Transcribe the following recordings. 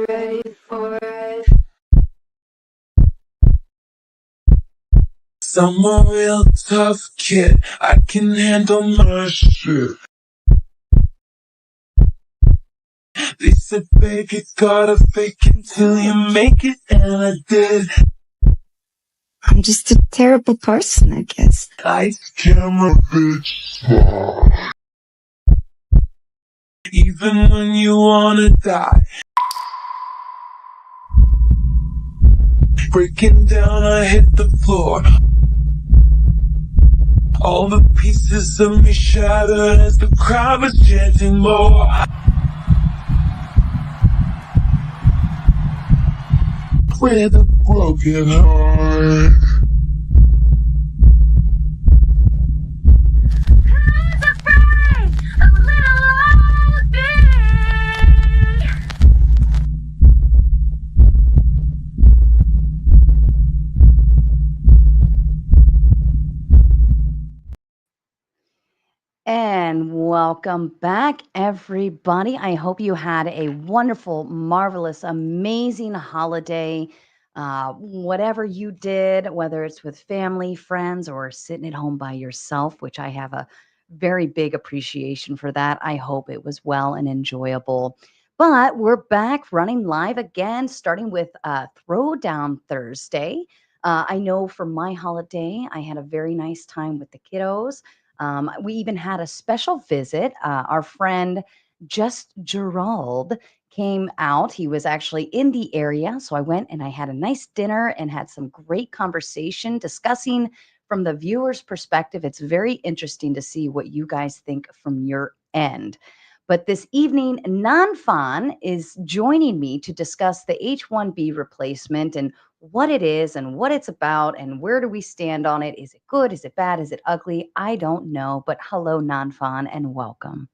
you ready for it? I'm a real tough kid, I can handle my shit. They said fake it, gotta fake it till you make it, and I did. I'm just a terrible person, I guess. Lights, camera, bitch. Even when you wanna die. Breaking down, I hit the floor. All the pieces of me shattered as the crowd was chanting more. With a broken heart. Who's afraid of little old me? And welcome back, everybody. I hope you had a wonderful, marvelous, amazing holiday. Whatever you did, whether it's with family, friends, or sitting at home by yourself, which I have a very big appreciation for that. I hope it was well and enjoyable. But we're back running live again, starting with Throwdown Thursday. I know for my holiday, I had a very nice time with the kiddos. We even had a special visit. Our friend Just Gerald came out. He was actually in the area. So I went and I had a nice dinner and had some great conversation discussing from the viewer's perspective. It's very interesting to see what you guys think from your end. But this evening, Nanfan is joining me to discuss the H-1B replacement and what it is and what it's about and where do we stand on it. Is it good? Is it bad? Is it ugly? I don't know. But hello, Nanfan, and welcome.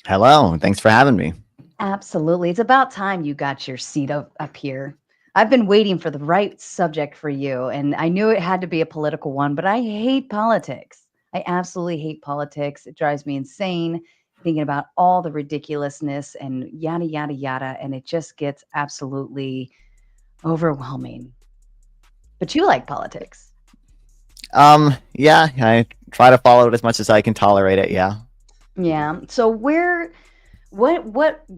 Hello, thanks for having me. Absolutely. It's about time you got your seat up here. I've been waiting for the right subject for you, and I knew it had to be a political one, but I hate politics. I absolutely hate politics. It drives me insane thinking about all the ridiculousness and yada, yada, yada, and it just gets absolutely overwhelming. But you like politics. Yeah, I try to follow it as much as I can tolerate it. Yeah. Yeah. So what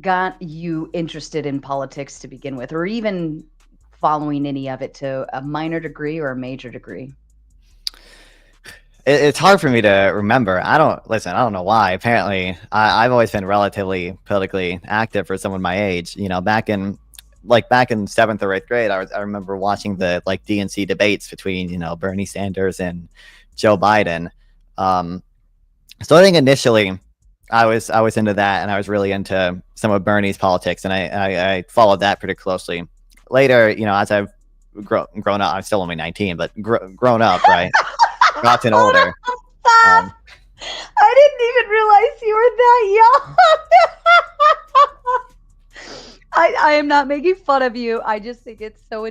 got you interested in politics to begin with, or even following any of it to a minor degree or a major degree? It's hard for me to remember. I don't know why. Apparently, I've always been relatively politically active for someone my age. You know, back in 7th or 8th grade, I remember watching the DNC debates between Bernie Sanders and Joe Biden. So I think initially I was into that, and I was really into some of Bernie's politics, and I followed that pretty closely. Later, as I've grown up, I'm still only 19, but grown up, right? Gotten older. Stop! I didn't even realize you were that young. I am not making fun of you. I just think it's so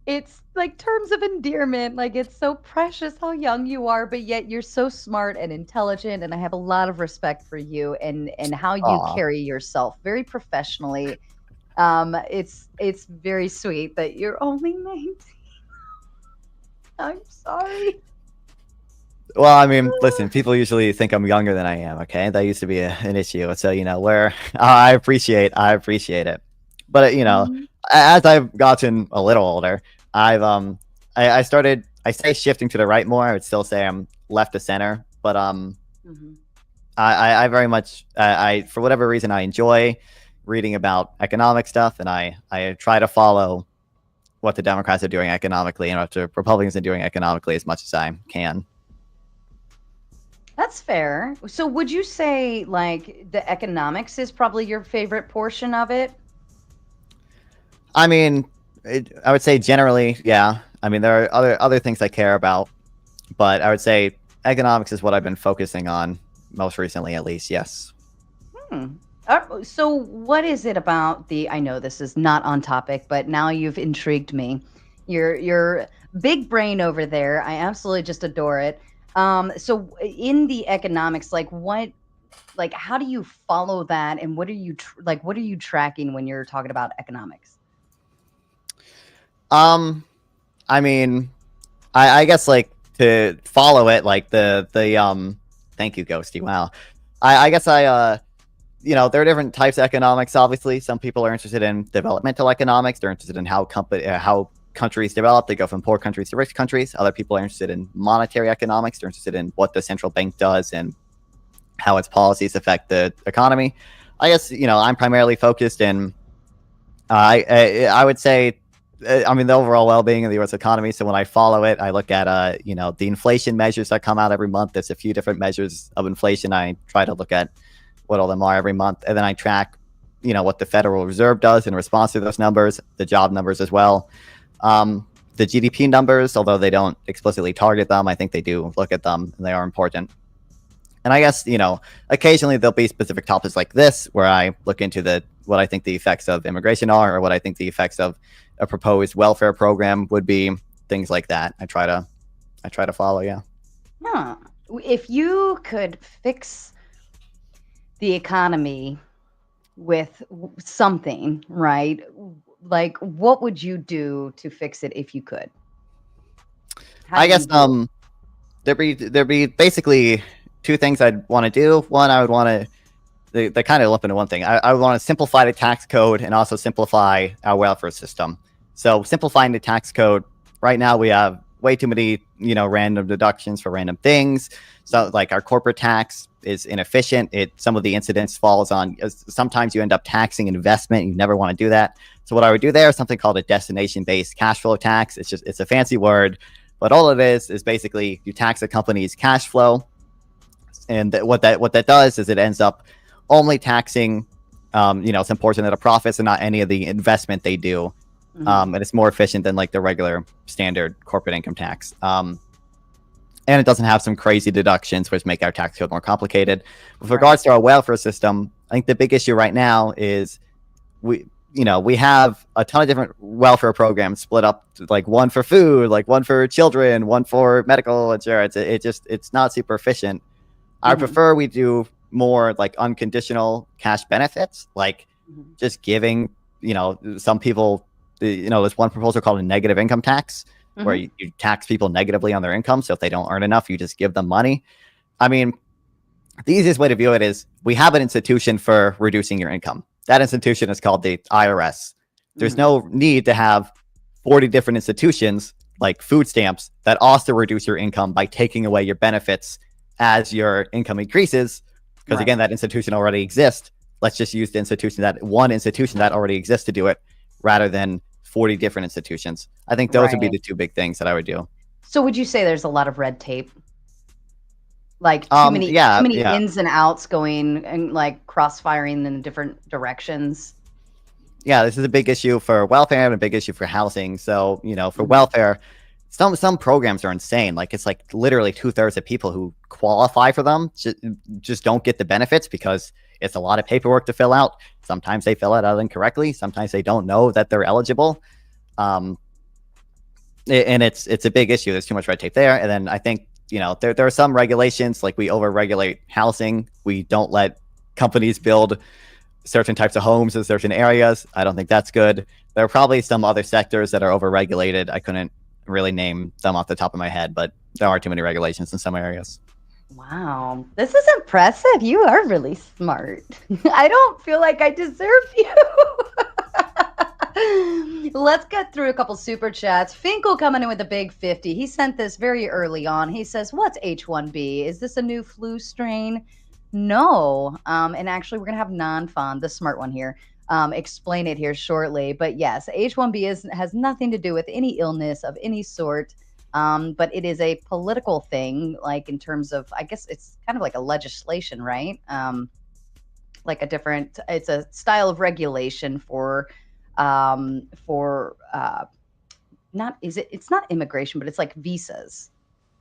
it's like terms of endearment. Like it's so precious how young you are, but yet you're so smart and intelligent, and I have a lot of respect for you and how you Aw. carry yourself very professionally. It's very sweet that you're only 19. I'm sorry. Well, I mean, listen, people usually think I'm younger than I am. Okay, that used to be an issue. So where I appreciate it, but Mhm. as I've gotten a little older, I say shifting to the right more. I would still say I'm left to center, but Mhm. I very much I for whatever reason I enjoy reading about economic stuff, and I try to follow what the Democrats are doing economically and what the Republicans are doing economically as much as I can. That's fair. So would you say like the economics is probably your favorite portion of it? I mean, I would say generally, yeah. I mean, there are other things I care about, but I would say economics is what I've been focusing on most recently, at least. Yes. Hmm. So what is it about I know this is not on topic, but now you've intrigued me. Your big brain over there, I absolutely just adore it. So in the economics, like like, how do you follow that, and what are you what are you tracking when you're talking about economics? I mean, I guess like to follow it, like the thank you, Ghosty. Wow. I guess you know, there are different types of economics. Obviously, some people are interested in developmental economics. They're interested in how countries develop. They go from poor countries to rich countries. Other people are interested in monetary economics. They're interested in what the central bank does and how its policies affect the economy. I guess, you know, I'm primarily focused in. I would say, I mean, the overall well-being of the U.S. economy. So when I follow it, I look at you know, the inflation measures that come out every month. There's a few different measures of inflation. I try to look at what all them are every month, and then I track, you know, what the Federal Reserve does in response to those numbers, the job numbers as well, the GDP numbers. Although they don't explicitly target them, I think they do look at them, and they are important. And I guess, you know, occasionally there'll be specific topics like this where I look into what I think the effects of immigration are, or what I think the effects of a proposed welfare program would be, things like that. I try to follow. Yeah. Huh. If you could fix the economy with something, right? Like, what would you do to fix it if you could? I guess there'd be basically two things I'd want to do. One, I would want to, they kind of lump into one thing. I would want to simplify the tax code and also simplify our welfare system. So simplifying the tax code, right now we have way too many, you know, random deductions for random things. So like our corporate tax is inefficient. Some of the incidence falls on, sometimes you end up taxing investment. You never want to do that. So what I would do there is something called a destination-based cash flow tax. It's a fancy word, but all it is basically you tax a company's cash flow. And what that does is it ends up only taxing, you know, some portion of the profits and not any of the investment they do. Mm-hmm. And it's more efficient than like the regular standard corporate income tax. And it doesn't have some crazy deductions which make our tax code more complicated. With regards to our welfare system, I think the big issue right now is we have a ton of different welfare programs split up, like one for food, like one for children, one for medical insurance. It's not super efficient. I prefer we do more like unconditional cash benefits, like just giving, you know, some people, you know, there's one proposal called a negative income tax, where you tax people negatively on their income. So if they don't earn enough, you just give them money. I mean, the easiest way to view it is we have an institution for reducing your income. That institution is called the IRS. There's no need to have 40 different institutions like food stamps that also reduce your income by taking away your benefits as your income increases, because again, that institution already exists. Let's just use one institution that already exists to do it, rather than 40 different institutions. I think those would be the two big things that I would do. So would you say there's a lot of red tape? Like too many ins and outs going and like crossfiring in different directions? Yeah, this is a big issue for welfare and a big issue for housing. So, you know, for welfare, some programs are insane. Like it's like literally 2/3 of people who qualify for them just don't get the benefits because it's a lot of paperwork to fill out. Sometimes they fill it out incorrectly. Sometimes they don't know that they're eligible. And it's a big issue. There's too much red tape there. And then I think, you know, there are some regulations, like we over-regulate housing. We don't let companies build certain types of homes in certain areas. I don't think that's good. There are probably some other sectors that are over-regulated. I couldn't really name them off the top of my head, but there are too many regulations in some areas. Wow, this is impressive. You are really smart. I don't feel like I deserve you. Let's get through a couple super chats. Finkel coming in with a big 50. He sent this very early on. He says, what's H-1B? Is this a new flu strain? No. And actually, we're going to have Non-Fon, the smart one here, explain it here shortly. But yes, H-1B has nothing to do with any illness of any sort. But it is a political thing, like in terms of, I guess it's kind of like a legislation, right? Like it's a style of regulation it's not immigration, but it's like visas,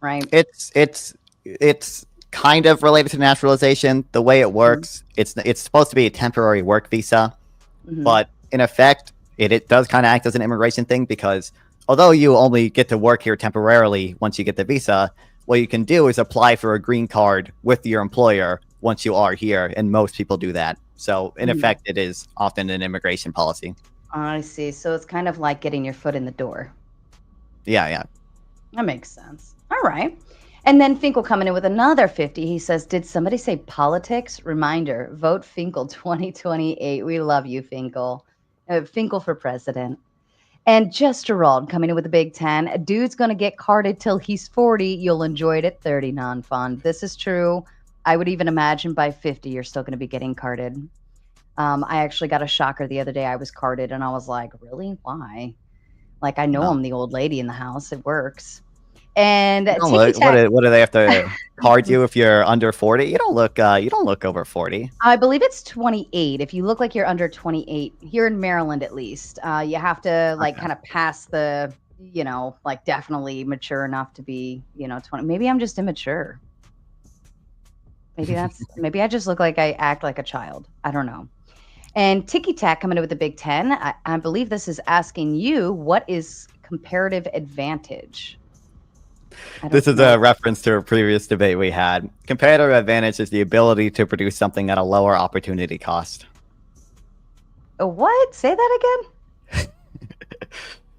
right? It's kind of related to naturalization. The way it works, it's supposed to be a temporary work visa, but in effect, it does kind of act as an immigration thing, because although you only get to work here temporarily once you get the visa, what you can do is apply for a green card with your employer once you are here, and most people do that. So in Mhm. effect, it is often an immigration policy. I see. So it's kind of like getting your foot in the door. Yeah. That makes sense. All right. And then Finkel coming in with another 50. He says, did somebody say politics? Reminder, vote Finkel 2028. We love you, Finkel. Finkel for president. And just Gerald coming in with a big 10. A dude's going to get carded till he's 40. You'll enjoy it at 30, non-fun. This is true. I would even imagine by 50, you're still going to be getting carded. I actually got a shocker the other day. I was carded and I was like, really? Why? Like, I know No. I'm the old lady in the house. It works. And You don't Tiki look, Tack, what do they have to card you if you're under 40? You don't look over 40. I believe it's 28. If you look like you're under 28, here in Maryland at least, you have to like Okay. kind of pass the, like definitely mature enough to be, 20. Maybe I'm just immature. Maybe I just look like I act like a child. I don't know. And Tiki Tack coming in with the Big 10. I believe this is asking you, what is comparative advantage? This is a reference to a previous debate we had. Comparative advantage is the ability to produce something at a lower opportunity cost. What? Say that again?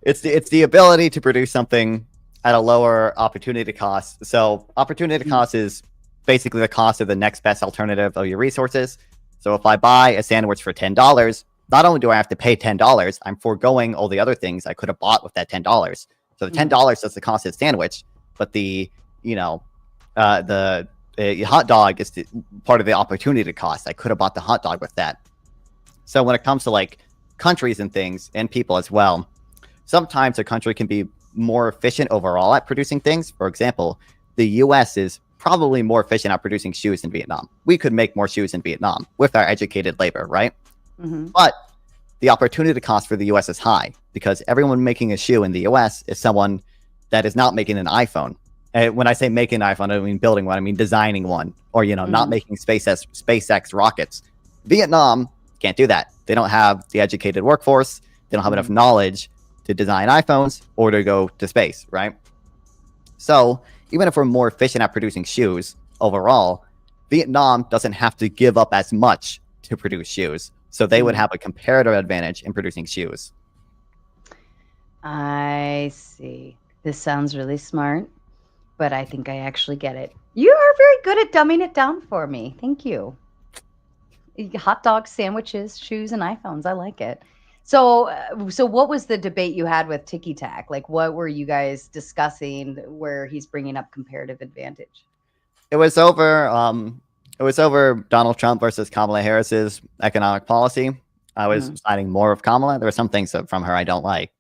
It's the ability to produce something at a lower opportunity cost. So opportunity cost is basically the cost of the next best alternative of your resources. So if I buy a sandwich for $10, not only do I have to pay $10, I'm foregoing all the other things I could have bought with that $10. So the $10 is the cost of the sandwich, but the hot dog is part of the opportunity cost. I could have bought the hot dog with that. So when it comes to like countries and things and people as well, sometimes a country can be more efficient overall at producing things. For example, the US is probably more efficient at producing shoes than Vietnam. We could make more shoes in Vietnam with our educated labor, right? But the opportunity cost for the US is high because everyone making a shoe in the US is someone that is not making an iPhone. And when I say making an iPhone, I don't mean building one, I mean designing one, or not making SpaceX rockets. Vietnam can't do that. They don't have the educated workforce. They don't have enough knowledge to design iPhones or to go to space, right? So even if we're more efficient at producing shoes overall, Vietnam doesn't have to give up as much to produce shoes. So they would have a comparative advantage in producing shoes. I see. This sounds really smart, but I think I actually get it. You are very good at dumbing it down for me. Thank you. Hot dogs, sandwiches, shoes, and iPhones. I like it. So what was the debate you had with Tiki Tack? Like, what were you guys discussing where he's bringing up comparative advantage? It was over Donald Trump versus Kamala Harris's economic policy. I was citing more of Kamala. There were some things from her I don't like,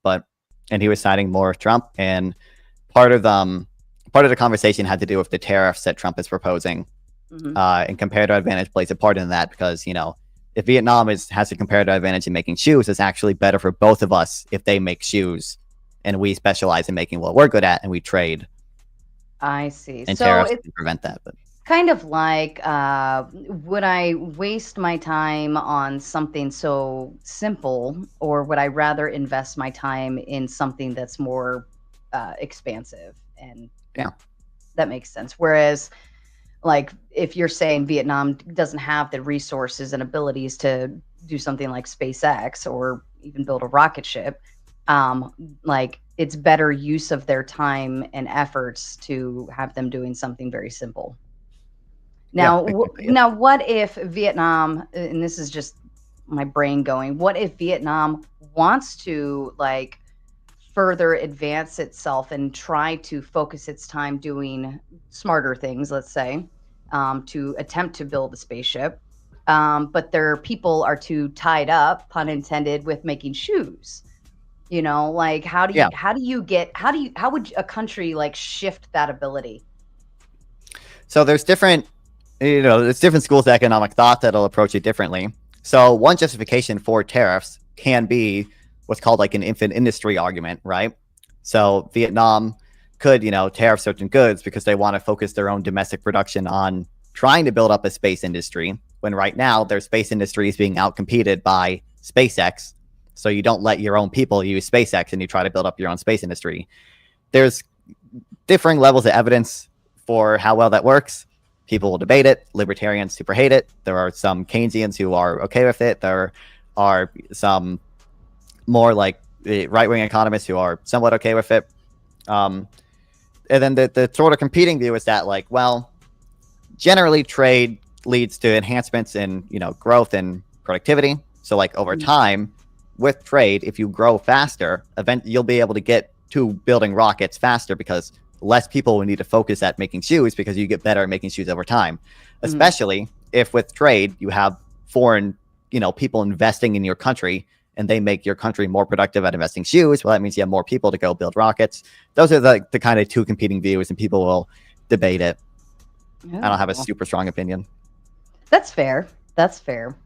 and he was citing more of Trump. And part of the conversation had to do with the tariffs that Trump is proposing. And comparative advantage plays a part in that because, if Vietnam has a comparative advantage in making shoes, it's actually better for both of us if they make shoes and we specialize in making what we're good at and we trade. I see. And so tariffs it's can prevent that. But kind of like, would I waste my time on something so simple, or would I rather invest my time in something that's more expansive? And yeah, that makes sense. Whereas, like, if you're saying Vietnam doesn't have the resources and abilities to do something like SpaceX or even build a rocket ship, like it's better use of their time and efforts to have them doing something very simple. Now, now, what if Vietnam, and this is just my brain going, what if Vietnam wants to like further advance itself and try to focus its time doing smarter things, let's say, to attempt to build a spaceship, but their people are too tied up, pun intended, with making shoes? Like how would a country like shift that ability? So there's different schools of economic thought that'll approach it differently. So one justification for tariffs can be what's called like an infant industry argument, right? So Vietnam could, tariff certain goods because they want to focus their own domestic production on trying to build up a space industry, when right now their space industry is being outcompeted by SpaceX. So you don't let your own people use SpaceX and you try to build up your own space industry. There's differing levels of evidence for how well that works. people will debate it. Libertarians super hate it. There are some Keynesians who are okay with it. There are some more like right-wing economists who are somewhat okay with it. And then the sort of competing view is that, like, well, generally trade leads to enhancements in, growth and productivity. So like over time with trade, if you grow faster, you'll be able to get to building rockets faster because less people will need to focus at making shoes because you get better at making shoes over time. Especially if with trade you have foreign, people investing in your country and they make your country more productive at investing shoes. Well, that means you have more people to go build rockets. Those are the kind of two competing views, and people will debate it. I don't have a super strong opinion. That's fair. That's fair.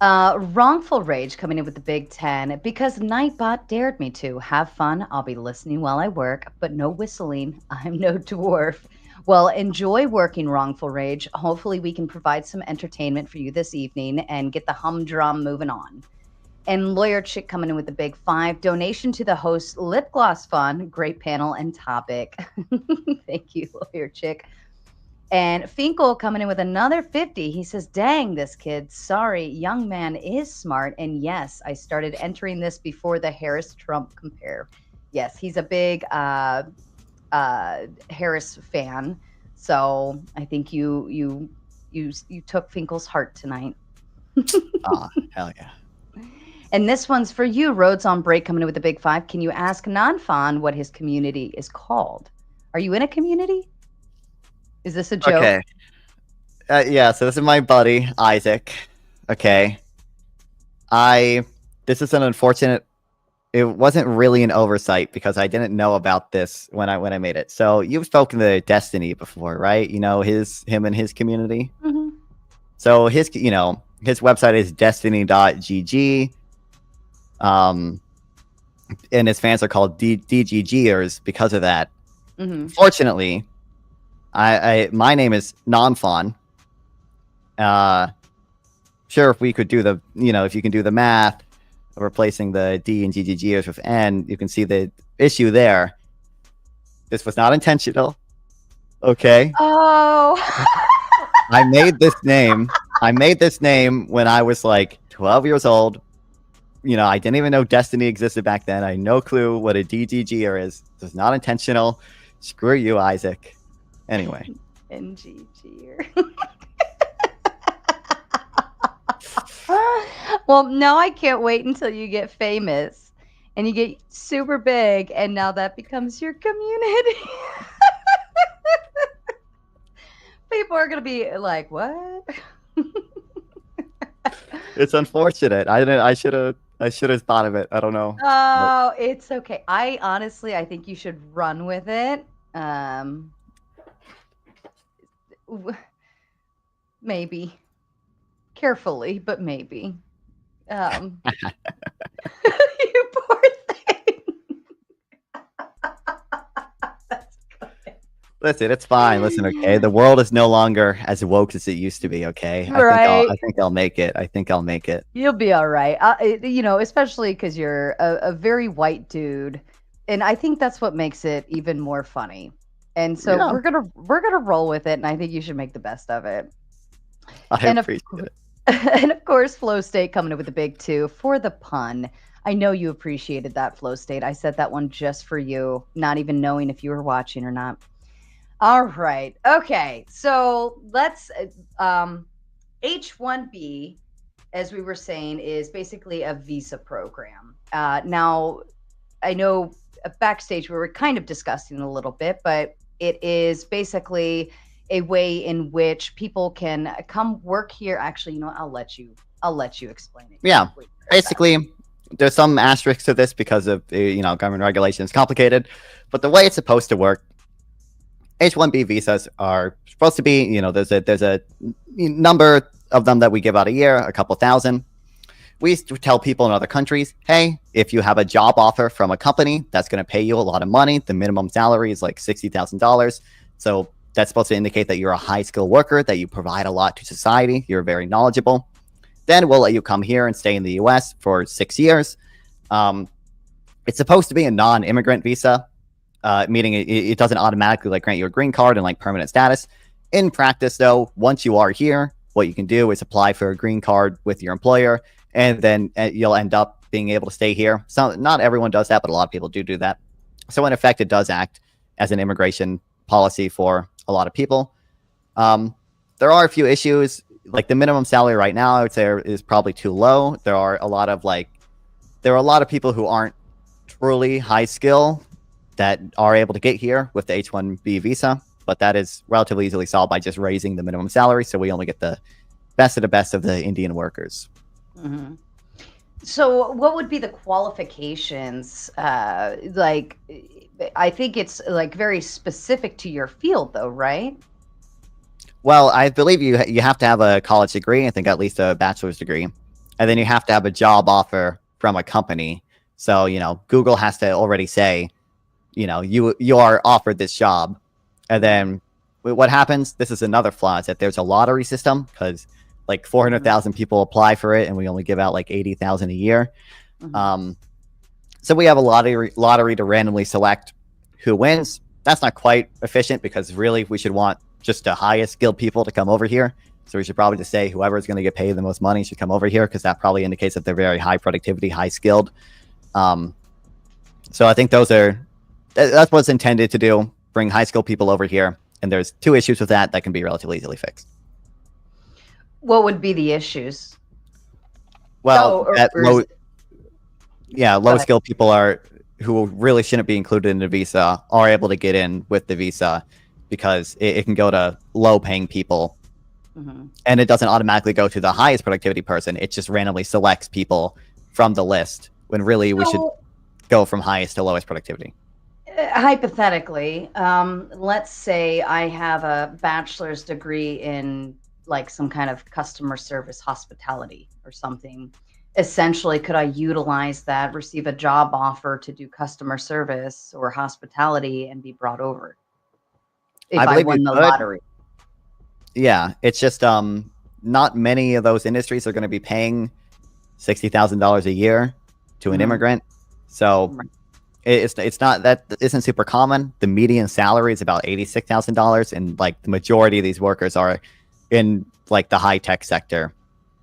Wrongful Rage coming in with the Big 10. Because Nightbot dared me to. Have fun. I'll be listening while I work, but no whistling. I'm no dwarf. Well, enjoy working, Wrongful Rage. Hopefully we can provide some entertainment for you this evening and get the humdrum moving on. And Lawyer Chick coming in with the Big 5. Donation to the host, Lip Gloss Fun. Great panel and topic. Thank you, Lawyer Chick. And Finkel coming in with another 50. He says, dang, this kid. Sorry, young man is smart. And yes, I started entering this before the Harris-Trump compare. Yes, he's a big Harris fan. So I think you took Finkel's heart tonight. Oh, hell yeah. And this one's for you, Rhodes on Break coming in with the Big 5. Can you ask Non-Fon what his community is called? Are you in a community? Is this a joke? Okay. Yeah, so this is my buddy, Isaac. Okay. This is an unfortunate, it wasn't really an oversight because I didn't know about this when I made it. So you've spoken to Destiny before, right? Him and his community. Mm-hmm. So his website is destiny.gg. And his fans are called DGGers because of that. Mm-hmm. Fortunately, my name is Nonfon. Sure, if we could do if you can do the math of replacing the D and GGGers with N, you can see the issue there. This was not intentional. Okay. Oh. I made this name when I was like 12 years old. I didn't even know Destiny existed back then. I had no clue what a DGGer is. This was not intentional. Screw you, Isaac. Anyway. NGG. Well, now I can't wait until you get famous and you get super big, and now that becomes your community. People are gonna be like, "What?" It's unfortunate. I should have thought of it. I don't know. Oh, it's okay. I think you should run with it. Maybe carefully, but maybe. You poor thing. That's good. Listen, it's fine. Listen, okay. The world is no longer as woke as it used to be. Okay, Right. I think I'll make it. I think I'll make it. You'll be all right. Especially because you're a very white dude, and I think that's what makes it even more funny. And so Yeah. we're gonna roll with it, and I think you should make the best of it. I appreciate it. And of course, Flow State coming in with the Big 2 for the pun. I know you appreciated that, Flow State. I said that one just for you, not even knowing if you were watching or not. All right. Okay. So let's H-1B, as we were saying, is basically a visa program. Now, I know backstage we were kind of discussing a little bit, but it is basically a way in which people can come work here. Actually, I'll let you explain it. Yeah. Basically, there's some asterisks to this because of government regulation is complicated, but the way it's supposed to work, H-1B visas are supposed to be, there's a number of them that we give out a year, a couple thousand. We used to tell people in other countries, hey, if you have a job offer from a company that's going to pay you a lot of money, the minimum salary is like $60,000. So that's supposed to indicate that you're a high-skilled worker, that you provide a lot to society, you're very knowledgeable. Then we'll let you come here and stay in the U.S. for 6 years. It's supposed to be a non-immigrant visa, meaning it doesn't automatically grant you a green card and permanent status. In practice, though, once you are here, what you can do is apply for a green card with your employer, and then you'll end up being able to stay here. So not everyone does that, but a lot of people do that. So in effect, it does act as an immigration policy for a lot of people. There are a few issues, like the minimum salary right now, I would say is probably too low. There are a lot of people who aren't truly high skill that are able to get here with the H-1B visa, but that is relatively easily solved by just raising the minimum salary. So we only get the best of the best of the Indian workers. Mm-hmm. So what would be the qualifications? Like, I think it's like very specific to your field though, right? Well, I believe you have to have a college degree, I think at least a bachelor's degree, and then you have to have a job offer from a company. So, Google has to already say, you are offered this job. And then what happens, this is another flaw, is that there's a lottery system, because like 400,000 people apply for it, and we only give out like 80,000 a year. Mm-hmm. So we have a lottery to randomly select who wins. That's not quite efficient, because really we should want just the highest skilled people to come over here. So we should probably just say whoever is going to get paid the most money should come over here, because that probably indicates that they're very high productivity, high skilled. So I think that's what it's intended to do, bring high skilled people over here. And there's two issues with that can be relatively easily fixed. What would be the issues? Well, low skilled people who really shouldn't be included in the visa are able to get in with the visa, because it can go to low paying people. Mm-hmm. And it doesn't automatically go to the highest productivity person. It just randomly selects people from the list, when really we should go from highest to lowest productivity. Hypothetically, let's say I have a bachelor's degree in like some kind of customer service hospitality or something. Essentially, could I utilize that, receive a job offer to do customer service or hospitality, and be brought over if I won the lottery? Yeah, it's just not many of those industries are going to be paying $60,000 a year to an immigrant. So it's not, that isn't super common. The median salary is about $86,000, and like the majority of these workers are in like the high tech sector.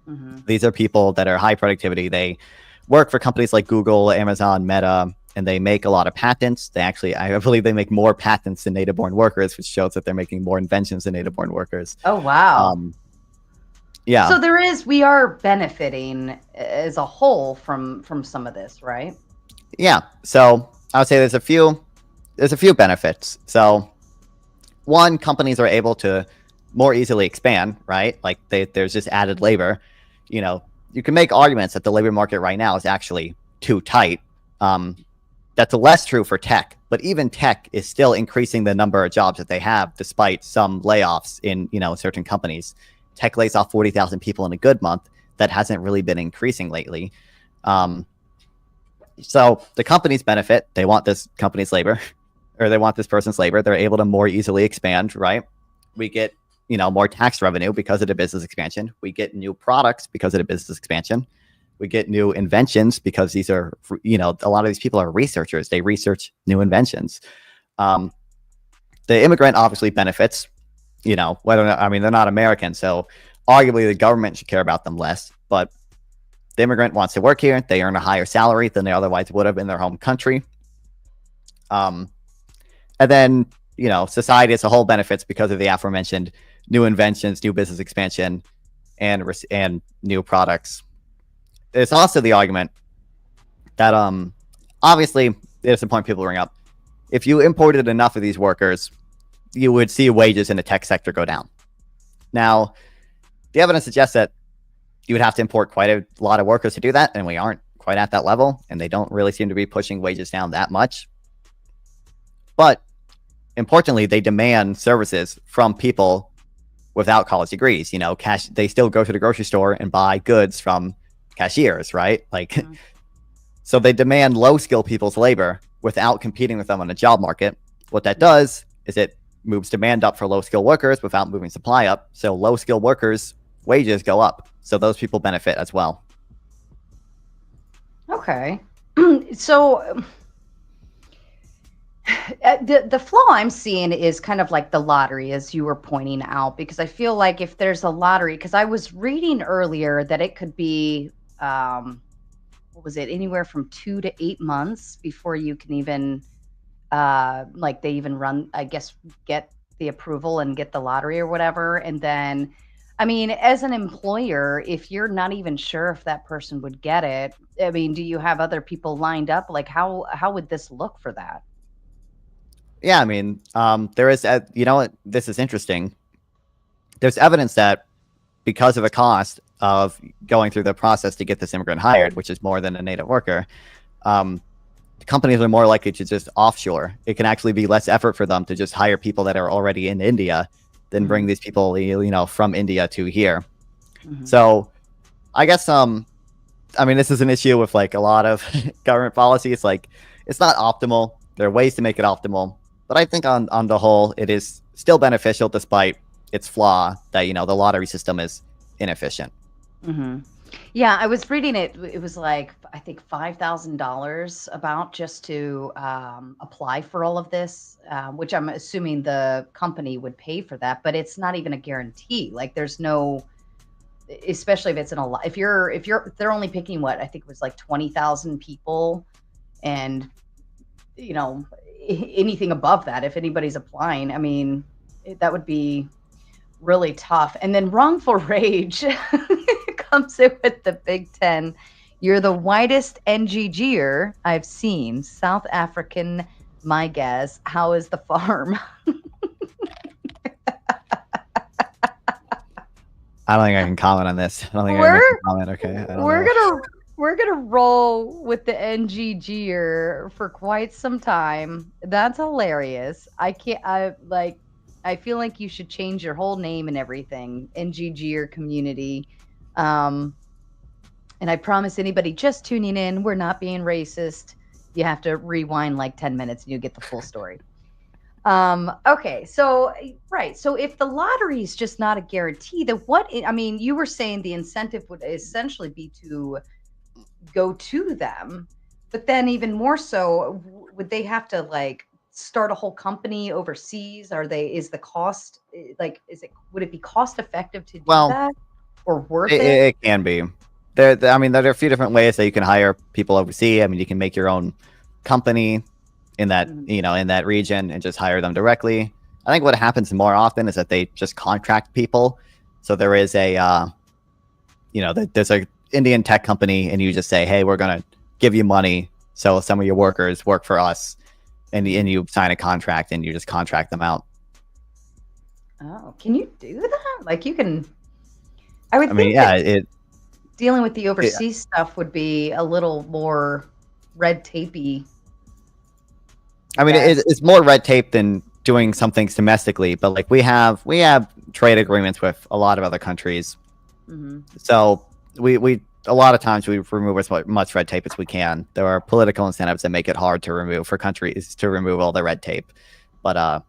Mm-hmm. These are people that are high productivity. They work for companies like Google, Amazon, Meta, and they make a lot of patents. I believe they make more patents than native-born workers, which shows that they're making more inventions than native-born workers. Oh, wow. Yeah. So we are benefiting as a whole from some of this, right? Yeah. So I would say there's a few benefits. So one, companies are able to more easily expand, right? Like there's just added labor. You can make arguments that the labor market right now is actually too tight. That's less true for tech, but even tech is still increasing the number of jobs that they have, despite some layoffs in, certain companies. Tech lays off 40,000 people in a good month. That hasn't really been increasing lately. So the companies benefit. They want this company's labor, or they want this person's labor. They're able to more easily expand, right? We get, more tax revenue because of the business expansion. We get new products because of the business expansion. We get new inventions because these are, a lot of these people are researchers. They research new inventions. The immigrant obviously benefits, they're not American, so arguably the government should care about them less. But the immigrant wants to work here. They earn a higher salary than they otherwise would have in their home country. And then, society as a whole benefits because of the aforementioned new inventions, new business expansion, and new products. There's also the argument that, obviously, there's a point people bring up. If you imported enough of these workers, you would see wages in the tech sector go down. Now, the evidence suggests that you would have to import quite a lot of workers to do that, and we aren't quite at that level, and they don't really seem to be pushing wages down that much. But importantly, they demand services from people without college degrees. They still go to the grocery store and buy goods from cashiers, right? So they demand low skill people's labor without competing with them on the job market. What that does is it moves demand up for low skill workers without moving supply up. So low skill workers' wages go up. So those people benefit as well. Okay. So the flaw I'm seeing is kind of like the lottery, as you were pointing out, because I feel like if there's a lottery, because I was reading earlier that it could be, what was it, anywhere from 2 to 8 months before you can even, like they even run, I guess, get the approval and get the lottery or whatever. And then, I mean, as an employer, if you're not even sure if that person would get it, I mean, do you have other people lined up? Like, how would this look for that? Yeah, I mean, there is, you know what, this is interesting. There's evidence that because of the cost of going through the process to get this immigrant hired, which is more than a native worker, companies are more likely to just offshore. It can actually be less effort for them to just hire people that are already in India than bring these people, you know, from India to here. So I guess, I mean, this is an issue with like a lot of government policy. It's like, it's not optimal. There are ways to make it optimal, but I think on the whole, it is still beneficial despite its flaw that, you know, the lottery system is inefficient. Yeah, I was reading it. It was like, I think $5,000 about just to apply for all of this, which I'm assuming the company would pay for that, but it's not even a guarantee. Like there's no, especially if it's in a lot, if they're only picking what, I think it was like 20,000 people, and you know, anything above that, if anybody's applying, I mean, that would be really tough. And then wrongful rage comes in with the Big Ten. You're the whitest NGGer I've seen. South African, my guess. How is the farm? I don't think I can comment on this. I don't think I can make a comment. Okay. I don't know. We're gonna roll with the NGGer for quite some time. That's hilarious. I feel like you should change your whole name and everything. NGGer community. And I promise anybody just tuning in, we're not being racist. You have to rewind like 10 minutes and you get the full story. Okay, so right. So if the lottery is just not a guarantee, then I mean, you were saying the incentive would essentially be to go to them, but then even more so, would they have to like start a whole company overseas? Is the cost like, would it be cost effective to do that, or worth it? It can be. I mean, there are a few different ways that you can hire people overseas. I mean, you can make your own company in that, you know, in that region and just hire them directly. I think what happens more often is that they just contract people. So there is a, you know, there's a Indian tech company, and you just say, hey, we're going to give you money so some of your workers work for us, and you sign a contract and you just contract them out. Oh, can you do that? Like you can, I would I think mean, yeah, dealing with the overseas stuff would be a little more red tapey. I mean, it's more red tape than doing some things domestically, but like we have trade agreements with a lot of other countries. So we a lot of times we remove as much red tape as we can. There are political incentives that make it hard to remove for countries to remove all the red tape. But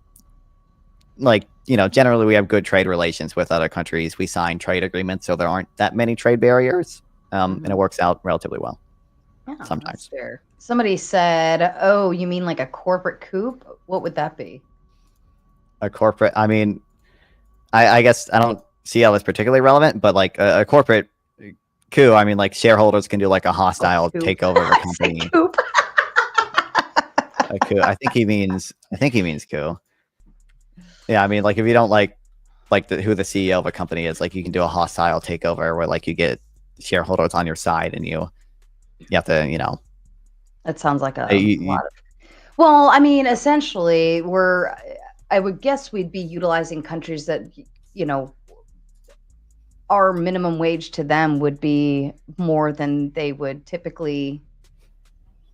like, you know, generally we have good trade relations with other countries. We sign trade agreements, so there aren't that many trade barriers, and it works out relatively well. Yeah, sometimes. Fair. Somebody said, "Oh, you mean like a corporate coup? What would that be?" A corporate? I mean, I guess I don't see how that's particularly relevant, but like a corporate coup, I mean, like shareholders can do like a hostile takeover of a company. A coup. I think he means coup. Yeah, I mean, like if you don't like who the CEO of a company is, like you can do a hostile takeover where like you get shareholders on your side and you have to, you know. That sounds like a lot of. Well, I mean, essentially, I would guess we'd be utilizing countries that, you know, our minimum wage to them would be more than they would typically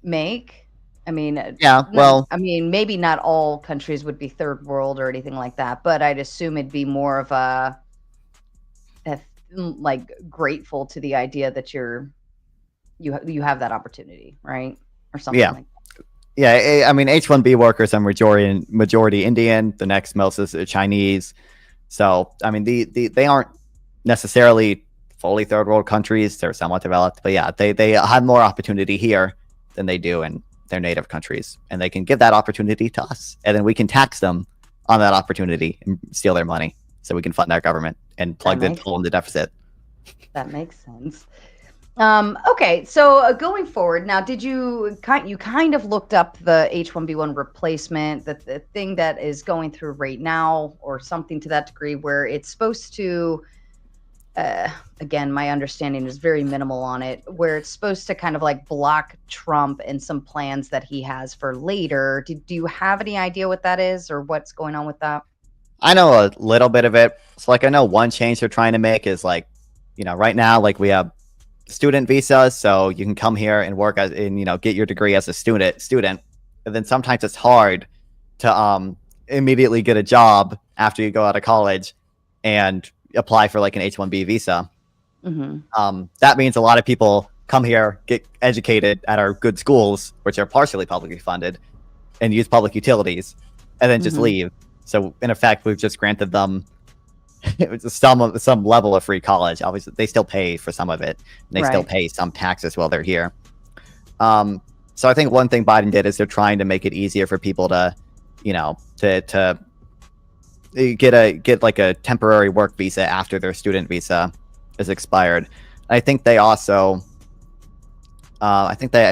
make. I mean, yeah, well, I mean, maybe not all countries would be third world or anything like that, but I'd assume it'd be more of a like grateful to the idea that you have that opportunity, right? Or something like that. Yeah, I mean, H-1B workers are majority Indian. The next most is Chinese. So, I mean, they aren't necessarily fully third world countries. They're somewhat developed, but yeah, they have more opportunity here than they do in their native countries, and they can give that opportunity to us, and then we can tax them on that opportunity and steal their money, so we can fund our government and plug the hole in the deficit. That makes sense. Okay, so going forward, now, did you kind of looked up the H-1B1 replacement, the thing that is going through right now, or something to that degree, where it's supposed to, again, my understanding is very minimal on it, where it's supposed to kind of like block Trump and some plans that he has for later. Do you have any idea what that is, or what's going on with that? I know a little bit of it. So like I know one change they're trying to make is like, right now, like we have student visas, so you can come here and work get your degree as a student. And then sometimes it's hard to immediately get a job after you go out of college and apply for like an H-1B visa. That means a lot of people come here, get educated at our good schools, which are partially publicly funded, and use public utilities, and then just leave. So in effect, we've just granted them some level of free college. Obviously, they still pay for some of it, and they still pay some taxes while they're here. So I think one thing Biden did is they're trying to make it easier for people to, to get like a temporary work visa after their student visa is expired. I think they also, I think they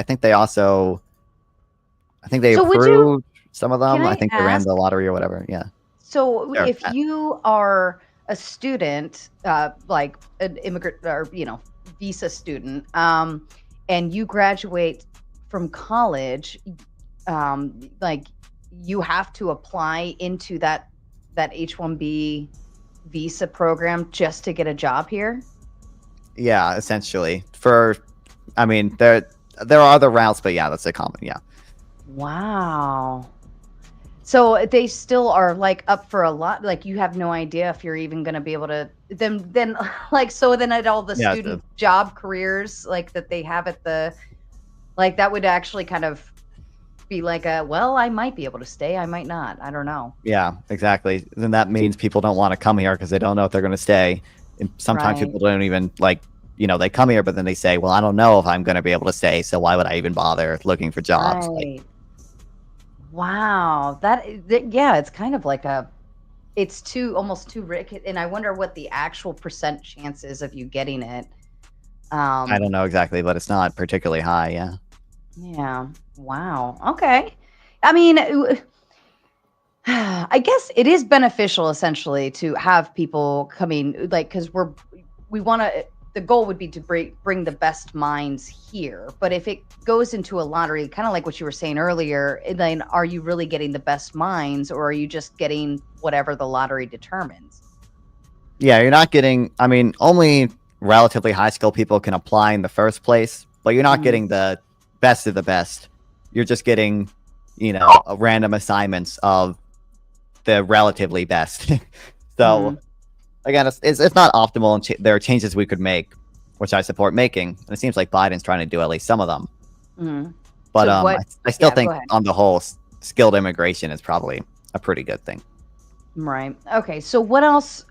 approved some of them. I think they ran the lottery or whatever. Yeah. So if you are a student, like an immigrant or, visa student, and you graduate from college, like you have to apply into that H-1B visa program just to get a job here? Yeah, essentially. There are other routes, but yeah, that's a common, yeah. Wow. So they still are like up for a lot. Like you have no idea if you're even going to be able to then like, so then at all the student job careers like that they have at the, like that would actually kind of be like well, I might be able to stay, I might not, I don't know. Yeah, exactly. Then that means people don't want to come here because they don't know if they're going to stay. And sometimes people don't even like, they come here, but then they say, well, I don't know if I'm going to be able to stay, so why would I even bother looking for jobs? Right. Wow, yeah, it's kind of like it's almost too rich, and I wonder what the actual percent chance is of you getting it. I don't know exactly, but it's not particularly high. Yeah. Yeah. Wow. Okay. I mean, I guess it is beneficial essentially to have people coming, like, because we want to. The goal would be to bring the best minds here. But if it goes into a lottery, kind of like what you were saying earlier, then are you really getting the best minds, or are you just getting whatever the lottery determines? Yeah, you're not getting, only relatively high skilled people can apply in the first place, but you're not getting the best of the best. You're just getting, random assignments of the relatively best. So again, it's not optimal, and there are changes we could make, which I support making. And it seems like Biden's trying to do at least some of them. But I still think on the whole, skilled immigration is probably a pretty good thing. Right. Okay. So what else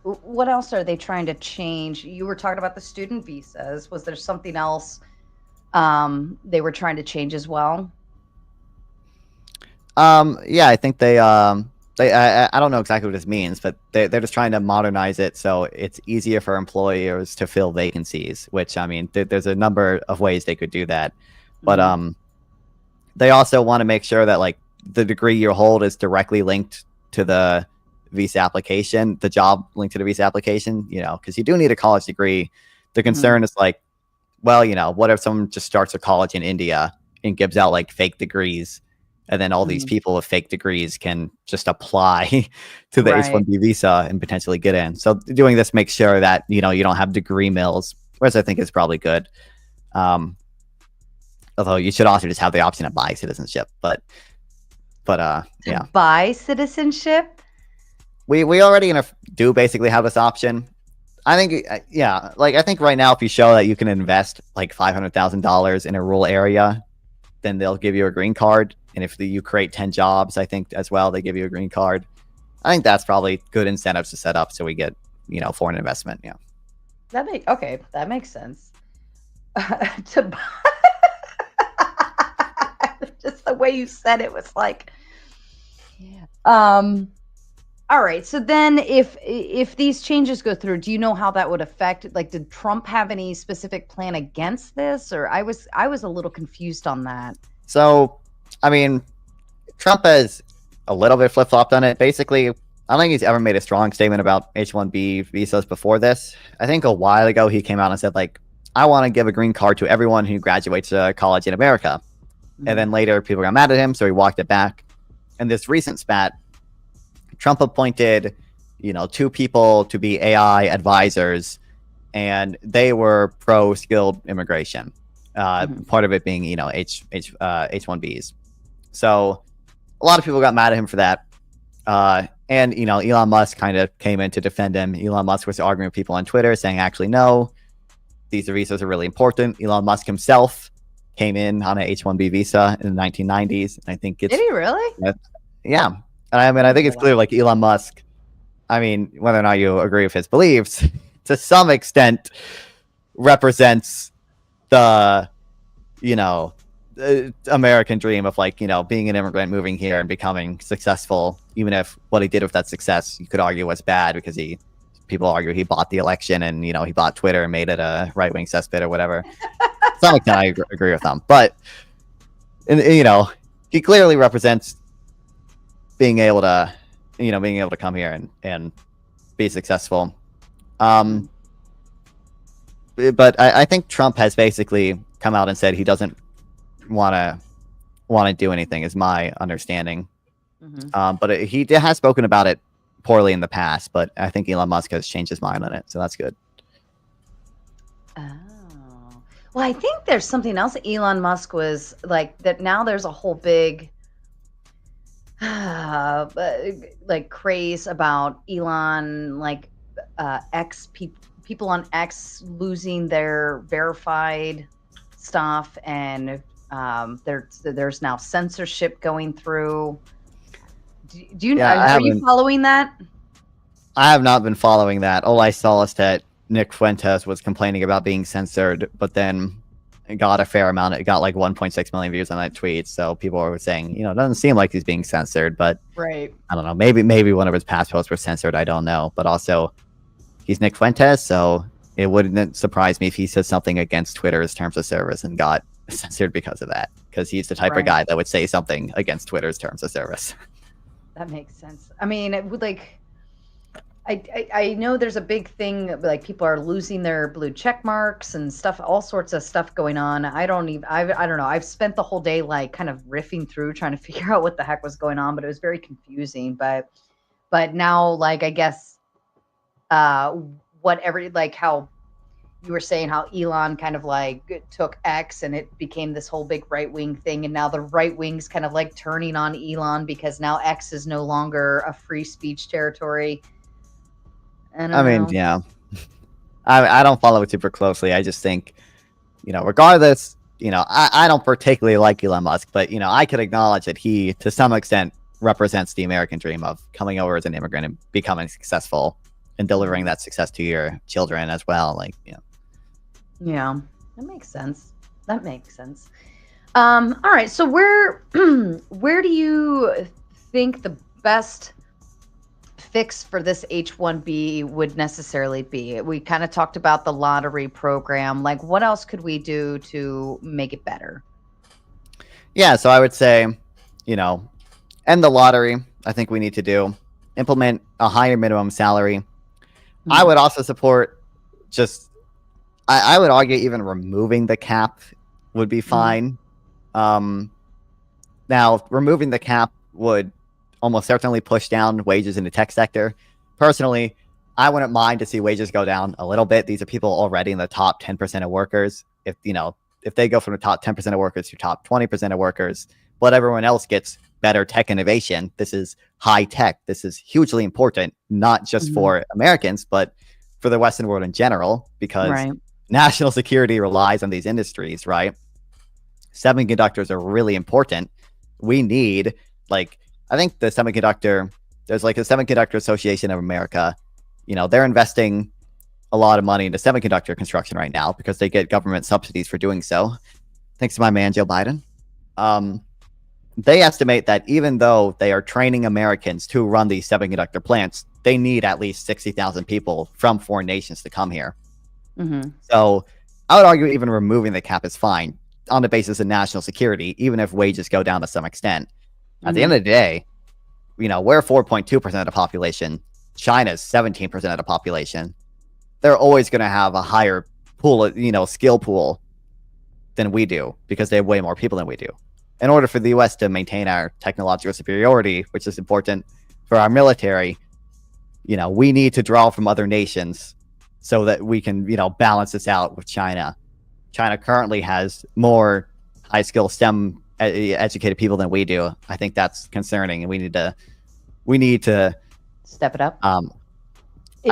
are they trying to change? You were talking about the student visas. Was there something else they were trying to change as well? Yeah, I think I don't know exactly what this means, but they're just trying to modernize it so it's easier for employers to fill vacancies, which, there's a number of ways they could do that. But they also want to make sure that, like, the degree you hold is directly linked to the visa application, the job linked to the visa application, because you do need a college degree. The concern is like, well, what if someone just starts a college in India and gives out like fake degrees? And then all these people with fake degrees can just apply to the H-1B visa and potentially get in. So doing this makes sure that, you don't have degree mills, whereas I think is probably good. Although you should also just have the option to buy citizenship. But yeah. Buy citizenship? We already do basically have this option. I think, I think right now, if you show that you can invest like $500,000 in a rural area, then they'll give you a green card. And if you create 10 jobs, I think as well, they give you a green card. I think that's probably good incentives to set up so we get, foreign investment. Yeah. That makes sense. To buy. Just the way you said it was like, all right. So then if these changes go through, do you know how that would affect, like, did Trump have any specific plan against this? Or I was a little confused on that. So, I mean, Trump has a little bit flip-flopped on it. Basically, I don't think he's ever made a strong statement about H-1B visas before this. I think a while ago he came out and said, like, I want to give a green card to everyone who graduates college in America. And then later people got mad at him, so he walked it back. And this recent spat, Trump appointed, 2 people to be AI advisors, and they were pro-skilled immigration. Part of it being, H-1Bs. So a lot of people got mad at him for that. And, Elon Musk kind of came in to defend him. Elon Musk was arguing with people on Twitter saying, actually, no, these visas are really important. Elon Musk himself came in on an H-1B visa in the 1990s. And I think it's... Did he really? Yeah. I mean, I think it's clear, like, Elon Musk, I mean, whether or not you agree with his beliefs, to some extent represents the, American dream of, like, being an immigrant, moving here and becoming successful, even if what he did with that success, you could argue was bad because people argue he bought the election and, he bought Twitter and made it a right-wing cesspit or whatever. To some extent, I agree with them. But, he clearly represents being able to come here and be successful. But I think Trump has basically come out and said he doesn't want to do anything, is my understanding. But he has spoken about it poorly in the past, but I think Elon Musk has changed his mind on it, so that's good. Oh. Well, I think there's something else Elon Musk was like, that now there's a whole big like craze about Elon, like people on X losing their verified stuff, and there's now censorship going through. Do you know? Are you following that? I have not been following that. All I saw is that Nick Fuentes was complaining about being censored, but then it got a fair amount. It got like 1.6 million views on that tweet. So people were saying, it doesn't seem like he's being censored, but right. I don't know. Maybe one of his past posts were censored. I don't know. But also, he's Nick Fuentes, so it wouldn't surprise me if he said something against Twitter's terms of service and got censored because of that. Because he's the type of guy that would say something against Twitter's terms of service. That makes sense. I mean, it would like. I know there's a big thing, like people are losing their blue check marks and stuff, all sorts of stuff going on. I don't know. I've spent the whole day like kind of riffing through trying to figure out what the heck was going on, but it was very confusing. But now, like, I guess like how you were saying how Elon kind of like took X and it became this whole big right wing thing, and now the right wing's kind of like turning on Elon because now X is no longer a free speech territory. I mean, yeah. I don't follow it super closely. I just think, regardless, I don't particularly like Elon Musk, but, I could acknowledge that he, to some extent, represents the American dream of coming over as an immigrant and becoming successful and delivering that success to your children as well. Like, Yeah, that makes sense. All right. So where do you think the best fix for this H-1B would necessarily be? We kind of talked about the lottery program. Like, what else could we do to make it better? Yeah, so I would say, end the lottery. I think we need to do implement a higher minimum salary. I would also support I would argue even removing the cap would be fine. Now, removing the cap would almost certainly push down wages in the tech sector. Personally, I wouldn't mind to see wages go down a little bit. These are people already in the top 10% of workers. If they go from the top 10% of workers to top 20% of workers, but everyone else gets better tech innovation. This is high tech. This is hugely important, not just for Americans, but for the Western world in general, because national security relies on these industries, right? Semiconductors are really important. We need, like, I think there's like a Semiconductor Association of America. They're investing a lot of money into semiconductor construction right now because they get government subsidies for doing so. Thanks to my man, Joe Biden. they estimate that even though they are training Americans to run these semiconductor plants, they need at least 60,000 people from foreign nations to come here. Mm-hmm. So I would argue even removing the cap is fine on the basis of national security, even if wages go down to some extent. At the end of the day, we're 4.2% of the population. China's 17% of the population. They're always going to have a higher pool of, skill pool than we do because they have way more people than we do. In order for the U.S. to maintain our technological superiority, which is important for our military, we need to draw from other nations so that we can, balance this out with China. China currently has more high skill STEM educated people than we do. I think that's concerning, and we need to step it up. I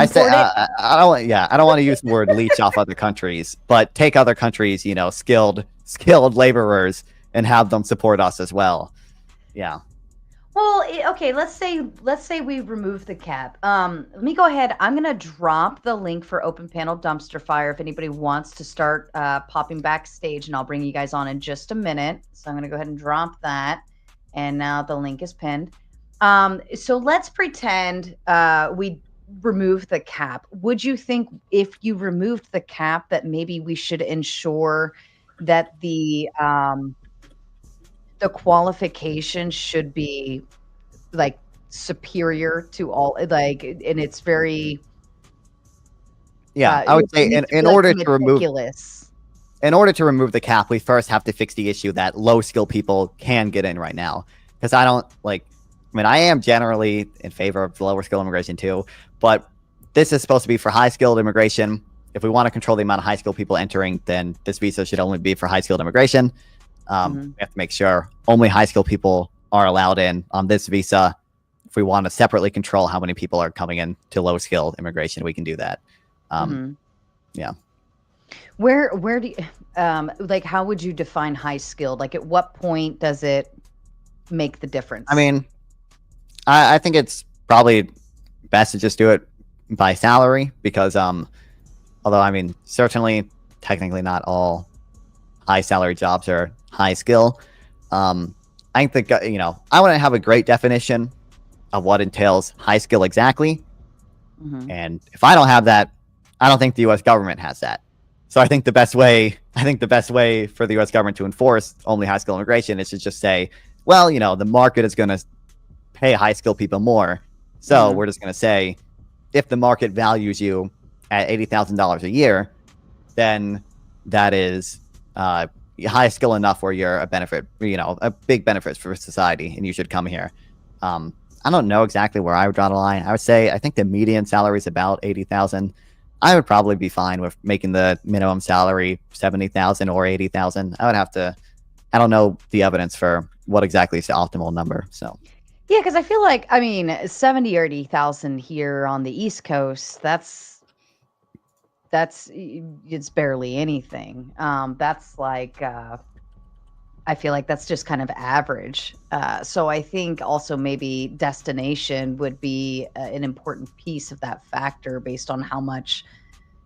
don't want to use the word leech off other countries, but take other countries, skilled laborers and have them support us as well. Yeah. Well, okay, let's say we remove the cap. Let me go ahead. I'm going to drop the link for Open Panel Dumpster Fire if anybody wants to start popping backstage, and I'll bring you guys on in just a minute. So I'm going to go ahead and drop that, and now the link is pinned. So let's pretend we remove the cap. Would you think if you removed the cap that maybe we should ensure that the qualification should be like superior to all, like, and it's very I would say in order to remove the cap, we first have to fix the issue that low skill people can get in right now. Because I am generally in favor of lower skill immigration too, but this is supposed to be for high skilled immigration. If we want to control the amount of high skilled people entering, then this visa should only be for high skilled immigration. We have to make sure only high skilled people are allowed in on this visa. If we want to separately control how many people are coming in to low skilled immigration, we can do that. Yeah. Where do you, how would you define high skilled? Like, at what point does it make the difference? I mean, I think it's probably best to just do it by salary because, although certainly technically not all high salary jobs are high skill. I think I want to have a great definition of what entails high skill exactly. And if I don't have that, I don't think the U.S. government has that. So I think the best way for the U.S. government to enforce only high skill immigration is to just say, well, the market is going to pay high skill people more. So we're just going to say, if the market values you at $80,000 a year, then that is high skill enough where you're a benefit, a big benefit for society, and you should come here. I don't know exactly where I would draw the line. I would say I think the median salary is about $80,000. I would probably be fine with making the minimum salary $70,000 or $80,000. I don't know the evidence for what exactly is the optimal number. So yeah, because I feel like 70 or 80,000 here on the East Coast. That's it's barely anything. That's like I feel like that's just kind of average. So I think also maybe destination would be an important piece of that factor based on how much,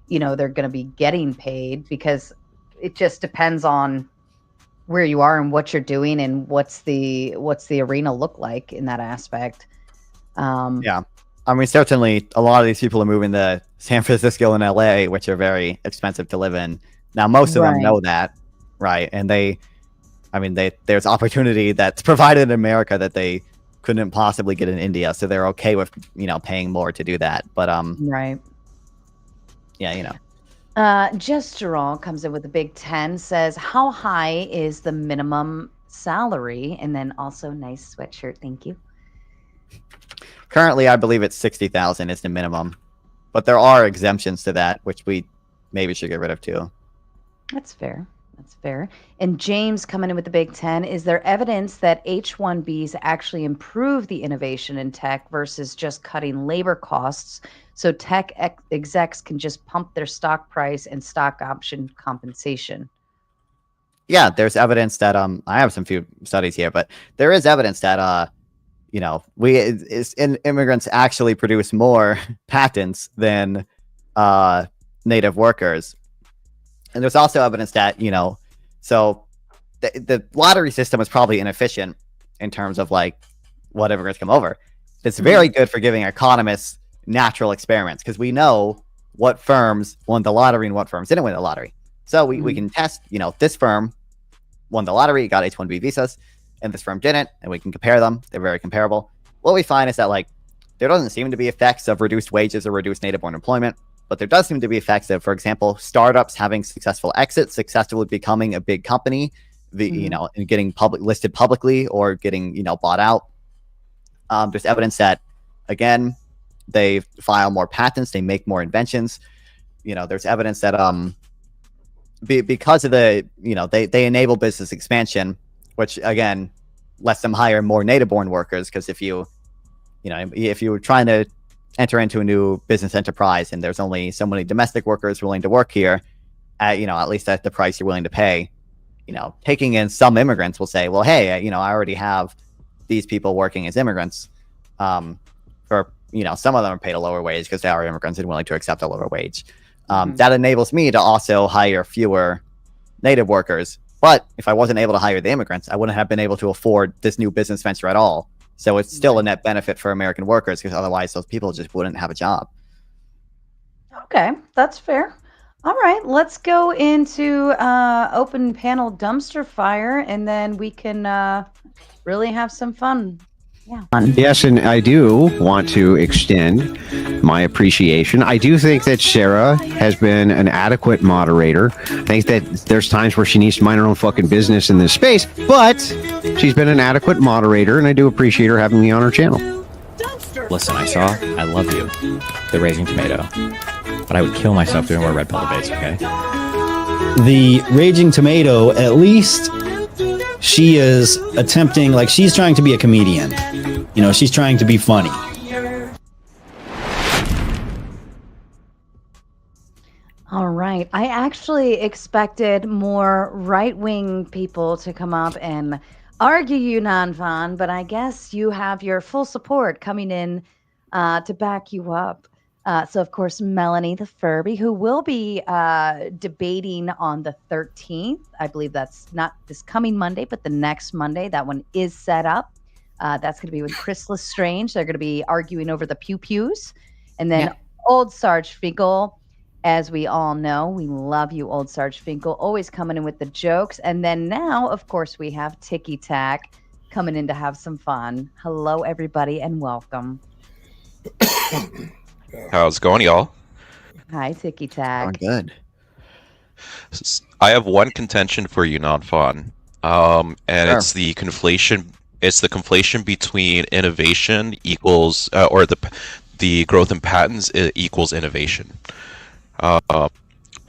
they're going to be getting paid, because it just depends on where you are and what you're doing and what's the arena look like in that aspect. Yeah. Certainly a lot of these people are moving to San Francisco and LA, which are very expensive to live in. Now, most of them know that, right? And there's opportunity that's provided in America that they couldn't possibly get in India, so they're okay with paying more to do that. But right. Yeah, Gestural comes in with a big 10, says, how high is the minimum salary? And then also, nice sweatshirt, thank you. Currently, I believe it's 60,000 is the minimum, but there are exemptions to that, which we maybe should get rid of too. That's fair. And James coming in with the big 10, is there evidence that H-1Bs actually improve the innovation in tech versus just cutting labor costs, so tech execs can just pump their stock price and stock option compensation? Yeah, there's evidence that I have some few studies here, but there is evidence that immigrants actually produce more patents than native workers. And there's also evidence that, so the lottery system is probably inefficient in terms of like what immigrants come over. It's very good for giving economists natural experiments because we know what firms won the lottery and what firms didn't win the lottery. So we can test, this firm won the lottery, got H-1B visas, and this firm didn't, and we can compare them. They're very comparable. What we find is that like there doesn't seem to be effects of reduced wages or reduced native-born employment, but there does seem to be effects of, for example, startups having successful exits, successfully becoming a big company, and getting listed publicly or getting bought out. There's evidence that, again, they file more patents, they make more inventions. There's evidence that because of the they enable business expansion, which again lets them hire more native-born workers. Because if you were trying to enter into a new business enterprise and there's only so many domestic workers willing to work here, at least at the price you're willing to pay, taking in some immigrants will say, well, hey, I already have these people working as immigrants. For some of them are paid a lower wage because they are immigrants and willing to accept a lower wage. That enables me to also hire fewer native workers. But if I wasn't able to hire the immigrants, I wouldn't have been able to afford this new business venture at all. So it's still a net benefit for American workers because otherwise those people just wouldn't have a job. Okay, that's fair. All right, let's go into open panel dumpster fire, and then we can really have some fun. Yeah. Yes, and I do want to extend my appreciation. I do think that Sarah has been an adequate moderator. I think that there's times where she needs to mind her own fucking business in this space, but she's been an adequate moderator, and I do appreciate her having me on her channel. Listen, I love you, the Raging Tomato, but I would kill myself doing more red pill debates, okay? The Raging Tomato, at least she is attempting, like, she's trying to be a comedian. She's trying to be funny. All right. I actually expected more right-wing people to come up and argue you, Nanfan, but I guess you have your full support coming in to back you up. So, of course, Melanie the Furby, who will be debating on the 13th. I believe that's not this coming Monday, but the next Monday. That one is set up. That's going to be with Chris Lestrange. They're going to be arguing over the pew-pews. And then Old Sarge Finkel, as we all know, we love you, Old Sarge Finkel, always coming in with the jokes. And then now, of course, we have Ticky Tack coming in to have some fun. Hello, everybody, and welcome. How's it going, y'all? Hi, Ticky Tack. Good. I have one contention for you, Nanfan, and Sure. it's the conflation. It's the conflation between innovation equals, or the growth in patents equals innovation.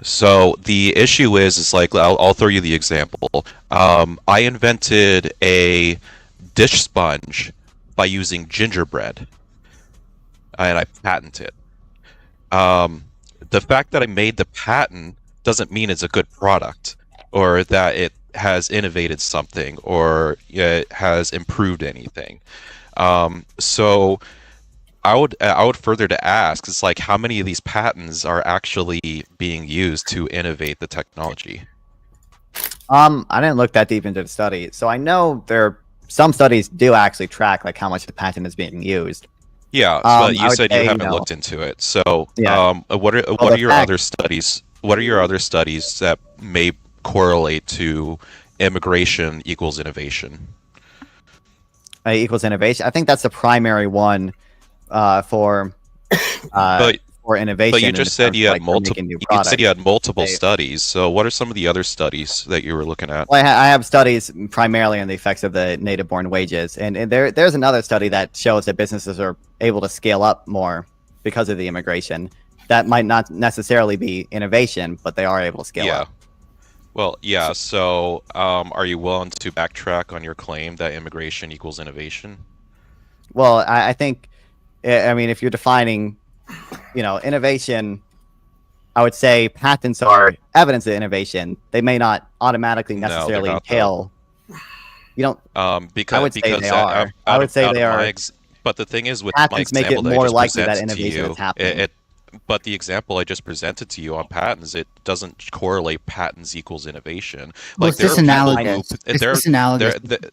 So the issue is like I'll throw you the example. I invented a dish sponge by using gingerbread, and I patent it. The fact that I made the patent doesn't mean it's a good product or that it has innovated something or it has improved anything. So I would further to ask, it's like how many of these patents are actually being used to innovate the technology? I didn't look that deep into the study, so I know some studies do actually track like how much the patent is being used. Yeah, but you said you say, haven't looked into it. So, Yeah. what are your other studies? What are your other studies that may correlate to immigration equals innovation? Equals innovation. I think that's the primary one for innovation. But you just said you had multiple. You said you had multiple studies. So, what are some of the other studies that you were looking at? Well, I have studies primarily on the effects of the native-born wages, and there's another study that shows that businesses are able to scale up more because of the immigration. That might not necessarily be innovation, but they are able to scale up. Well, yeah. So, are you willing to backtrack on your claim that immigration equals innovation? Well, I think, I mean, if you're defining, innovation, I would say patents are evidence of innovation. They may not automatically necessarily entail. You don't. Because I would say they are. I would say they are. But the thing is, with patents my make it example that I more just likely that presented to innovation you, is happening. But the example I just presented to you on patents, it doesn't correlate patents equals innovation. Well, Like it's disanalogous. It's disanalogous.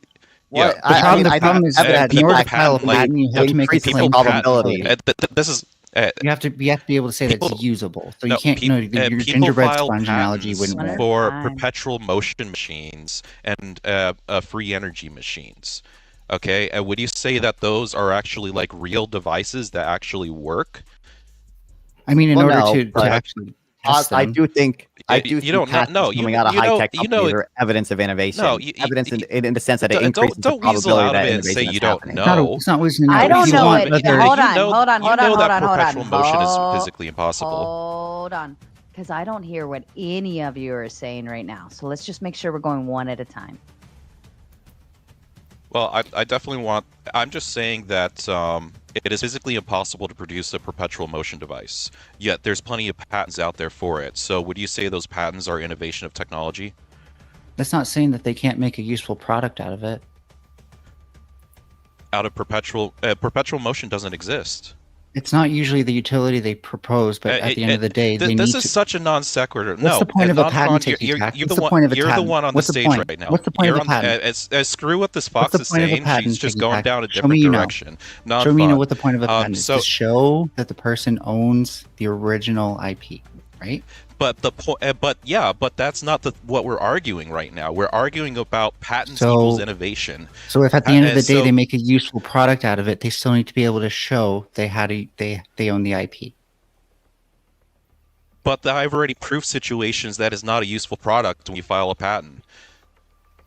Yeah, What? The problem is that in order to file a patent, you have to make a increasing claim probability. This is You have to be able to say that People- it's usable. So no, you can't. peop- Your people gingerbread file sponge analogy patents wouldn't work. for Fine. perpetual motion machines and free energy machines. Okay, and would you say that those are actually like real devices that actually work? I mean, in Well, order no, to but actually test I them, do think You see don't know- patents no, you- coming out of you know- high tech you know- companies are evidence of innovation. No, evidence in the sense that it Don't increases the don't weasel probability out that of it and say innovation is you don't happening. know. it's not losing. I out. don't If you know want it. other- Hold on, You know- hold on, you hold know on, that hold on, perpetual motion is hold- physically impossible. Hold on, because I don't hear what any of you are saying right now. So let's just make sure we're going one at a time. Well, I definitely want. I'm just saying that it is physically impossible to produce a perpetual motion device. Yet there's plenty of patents out there for it. So would you say those patents are innovation of technology? That's not saying that they can't make a useful product out of it. Out of perpetual motion doesn't exist. It's not usually the utility they propose, but at the end of the day, they this need is to. such a non sequitur. What's the point of a patent? You're What's the the point of a You're the patent? one on What's the the stage point? right now. What's the point of You're a patent? As screw what this fox What's is the point of a saying. patent, She's just Piggyback? going down a Show me different you know. direction. Show me you know what the point of a patent is. So, To show that the person owns the original IP, right? but the point, but that's not what we're arguing right now. We're arguing about patents So- equals innovation. So if at the end of the day so- they make a useful product out of it, they still need to be able to show they own the IP. But I've already proved situations that is not a useful product when you file a patent.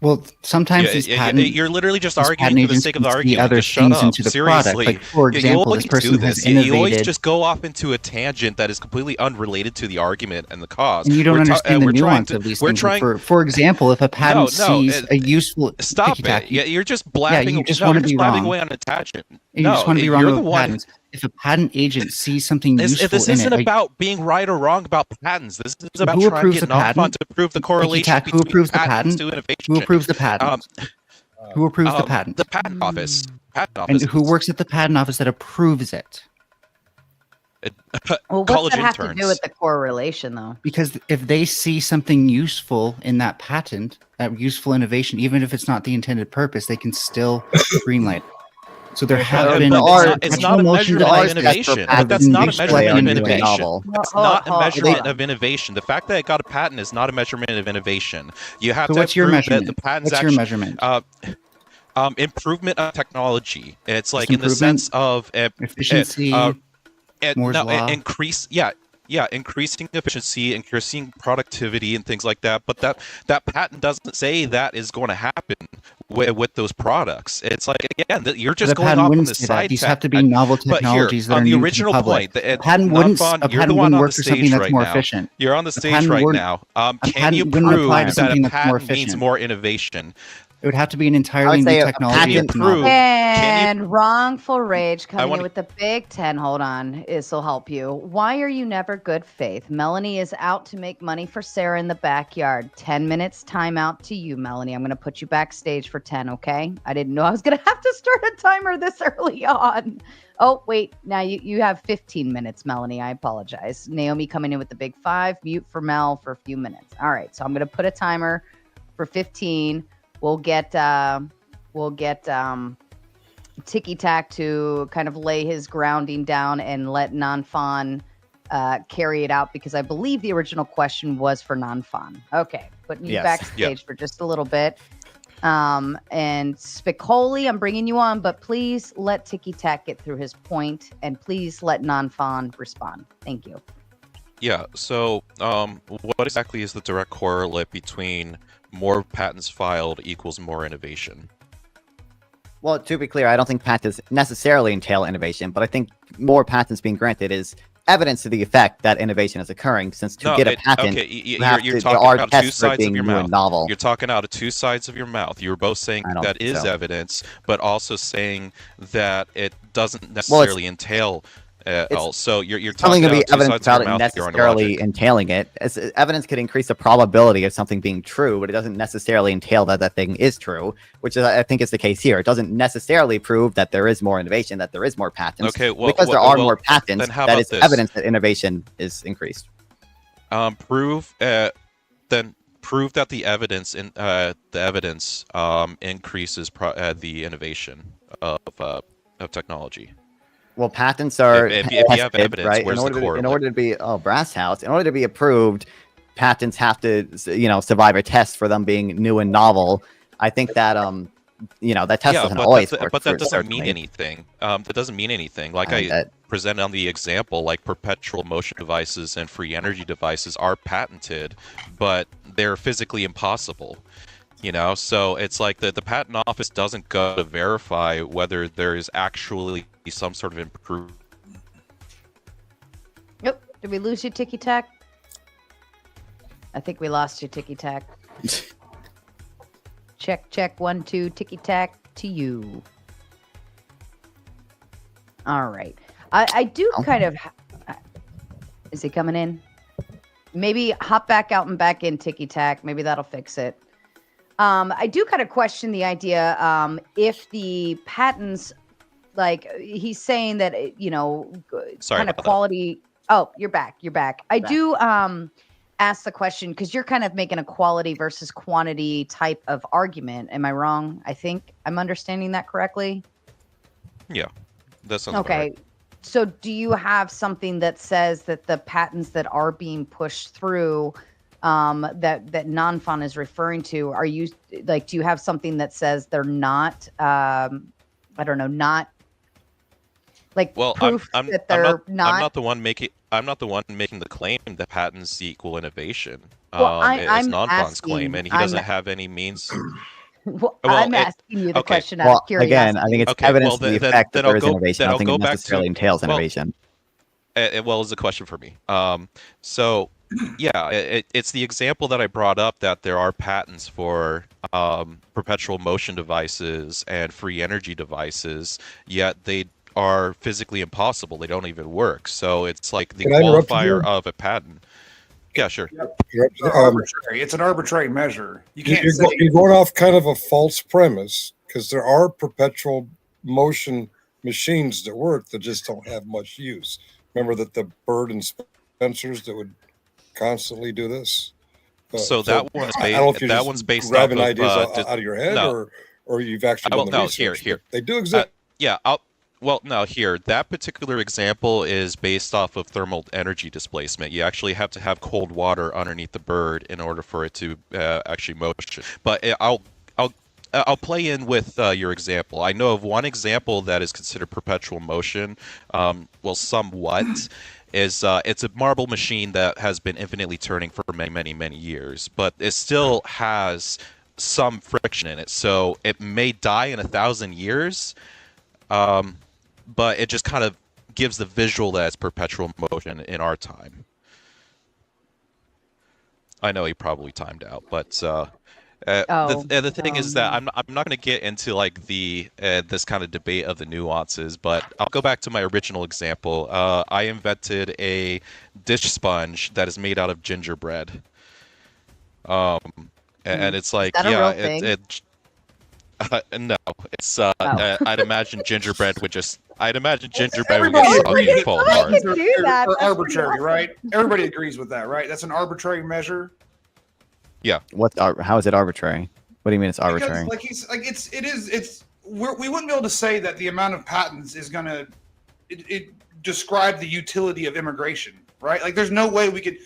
Well, sometimes these patent you're literally just these arguing patent for the agents sake of the can see argument. other Just shut things up. into the product. Seriously. Like, for You example, always this person do has this. You always innovated. just go off into a tangent that is completely unrelated to the argument and the cause. And you don't We're understand the we're trying nuance to- of these we're things. trying. For example, if a patent sees a useful Stop ticky-tack, it! Yeah, you're just blabbing. you just no, wanna you're be just blabbing wrong. away on a tangent. you No, just want to be wrong you're about the one. patents. If a patent agent sees something useful This in isn't it, about being right or wrong about patents. This is about who trying to approves get the patent? non-fun to prove the correlation Ticky-tack, who between approves the patents patent? to innovation. who approves the patent? Who approves the patent? The patent office. Patent And office. who works at the patent office that approves it? Well, what's College that have to interns. do with the correlation, though? Because if they see something useful in that patent, that useful innovation, even if it's not the intended purpose, they can still greenlight it. So there have been. It's not a measurement of innovation. That's not a measurement of innovation. That's not a measurement of innovation. The fact that it got a patent is not a measurement of innovation. You have So to what's your prove that measurement? the patent's What's your actually measurement? improvement of technology. It's like Just in the sense of efficiency, Moore's law. increasing efficiency, increasing productivity, and things like that. But that patent doesn't say that is going to happen with those products. It's like, again, you're just The going patent off on wouldn't the say that. side. These have to be novel But here, technologies that on are the new to original the public. point, A patent wouldn't you're the one on work the for something stage that's right more now. efficient. You're on the stage right now. Can patent you wouldn't prove apply to that something a that's more patent means efficient. more innovation? It would have to be an entirely say new a technology. patent that's novel. prove- And wrongful rage coming wanna- in with the big 10. Hold on. This will help you. Why are you never good faith? Melanie is out to make money for Sarah in the backyard. 10 minutes timeout to you, Melanie. I'm going to put you backstage for 10, okay? I didn't know I was going to have to start a timer this early on. Oh, wait. Now you have 15 minutes, Melanie. I apologize. Naomi coming in with the big 5. Mute for Mel for a few minutes. All right. So I'm going to put a timer for 15. We'll get Ticky Tack to kind of lay his grounding down and let Non-Fawn carry it out, because I believe the original question was for Non-Fawn. Okay, putting you Yes. backstage for just a little bit. And Spicoli, I'm bringing you on, but please let Ticky Tack get through his point, and please let Non-Fawn respond. Thank you. Yeah. So, what exactly is the direct correlate between more patents filed equals more innovation? Well, to be clear, I don't think patents necessarily entail innovation, but I think more patents being granted is evidence to the effect that innovation is occurring. Since to get a patent, okay, you have you're to, there talking are out of two tests for it sides of being your new mouth. and novel. You're talking out of two sides of your mouth. You're both saying I don't that think is so. evidence, but also saying that it doesn't necessarily entail. So you're Only talking going to out be of two evidence sides of without your it mouth. You're on necessarily logic. entailing it. Evidence could increase the probability of something being true, but it doesn't necessarily entail that that thing is true, which is, I think, is the case here. It doesn't necessarily prove that there is more innovation, that there is more patents. Okay, well, because there are more patents, then how that about is this? evidence that innovation is increased. Prove then prove that the evidence increases the innovation of technology. Well, patents are If you have tested, evidence, right? where's the correlate? In order to be brass house, in order to be approved, patents have to, survive a test for them being new and novel. I think that that test doesn't always work. But that doesn't mean anything. That doesn't mean anything. Like I presented on the example, like perpetual motion devices and free energy devices are patented, but they're physically impossible. So it's like the patent office doesn't go to verify whether there is actually some sort of improvement. Yep. Did we lose you, Ticky Tack? I think we lost you, Ticky Tack. Check, 1, 2, Ticky Tack to you. All right. I do kind of. Is he coming in? Maybe hop back out and back in, Ticky Tack. Maybe that'll fix it. I do kind of question the idea if the patents, like he's saying that, kind of quality. Oh, you're back. I do ask the question because you're kind of making a quality versus quantity type of argument. Am I wrong? I think I'm understanding that correctly. Yeah, that sounds okay. Right. So do you have something that says that the patents that are being pushed through that non-fun is referring to, are you like, do you have something that says they're not, not like proof that they're not? I'm not the one making the claim that patents equal innovation. Well, it's non-fun's claim, and he doesn't have any means. I'm asking you the question out of curiosity. Again, I think it's evidence to the effect that there is innovation. I don't think it necessarily entails innovation. Well, it's a question for me. So, yeah, it's the example that I brought up that there are patents for perpetual motion devices and free energy devices, yet they are physically impossible. They don't even work. So it's like the qualifier of a patent. Yeah, sure. It's an arbitrary measure. You can't. You're going off kind of a false premise because there are perpetual motion machines that work that just don't have much use. Remember that the Bird and Spencers that would constantly do this. So that one's based. I don't know if you're that one's based grabbing off ideas of, out of your head, no. or you've actually done the research. Here. They do exist. That particular example is based off of thermal energy displacement. You actually have to have cold water underneath the bird in order for it to actually motion. But I'll play in with your example. I know of one example that is considered perpetual motion. Somewhat. It's a marble machine that has been infinitely turning for many years, but it still has some friction in it. So it may die in 1,000 years. But it just kind of gives the visual that it's perpetual motion in our time. I know he probably timed out, but the thing is that I'm not going to get into like the this kind of debate of the nuances, but I'll go back to my original example. I invented a dish sponge that is made out of gingerbread. And it's like, no, it's I'd imagine gingerbread would just. I'd imagine gingerbread would get soggy and fall apart. They're arbitrary, right? Everybody agrees with that, right? That's an arbitrary measure. Yeah. How is it arbitrary? What do you mean it's arbitrary? Because, we wouldn't be able to say that the amount of patents is gonna describe the utility of immigration, right? Like, there's no way we could.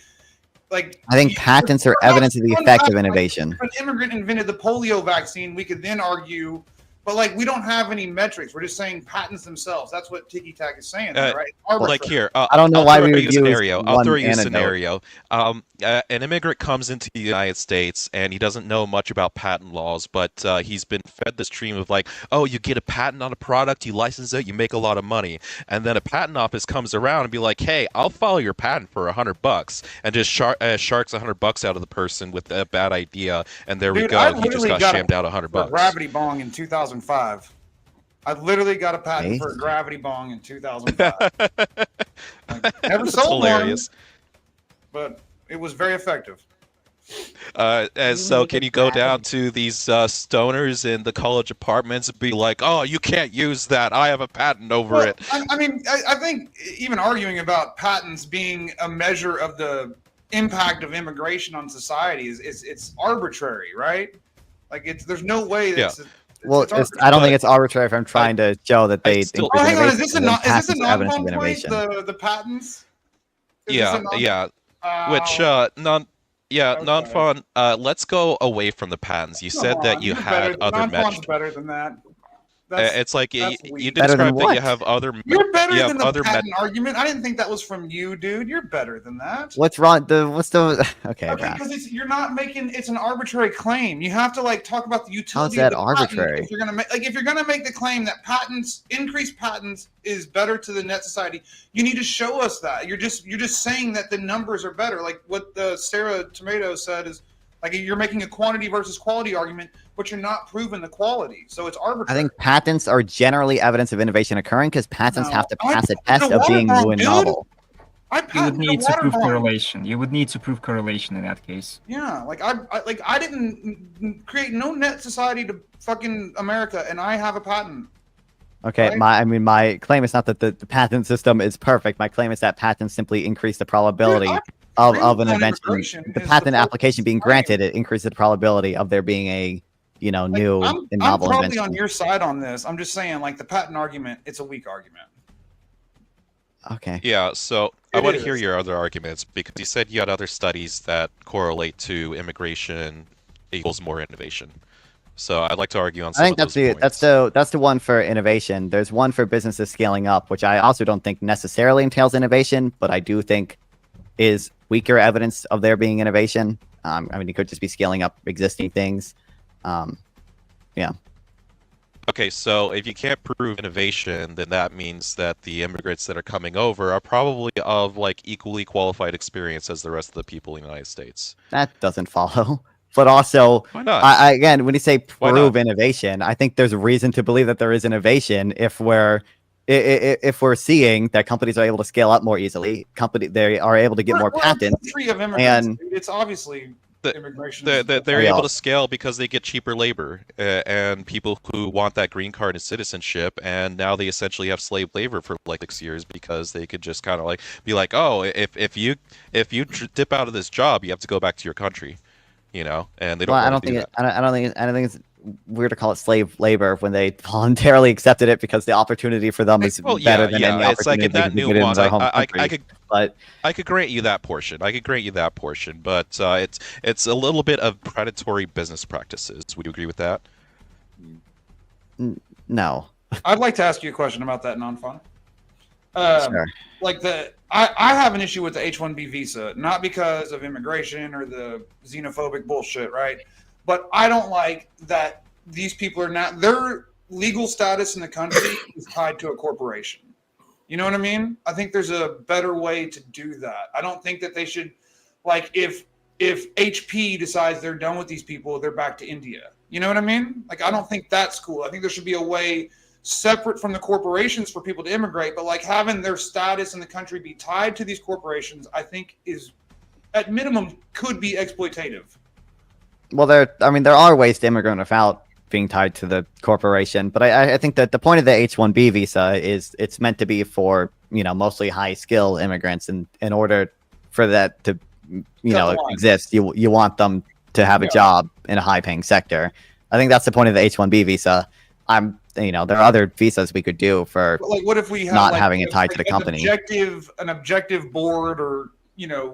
Like, I think patents are evidence of the effect of innovation. If an immigrant invented the polio vaccine, we could then argue, but like we don't have any metrics. We're just saying patents themselves. That's what Tiki Tak is saying, right? Like here, I don't know why we would use scenario. I'll throw you a antidote. scenario. An immigrant comes into the United States and he doesn't know much about patent laws, but he's been fed this dream of like, oh, you get a patent on a product, you license it, you make a lot of money, and then a patent office comes around and be like, hey, I'll follow your patent for $100, and just sharks $100 out of the person with a bad idea, and there we go. He just got shammed out $100. A gravity bong in 2005. I literally got a patent for a gravity bong in 2005. Never sold one, but it was very effective. So can you go down to these stoners in the college apartments and be like, oh, you can't use that, I have a patent over it? I mean, I think even arguing about patents being a measure of the impact of immigration on society is it's arbitrary, right? Like there's no way that's well, I don't think it's arbitrary if I'm trying to show that they hang on, is this a non-fun point? The patents? Which non-fun. Let's go away from the patents. You said that you had other metrics. Better than that. It's like you described that you have other. You're better than the patent argument. I didn't think that was from you, dude. You're better than that. What's wrong? Okay, because you're not making it's an arbitrary claim. You have to like talk about the utility. How's that of the arbitrary? If you're gonna make the claim that increased patents is better to the net society, you need to show us that. You're just saying that the numbers are better. Like what the Sarah Tomato said is. Like you're making a quantity versus quality argument, but you're not proving the quality, so it's arbitrary. I think patents are generally evidence of innovation occurring because patents have to pass a test of being new and novel. You would need to prove correlation. You would need to prove correlation in that case. Yeah, I didn't create no net society to fucking America, and I have a patent. Okay, right? my claim is not that the patent system is perfect. My claim is that patents simply increase the probability of an invention. The patent application being granted, it increases the probability of there being a new and novel invention. I'm probably on your side on this. I'm just saying, like the patent argument, it's a weak argument. Okay. Yeah, so I want to hear your other arguments because you said you had other studies that correlate to immigration equals more innovation. So I'd like to argue on some of those points. That's the one for innovation. There's one for businesses scaling up, which I also don't think necessarily entails innovation, but I do think is weaker evidence of there being innovation. I mean, it could just be scaling up existing things. Yeah. Okay, so if you can't prove innovation, then that means that the immigrants that are coming over are probably of like equally qualified experience as the rest of the people in the United States. That doesn't follow. But also, why not? Again, when you say prove innovation, I think there's a reason to believe that there is innovation if we're seeing that companies are able to scale up more easily, they are able to get more patents, and it's obviously immigration. They're able to scale because they get cheaper labor and people who want that green card and citizenship, and now they essentially have slave labor for like 6 years because they could just kind of like be like, oh, if you dip out of this job, you have to go back to your country. And they don't. I don't think it's weird to call it slave labor when they voluntarily accepted it because the opportunity for them is better than any opportunity. It's like in that new one. I could grant you that portion. But it's a little bit of predatory business practices. Would you agree with that? No. I'd like to ask you a question about that non-fun. Sure. Like I have an issue with the H-1B visa, not because of immigration or the xenophobic bullshit, right? But I don't like that these people are not, their legal status in the country is tied to a corporation. You know what I mean? I think there's a better way to do that. I don't think that they should, like, if HP decides they're done with these people, they're back to India. You know what I mean? Like, I don't think that's cool. I think there should be a way separate from the corporations for people to immigrate, but like having their status in the country be tied to these corporations, I think is at minimum could be exploitative. Well, there are ways to immigrate without being tied to the corporation, but I think that the point of the H-1B visa is it's meant to be for mostly high skill immigrants, and in order for that to exist, you want them to have a job in a high paying sector. I think that's the point of the H-1B visa. There are other visas we could do for like, what if we have not having it tied to the company? An objective board or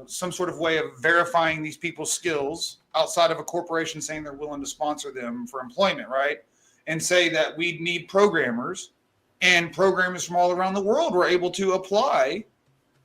some sort of way of verifying these people's skills outside of a corporation saying they're willing to sponsor them for employment, right? And say that we need programmers, and programmers from all around the world were able to apply,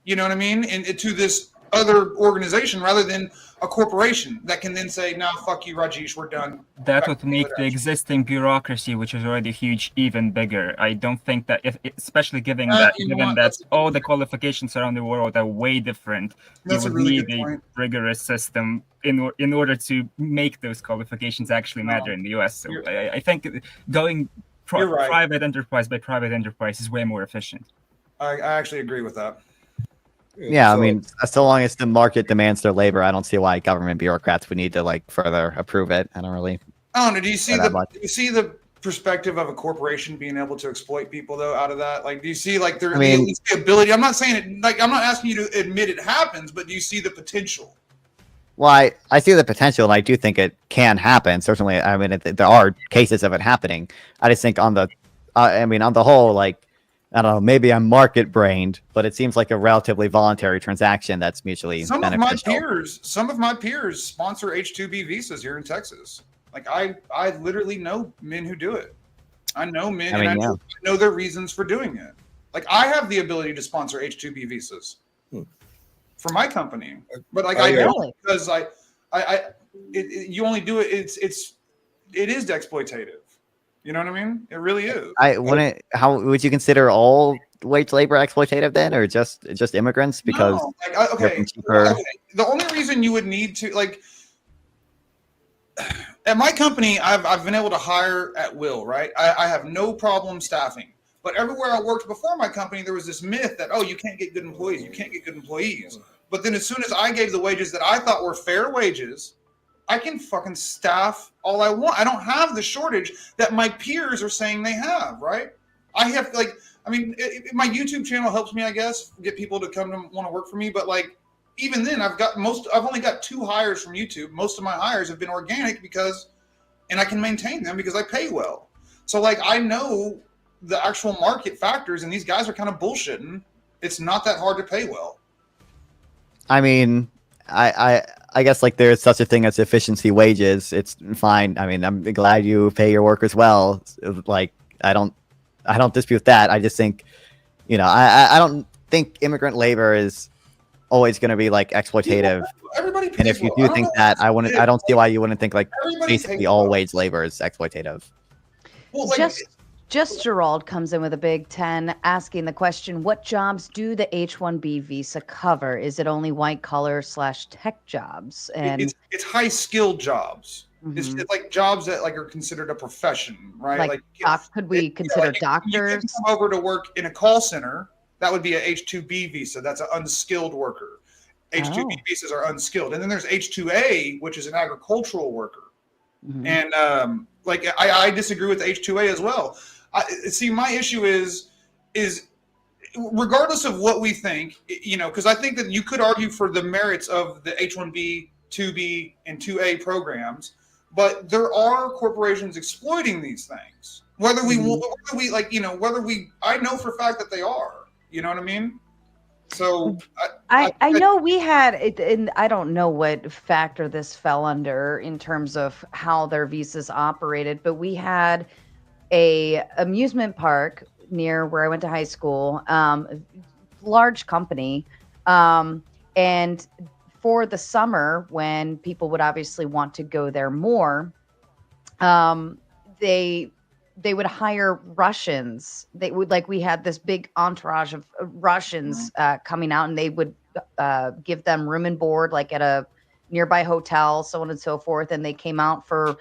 you know what I mean, to this other organization rather than a corporation that can then say, "Now, fuck you, Rajesh, we're done." That would make the existing bureaucracy, which is already huge, even bigger. I don't think that, especially given that all the qualifications around the world are way different, you would need a rigorous system in order to make those qualifications actually matter in the US. So I think going private enterprise by private enterprise is way more efficient. I actually agree with that. Yeah, I mean, so long as the market demands their labor, I don't see why government bureaucrats would need to further approve it. I don't really. I don't know. Do you see the perspective of a corporation being able to exploit people though out of that? Like, do you see the ability? I'm not saying it. Like, I'm not asking you to admit it happens, but do you see the potential? Well, I see the potential, and I do think it can happen. Certainly, I mean, there are cases of it happening. I just think on the, on the whole, like, I don't know, maybe I'm market brained, but it seems like a relatively voluntary transaction that's mutually beneficial. Some of my peers sponsor H-2B visas here in Texas. Like I literally know men who do it. I know men, and I know their reasons for doing it. Like I have the ability to sponsor H-2B visas for my company, but like I don't because you only do it. It is exploitative. You know what I mean? It really is. How would you consider all wage labor exploitative then, or just immigrants? Because the only reason you would need to like at my company, I've been able to hire at will, right? I have no problem staffing. But everywhere I worked before my company, there was this myth that, oh, you can't get good employees. You can't get good employees. But then as soon as I gave the wages that I thought were fair wages, I can fucking staff all I want. I don't have the shortage that my peers are saying they have, right? I have my YouTube channel helps me, I guess, get people to come to want to work for me. But like, even then I've only got 2 hires from YouTube. Most of my hires have been organic and I can maintain them because I pay well. So like, I know the actual market factors, and these guys are kind of bullshitting. It's not that hard to pay well. I mean, I guess like there's such a thing as efficiency wages. It's fine. I mean, I'm glad you pay your workers well. Like I don't dispute that. I just think, I don't think immigrant labor is always going to be like exploitative. Everybody pays and if you do think that, I don't see why you wouldn't think like basically all wage labor is exploitative. Well, like, Just Gerald comes in with a big 10 asking the question, what jobs do the H-1B visa cover? Is it only white collar / tech jobs? And it's high skilled jobs. It's like jobs that like are considered a profession, right? Could we consider doctors? You come over to work in a call center, that would be a H-2B visa. That's an unskilled worker. H-2B visas are unskilled. And then there's H-2A, which is an agricultural worker. And I disagree with H-2A as well. See, my issue is regardless of what we think, because I think that you could argue for the merits of the H-1B, 2B, and 2A programs, but there are corporations exploiting these things. Whether we I know for a fact that they are. You know what I mean? So I know we had it, and I don't know what factor this fell under in terms of how their visas operated, but we had a amusement park near where I went to high school, large company, and for the summer when people would obviously want to go there more, they would hire Russians. They would we had this big entourage of Russians coming out, and they would give them room and board at a nearby hotel, so on and so forth. And they came out for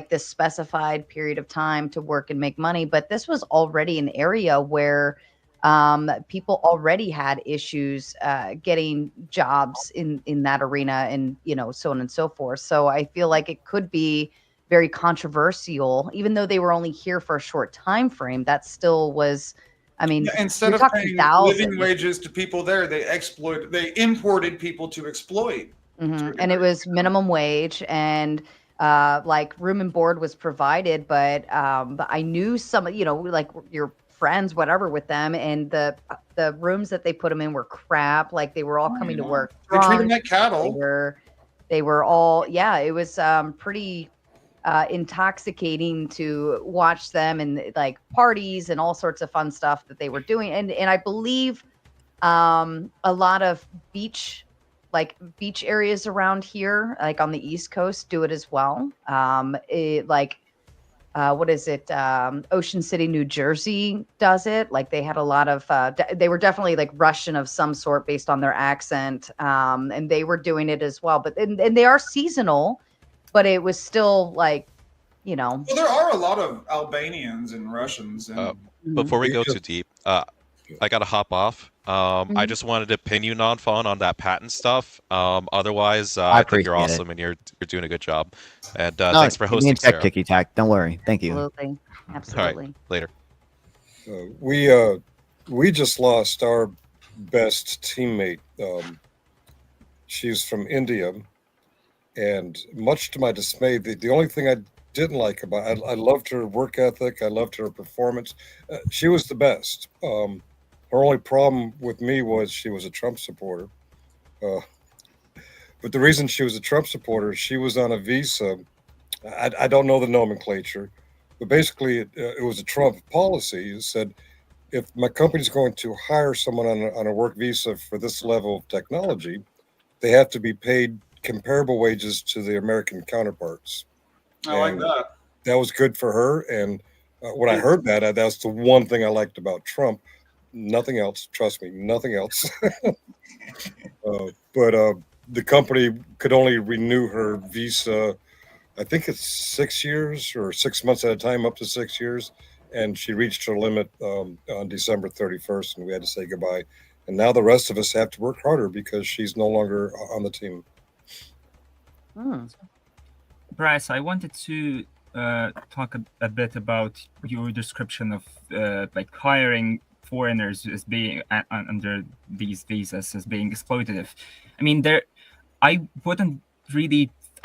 this specified period of time to work and make money. But this was already an area where people already had issues getting jobs in that arena, and so on and so forth. So I feel like it could be very controversial, even though they were only here for a short time frame. That still was, instead of paying living wages to people there, they imported people to exploit. And it was minimum wage, and room and board was provided, but I knew some, your friends, whatever, with them, and the rooms that they put them in were crap. They were all coming to work They treat them like cattle. They were all, it was pretty intoxicating to watch them, and parties and all sorts of fun stuff that they were doing. And I believe a lot of beach areas around here, on the East Coast, do it as well. What is it? Ocean City, New Jersey does it. They had a lot of, they were definitely Russian of some sort based on their accent. And they were doing it as well. But, and they are seasonal, but it was still Well, there are a lot of Albanians and Russians. And before we go too deep, I got to hop off. I just wanted to pin you, Non-Phone, on that patent stuff. Otherwise, I think you're awesome and you're doing a good job. And thanks for hosting, Sarah. Ticky tack. Don't worry. Thank you. Absolutely. All right. Later. We just lost our best teammate. She's from India, And much to my dismay, the only thing I didn't like about I loved her work ethic. I loved her performance. She was the best. Her only problem with me was she was a Trump supporter. But the reason she was a Trump supporter, she was on a visa. I don't know the nomenclature, but basically it was a Trump policy. It said, if my company's going to hire someone on a work visa for this level of technology, they have to be paid comparable wages to the American counterparts. I like that. That was good for her. And when I heard that, that's the one thing I liked about Trump. Nothing else. Trust me, nothing else. But the company could only renew her visa. I think it's 6 years or 6 months at a time, up to 6 years. And she reached her limit on December 31st, and we had to say goodbye. And now the rest of us have to work harder because she's no longer on the team. Bryce, I wanted to talk a bit about your description of like hiring foreigners as being under these visas as being exploitative. I mean, I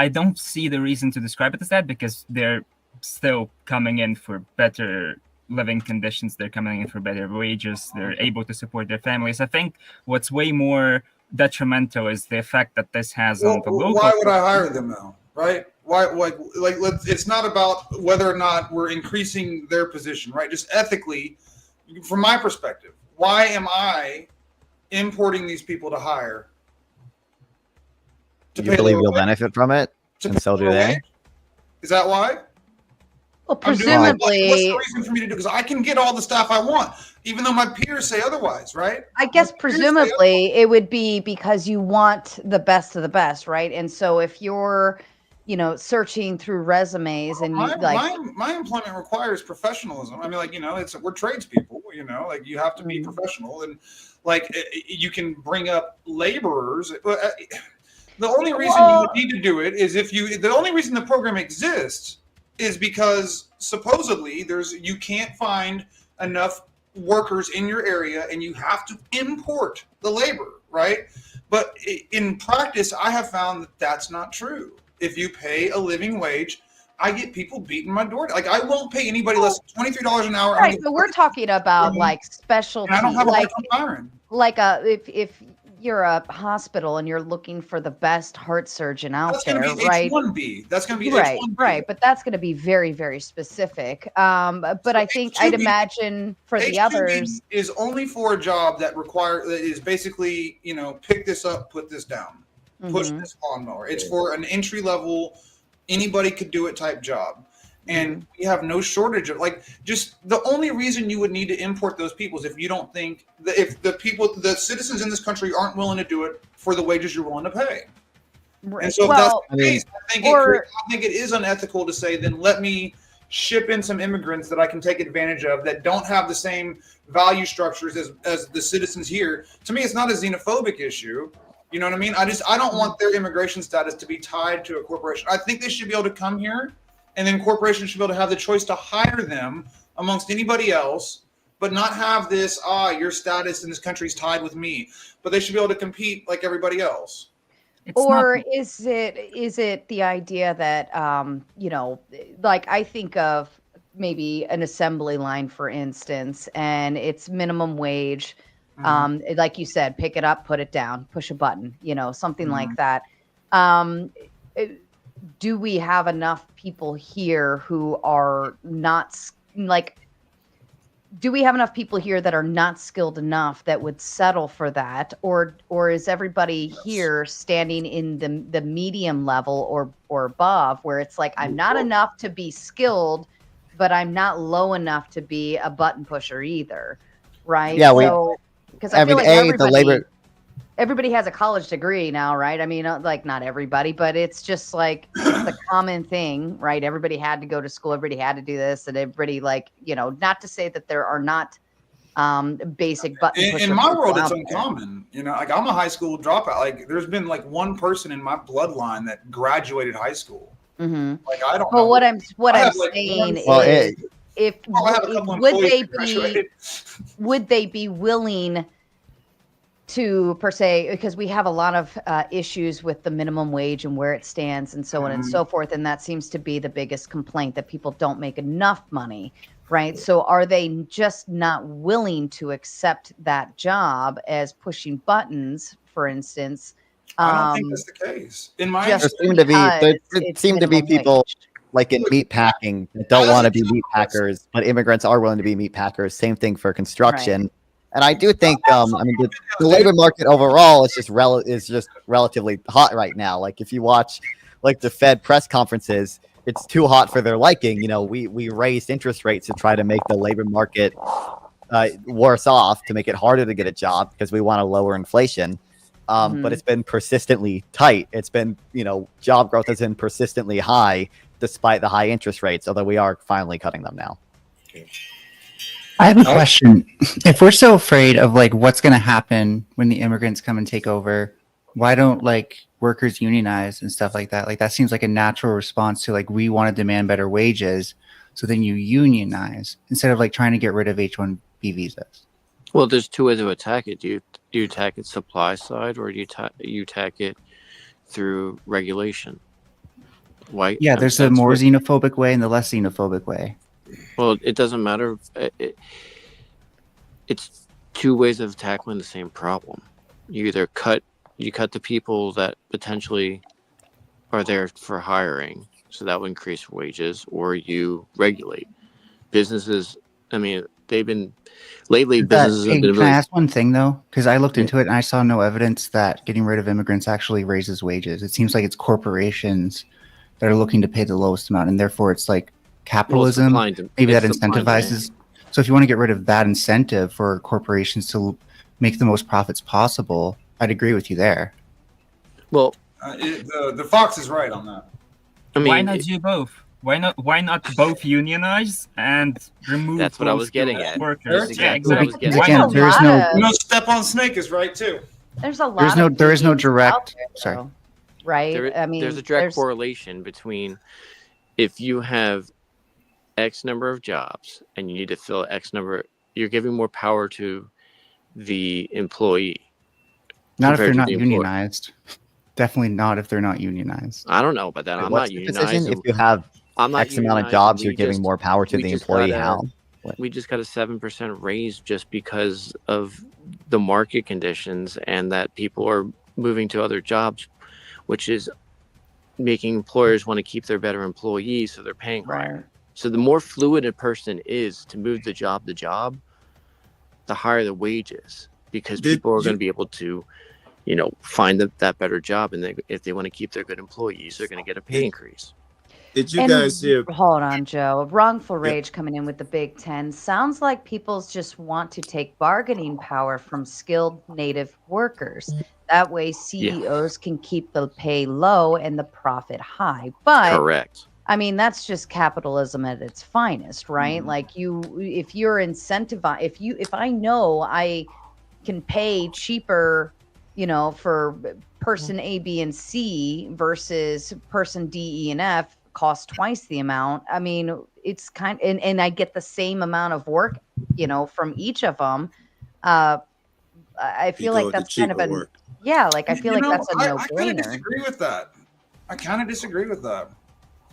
don't see the reason to describe it as that, because they're still coming in for better living conditions. They're coming in for better wages. They're able to support their families. I think what's way more detrimental is the effect that this has on the local. Why would I hire them now? Right? Why? Like, it's not about whether or not we're increasing their position, right? Just ethically, from my perspective, why am I importing these people to hire? You believe you'll benefit from it, and so do they? Is that why? Well, presumably, what's the reason for me to do? Because I can get all the staff I want, even though my peers say otherwise, right? I guess presumably it would be because you want the best of the best, right? And so if you're, searching through resumes and you my employment requires professionalism. I mean, like, we're tradespeople, like you have to be professional, and like you can bring up laborers, but the only reason you would need to do it is the only reason the program exists is because supposedly you can't find enough workers in your area and you have to import the labor, right? But in practice, I have found that that's not true. If you pay a living wage, I get people beating my door. Like, I won't pay anybody less than $23 an hour. Right, but we're talking about like specialty. I don't have a hard time hiring. Like if you're a hospital and you're looking for the best heart surgeon out there, right? H-1B. That's going to be right, H-1B. right. But that's going to be very, very specific. But I think I'd imagine for the others is only for a job that is basically, pick this up, put this down, push this lawnmower. It's for an entry level, anybody could do it type job. And we have no shortage of just the only reason you would need to import those people is if you don't think that if the citizens in this country aren't willing to do it for the wages you're willing to pay. Right. And so if that's the case, I think it is unethical to say, then let me ship in some immigrants that I can take advantage of that don't have the same value structures as the citizens here. To me, it's not a xenophobic issue. You know what I mean? I don't want their immigration status to be tied to a corporation. I think they should be able to come here. And then corporations should be able to have the choice to hire them amongst anybody else, but not have this, your status in this country is tied with me. But they should be able to compete like everybody else. Is it the idea that, like I think of maybe an assembly line, for instance, and it's minimum wage. Like you said, pick it up, put it down, push a button, something like that. Do we have enough people here who are not do we have enough people here that are not skilled enough that would settle for that? Or is everybody here standing in the medium level or above, where it's like, I'm not enough to be skilled, but I'm not low enough to be a button pusher either. Right. Yeah. Because I feel like everybody has a college degree now, right? I mean, like not everybody, but it's just like it's the common thing, right? Everybody had to go to school. Everybody had to do this, and everybody not to say that there are not basic button pushers. In my world, it's uncommon. Like I'm a high school dropout. Like there's been like one person in my bloodline that graduated high school. Like I don't know. Well, what I'm saying is, would they be willing to per se, because we have a lot of issues with the minimum wage and where it stands and so on and so forth. And that seems to be the biggest complaint, that people don't make enough money, right? So are they just not willing to accept that job as pushing buttons, for instance? I don't think that's the case. In my There just seem to be there it's seem to be minimum people wage. like in meat packing that don't want to be meat packers, but immigrants are willing to be meat packers. Same thing for construction. And I do think, I mean, the labor market overall is just relatively hot right now. Like if you watch, like the Fed press conferences, it's too hot for their liking. You know, we raised interest rates to try to make the labor market worse off, to make it harder to get a job because we want to lower inflation. But it's been persistently tight. It's been, you know, job growth has been persistently high despite the high interest rates, although we are finally cutting them now. I have a question. If we're so afraid of like what's going to happen when the immigrants come and take over, why don't like workers unionize and stuff like that? Like that seems like a natural response to like, we want to demand better wages. So then you unionize instead of like trying to get rid of H-1B visas. Well, there's two ways to attack it. Do you attack it supply side, or do you attack it through regulation? Why? Yeah, there's the more xenophobic way and the less xenophobic way. Well, it doesn't matter. It's two ways of tackling the same problem. You either cut the people that potentially are there for hiring, so that will increase wages, or you regulate businesses. I mean, they've been lately. Businesses have been. Can I ask one thing though? Because I looked into it and I saw no evidence that getting rid of immigrants actually raises wages. It seems like it's corporations that are looking to pay the lowest amount, and therefore it's like capitalism. Maybe that incentivizes. So if you want to get rid of that incentive for corporations to make the most profits possible, I'd agree with you there. Well, the Fox is right on that. I mean, why not do both? Why not both unionize and remove? That's what I was getting at. Workers. Exactly what I was getting Why Again, not? there's no Step on Snake is right too. There's a lot. There is no direct. There, sorry. Right. I mean, there's a direct correlation between if you have X number of jobs and you need to fill X number, you're giving more power to the employee. Not if they're not unionized. Definitely not if they're not unionized. I don't know about that. I'm not unionized. If you have X amount of jobs, you're giving more power to the employee. How? We just got a 7% raise just because of the market conditions and that people are moving to other jobs, which is making employers want to keep their better employees, so they're paying higher. So the more fluid a person is to move the job, the higher the wages, because people are going to be able to, you know, find that better job, and if they want to keep their good employees, they're going to get a pay increase. Did you guys hear? Hold on, Joe. Wrongful rage coming in with the Big Ten. Sounds like people just want to take bargaining power from skilled native workers. That way CEOs can keep the pay low and the profit high. But correct. I mean, that's just capitalism at its finest, right? Like if you're incentivized, if I know I can pay cheaper, you know, for person A, B, and C versus person D, E, and F cost twice the amount. I mean, it's and I get the same amount of work, you know, from each of them. I feel like that's kind of I feel like that's a no-brainer. I kind of disagree with that.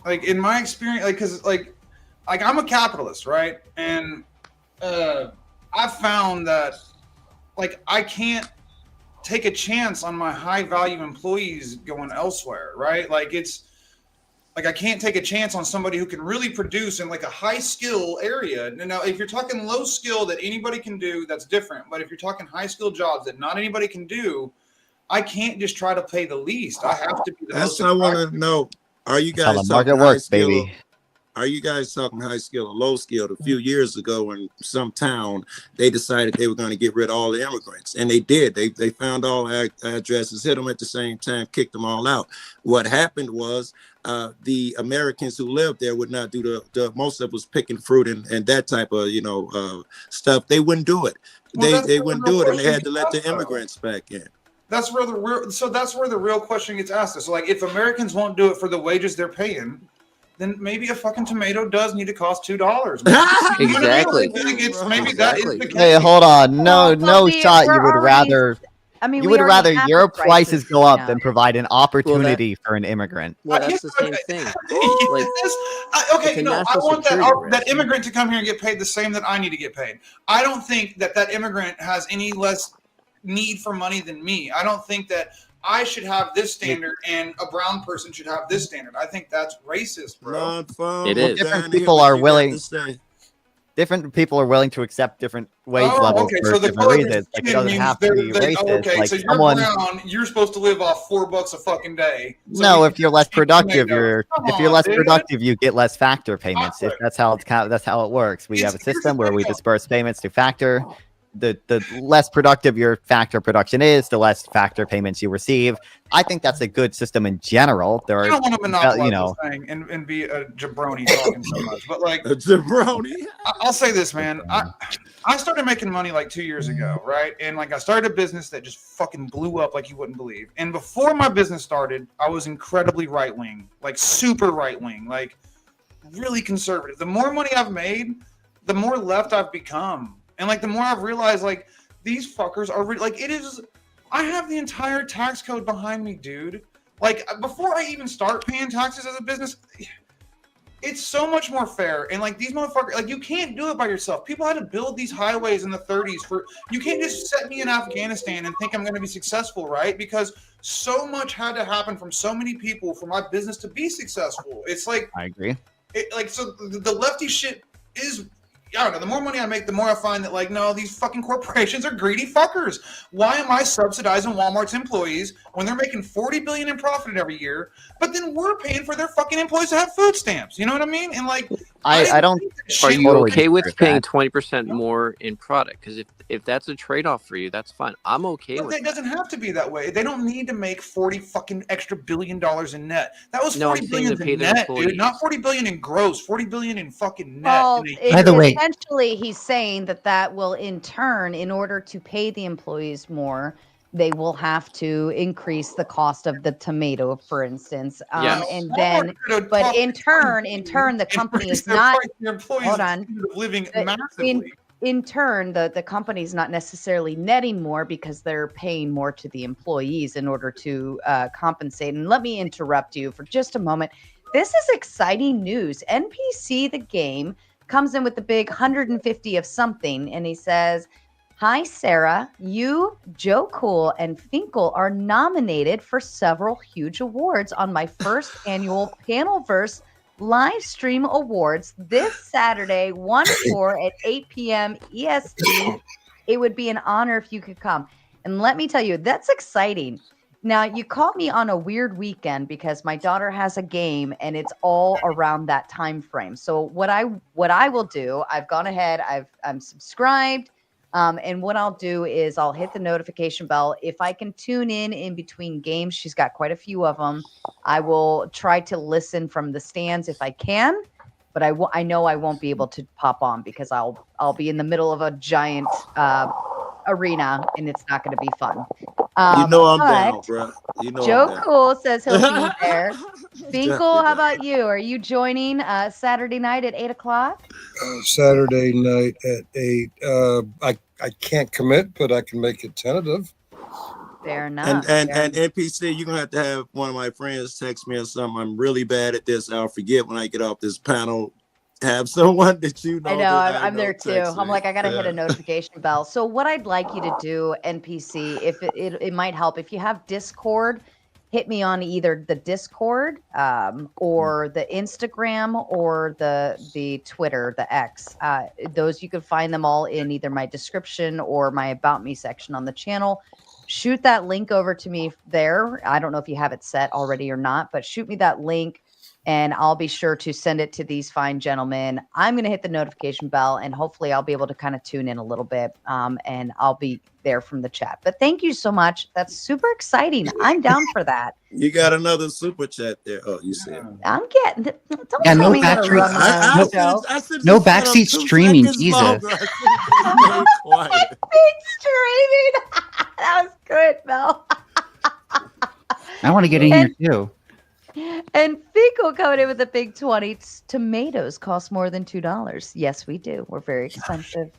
Like in my experience, like because like I'm a capitalist, right? And I found that like I can't take a chance on my high value employees going elsewhere, right? Like it's like I can't take a chance on somebody who can really produce in like a high skill area. Now, if you're talking low skill that anybody can do, that's different. But if you're talking high skill jobs that not anybody can do, I can't just try to pay the least. I have to be the most. That's what I want to know. Are you guys how the market works, baby? Are you guys talking high skill or low skill? A few years ago in some town, they decided they were going to get rid of all the immigrants. And they did. They found all addresses, hit them at the same time, kicked them all out. What happened was the Americans who lived there would not do most of it was picking fruit and that type of, you know, stuff. They wouldn't do it. Well, they wouldn't do it, and they had to let the immigrants back in. That's where the real question gets asked. So like if Americans won't do it for the wages they're paying, then maybe a fucking tomato does need to cost $2. Exactly. Maybe that is the case. Hey, hold on. No shot. You would rather I mean, You we would already rather have your the prices go you up know. than provide an opportunity for an immigrant. Well, that's the same thing. Like, Okay, it's a no, I national want security that risk. immigrant to come here and get paid the same that I need to get paid. I don't think that immigrant has any less need for money than me. I don't think that I should have this standard and a brown person should have this standard. I think that's racist, bro. It is. Different people are willing. Different people are willing to accept different wage levels okay. for So the different color reasons. Like, it doesn't means have to be racist. okay, Like, so you're someone. brown. You're supposed to live off $4 a fucking day. So No, you if you're less productive, tomatoes. you get less factor payments. If that's how it works. We have a system where we disperse payments to factor. The less productive your factor production is, the less factor payments you receive. I think that's a good system in general. There are, I don't want to monopolize you know, this thing and be a jabroni talking so much, but like a jabroni. I'll say this, man. I started making money like 2 years ago, right? And like I started a business that just fucking blew up like you wouldn't believe. And before my business started, I was incredibly right wing, like super right wing, like really conservative. The more money I've made, the more left I've become. And like the more I've realized, like these fuckers are like it is. I have the entire tax code behind me, dude. Like before I even start paying taxes as a business, it's so much more fair. And like these motherfuckers, like you can't do it by yourself. People had to build these highways in the 30s for. You can't just set me in Afghanistan and think I'm going to be successful, right? Because so much had to happen from so many people for my business to be successful. It's like I agree. So the lefty shit is. I don't know. The more money I make, the more I find that, like, no, these fucking corporations are greedy fuckers. Why am I subsidizing Walmart's employees when they're making $40 billion in profit every year, but then we're paying for their fucking employees to have food stamps? You know what I mean? And like, I don't. Are you okay with paying 20% more in product? Because if that's a trade-off for you, that's fine. I'm okay But with it doesn't have to be that way. They don't need to make 40 fucking extra $1 billion in net. That was No, I'm 40 saying billion to pay in their net, dude. employees. Not 40 billion in gross. 40 billion in fucking net. Well, By the way- essentially, he's saying that will in turn, in order to pay the employees more, they will have to increase the cost of the tomato, for instance. Yes. And then, but in turn, the company is not. Hold on. Living In, massively. in turn, the company's not necessarily netting more because they're paying more to the employees in order to compensate. And let me interrupt you for just a moment. This is exciting news. NPC, the game, comes in with the big 150 of something, and he says, "Hi, Sarah. You, Joe Cool, and Finkel are nominated for several huge awards on my first annual Panelverse live stream awards this Saturday, 1/4 at 8 p.m. EST. It would be an honor if you could come." And let me tell you, that's exciting. Now, you caught me on a weird weekend because my daughter has a game and it's all around that time frame. So what I will do, I've gone ahead, I'm subscribed. And what I'll do is I'll hit the notification bell. If I can tune in between games, she's got quite a few of them. I will try to listen from the stands if I can, but I know I won't be able to pop on because I'll be in the middle of a giant arena and it's not going to be fun. I'm down, bro. Joe Cool says he'll be there. Finkel, how about you? Are you joining Saturday night at 8 o'clock? Saturday night at 8. I can't commit, but I can make it tentative. Fair enough. And NPC, you're gonna have to have one of my friends text me or something. I'm really bad at this. I'll forget when I get off this panel. Have someone that you know. I know, I'm there too. I'm like, I gotta hit a notification bell. So what I'd like you to do, NPC, if it might help, if you have Discord, hit me on either the Discord or the Instagram or the Twitter, the X. Those you can find them all in either my description or my About Me section on the channel. Shoot that link over to me there. I don't know if you have it set already or not, but shoot me that link and I'll be sure to send it to these fine gentlemen. I'm going to hit the notification bell and hopefully I'll be able to kind of tune in a little bit and I'll be there from the chat. But thank you so much. That's super exciting. I'm down for that. You got another super chat there. Oh, you said. I'm getting. Don't Yeah, tell no me how to run my own show. No backseat streaming, Jesus. Backseat streaming. That was good, Mel. I want to get in here too. And Finkel coming in with a big 20. Tomatoes cost more than $2. Yes, we do. We're very expensive.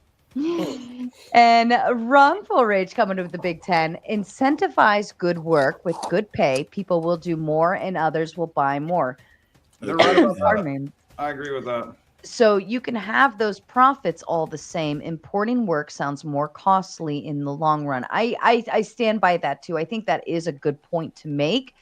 And wrongful rage coming with the Big Ten. Incentivize good work with good pay. People will do more and others will buy more. They're right about Pardon that. me. I agree with that. So you can have those profits all the same. Importing work sounds more costly in the long run. I stand by that too. I think that is a good point to make.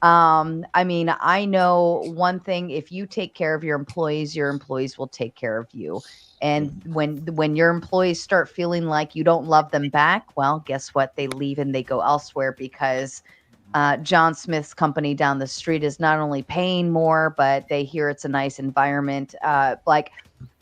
I mean, I know one thing: if you take care of your employees will take care of you. And when your employees start feeling like you don't love them back, well, guess what? They leave and they go elsewhere because John Smith's company down the street is not only paying more, but they hear it's a nice environment. Like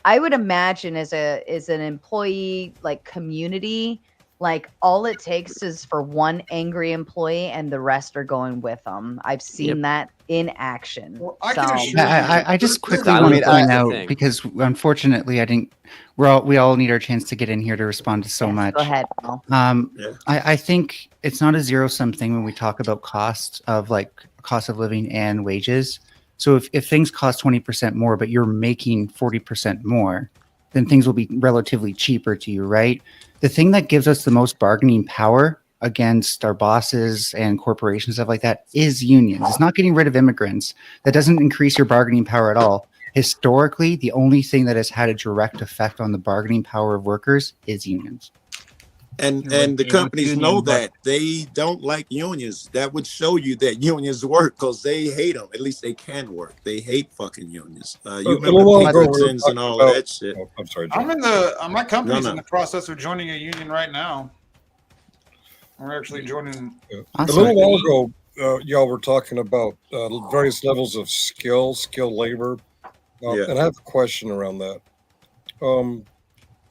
I would imagine as an employee like community, like all it takes is for one angry employee and the rest are going with them. I've seen that in action. Well, I just quickly want to point out because unfortunately I didn't. We all need our chance to get in here to respond to so much. Go ahead, Paul. I think it's not a zero-sum thing when we talk about cost of living and wages. So if things cost 20% more, but you're making 40% more, then things will be relatively cheaper to you, right? The thing that gives us the most bargaining power against our bosses and corporations, stuff like that, is unions. It's not getting rid of immigrants. That doesn't increase your bargaining power at all. Historically, the only thing that has had a direct effect on the bargaining power of workers is unions. And the companies know that. They don't like unions. That would show you that unions work because they hate them. At least they can work. They hate fucking unions. You remember Pinkertons and all that shit. Oh, I'm sorry, I'm in the my company's in the process of joining a union right now. We're actually joining. A little while ago, y'all were talking about various levels of skilled labor. And I have a question around that.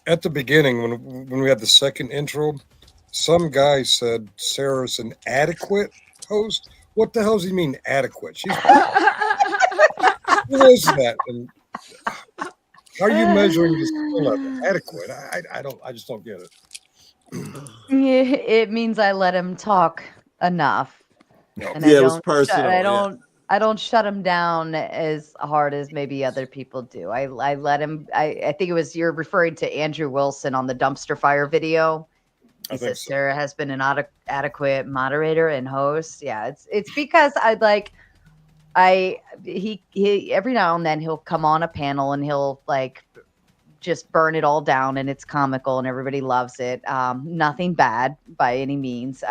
At the beginning, when we had the second intro, some guy said Sarah's an adequate host. What the hell does he mean adequate? She's who is that? And how are you measuring the skill level? Adequate? I just don't get it. It means I let him talk enough. And it was personal. I don't shut him down as hard as maybe other people do. I let him. I think it was you're referring to Andrew Wilson on the dumpster fire video. He said Sarah has been an adequate moderator and host. Yeah, it's because he every now and then he'll come on a panel and he'll just burn it all down and it's comical and everybody loves it. Nothing bad by any means.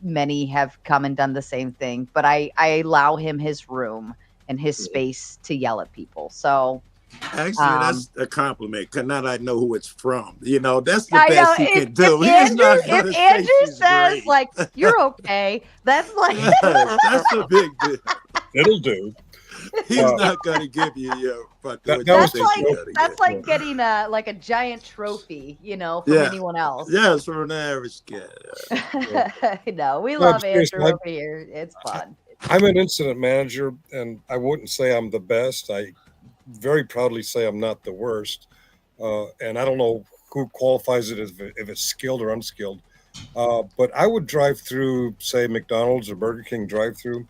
Many have come and done the same thing, but I allow him his room and his space to yell at people. So actually, that's a compliment. Cause now I know who it's from. You know, that's the best he can do. If Andrew says like, you're okay, that's like, that's a big deal. It'll do. He's not gonna give you your. That's like getting a giant trophy, from anyone else. Yeah, it's from an average guy. No, we love Andrew over here. It's fun. I'm an incident manager, and I wouldn't say I'm the best. I very proudly say I'm not the worst. And I don't know who qualifies it if it's skilled or unskilled. But I would drive through, say, McDonald's or Burger King drive-through,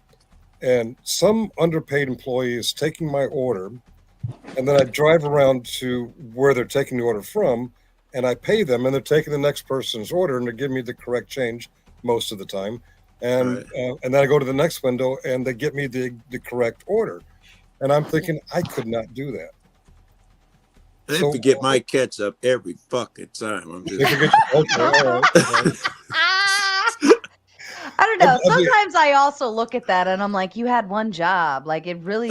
and some underpaid employee is taking my order, and then I drive around to where they're taking the order from, and I pay them, and they're taking the next person's order, and they're giving me the correct change most of the time. And and then I go to the next window, and they get me the correct order. And I'm thinking, I could not do that. They forget my ketchup every fucking time. I'm just... I don't know. Sometimes I also look at that and I'm like, you had one job. Like it really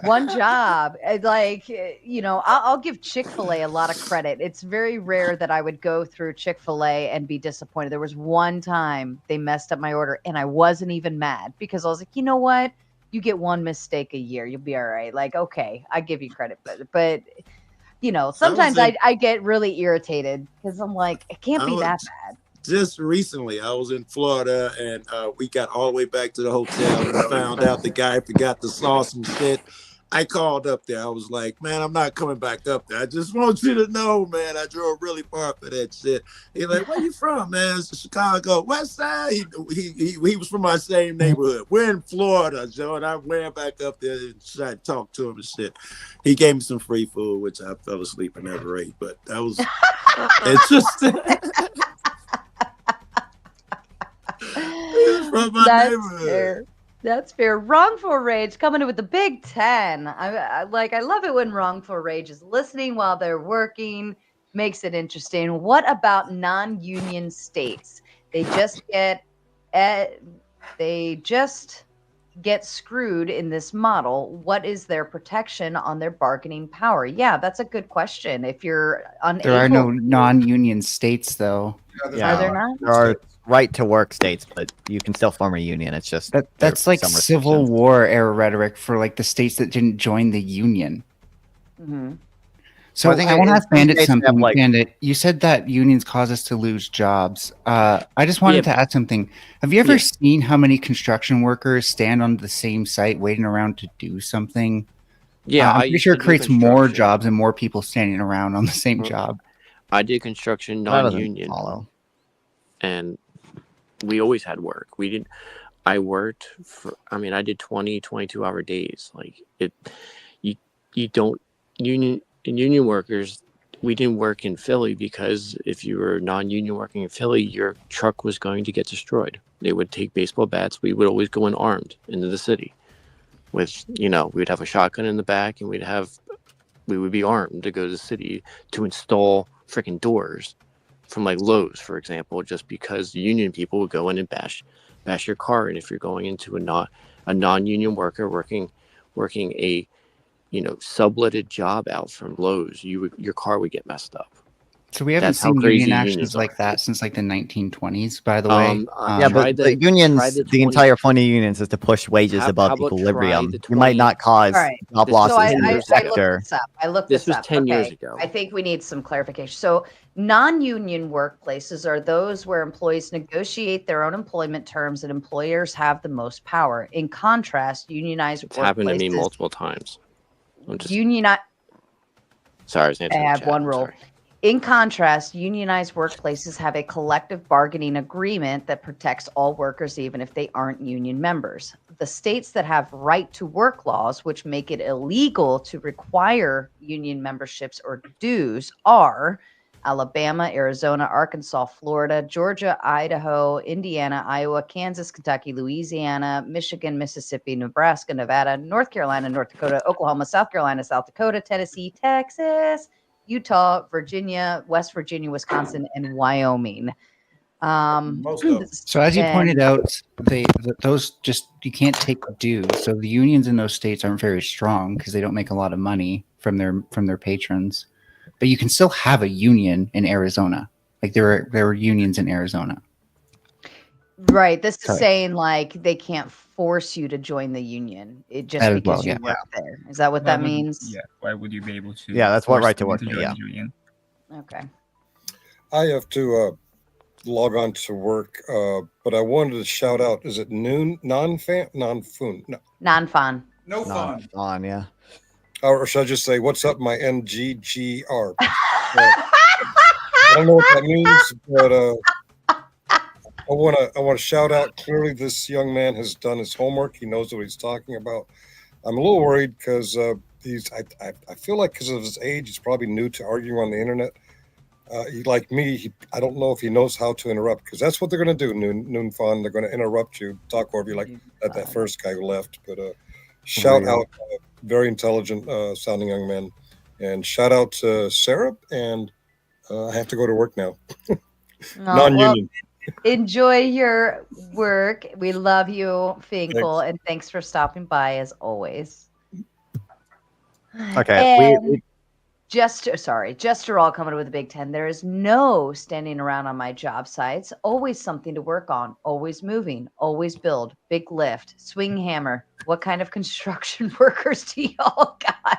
one job. I'll give Chick-fil-A a lot of credit. It's very rare that I would go through Chick-fil-A and be disappointed. There was one time they messed up my order and I wasn't even mad because I was like, you know what? You get one mistake a year. You'll be all right. Like, okay, I give you credit. But sometimes I get really irritated because I'm like, it can't be that bad. Just recently, I was in Florida and we got all the way back to the hotel and found out the guy forgot the sauce and shit. I called up there. I was like, man, I'm not coming back up there. I just want you to know, man, I drove really far for that shit. He's like, where you from, man? It's Chicago, West Side. He was from my same neighborhood. We're in Florida, Joe, and I ran back up there and tried to talk to him and shit. He gave me some free food, which I fell asleep and never ate, but that was, it's just, from my neighborhood. Fair. That's fair. Wrongful rage coming in with the Big 10. I love it when wrongful rage is listening while they're working. Makes it interesting. What about non-union states? They just get screwed in this model. What is their protection on their bargaining power? Yeah, that's a good question. If you're unable, There are no non-union states, though. Yeah, are there not? There are right to work states, but you can still form a union. It's just That's like some Civil War era rhetoric for like the states that didn't join the union. Mm-hmm. So Well, I think I want to in ask Bandit states we have, something. like- Bandit, you said that unions cause us to lose jobs. I just wanted to add something. Have you ever seen how many construction workers stand on the same site waiting around to do something? Yeah, I'm I pretty used sure to it do creates more construction. jobs and more people standing around on the same job. I did construction That doesn't non-union, follow. and we always had work. We didn't. I worked for. I mean, I did 20, 22-hour days. Like it, you don't union workers. We didn't work in Philly because if you were non-union working in Philly, your truck was going to get destroyed. They would take baseball bats. We would always go in armed into the city. With we'd have a shotgun in the back, and we would be armed to go to the city to install freaking doors from like Lowe's, for example, just because the union people would go in and bash your car. And if you're going into a non-union worker working a subletted job out from Lowe's, your car would get messed up. So we haven't That's how seen crazy union actions unions like are. that since like the 1920s, by the way. Yeah, but the unions, the entire point of unions is to push wages How above about try equilibrium. the You might not cause All right. job This losses was in 10 the years I ago. looked sector. this up. I looked This this was up. 10 years Okay. ago. I think we need some clarification. So, non-union workplaces are those where employees negotiate their own employment terms and employers have the most power. In contrast, unionized It's happened to me workplaces multiple times. I'm just I sorry. I was answering the have chat. one I'm rule. sorry. In contrast, unionized workplaces have a collective bargaining agreement that protects all workers, even if they aren't union members. The states that have right to work laws, which make it illegal to require union memberships or dues, are Alabama, Arizona, Arkansas, Florida, Georgia, Idaho, Indiana, Iowa, Kansas, Kentucky, Louisiana, Michigan, Mississippi, Nebraska, Nevada, North Carolina, North Dakota, Oklahoma, South Carolina, South Dakota, Tennessee, Texas, Utah, Virginia, West Virginia, Wisconsin, and Wyoming. So as you pointed out, those just you can't take dues. So the unions in those states aren't very strong because they don't make a lot of money from their patrons. But you can still have a union in Arizona. Like there were unions in Arizona. Right. This is Sorry. saying like they can't force you to join the union. It just That as because well, you yeah. work there. Is that what Why that would- means? Yeah. Why would you be able to? Yeah, that's what force right to someone work means, join yeah. the union? Okay. I have to log on to work, but I wanted to shout out. Is it non-fun? No. Non-fun. No fun. On, yeah. Or should I just say, what's up, my NGGR? I don't know what that means, but I want to shout out. Clearly, this young man has done his homework. He knows what he's talking about. I'm a little worried because I feel like because of his age, he's probably new to arguing on the internet. Like me, I don't know if he knows how to interrupt because that's what they're going to do. Noon fun. They're going to interrupt you, talk over you like that first guy who left. But shout Real. out, very intelligent sounding young man, and shout out to Sarah. And I have to go to work now. Non-union. Well, enjoy your work. We love you, Finkel, and thanks for stopping by as always. Okay. And Jester all coming with a Big 10. There is no standing around on my job sites. Always something to work on. Always moving. Always build. Big lift. Swing hammer. What kind of construction workers do y'all got?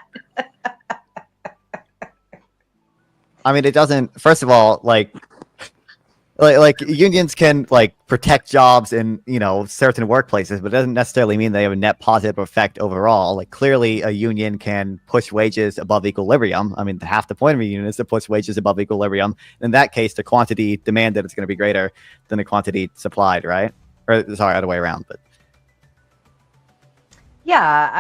I mean, it doesn't. First of all, like like unions can like protect jobs in certain workplaces, but it doesn't necessarily mean they have a net positive effect overall. Like clearly a union can push wages above equilibrium. I mean, half the point of a union is to push wages above equilibrium. In that case, the quantity demanded is going to be greater than the quantity supplied, right? Or sorry, other way around. But yeah,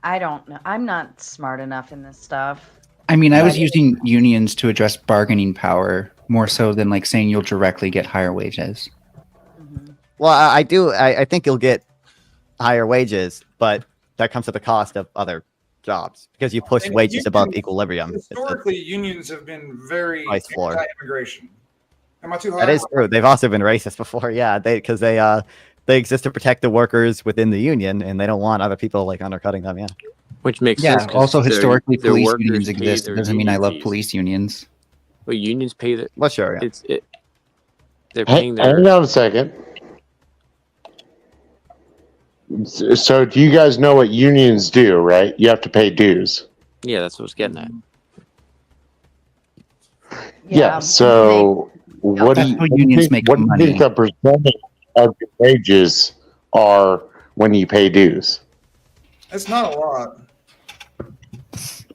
I don't know. I'm not smart enough in this stuff. I mean, I was using unions to address bargaining power more so than like saying you'll directly get higher wages. Well, I think you'll get higher wages, but that comes at the cost of other jobs because you push wages above equilibrium. Historically, unions have been very anti-immigration. Am I too high? That is true. They've also been racist before. Yeah, because they exist to protect the workers within the union, and they don't want other people like undercutting them. Yeah. Which makes yeah. sense. Also, historically, their police workers unions pay exist. their It doesn't mean I union love fees. police unions. Well, unions pay the. Well, sure. Yeah. They're paying their. Hang on a second. So, do you guys know what unions do? Right, you have to pay dues. Yeah, that's what I was getting at. Yeah. So, what do you think the percentage of your wages are when you pay dues? It's not a lot.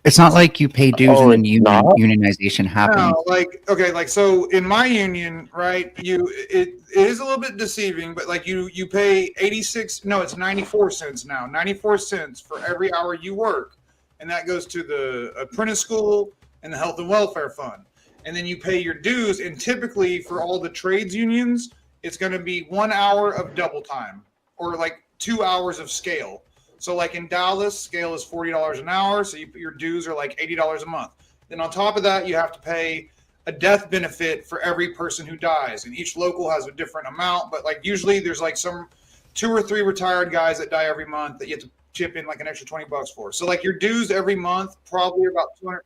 It's not like you pay dues and then unionization happens. No, like so in my union, right? It is a little bit deceiving, but like you pay 94 cents now, 94 cents for every hour you work, and that goes to the apprentice school and the health and welfare fund, and then you pay your dues. And typically for all the trades unions, it's going to be 1 hour of double time or like 2 hours of scale. So like in Dallas, scale is $40 an hour. So your dues are like $80 a month. Then on top of that, you have to pay a death benefit for every person who dies. And each local has a different amount. But like usually there's like some 2 or 3 retired guys that die every month that you have to chip in like an extra $20 for. So like your dues every month probably are about $250.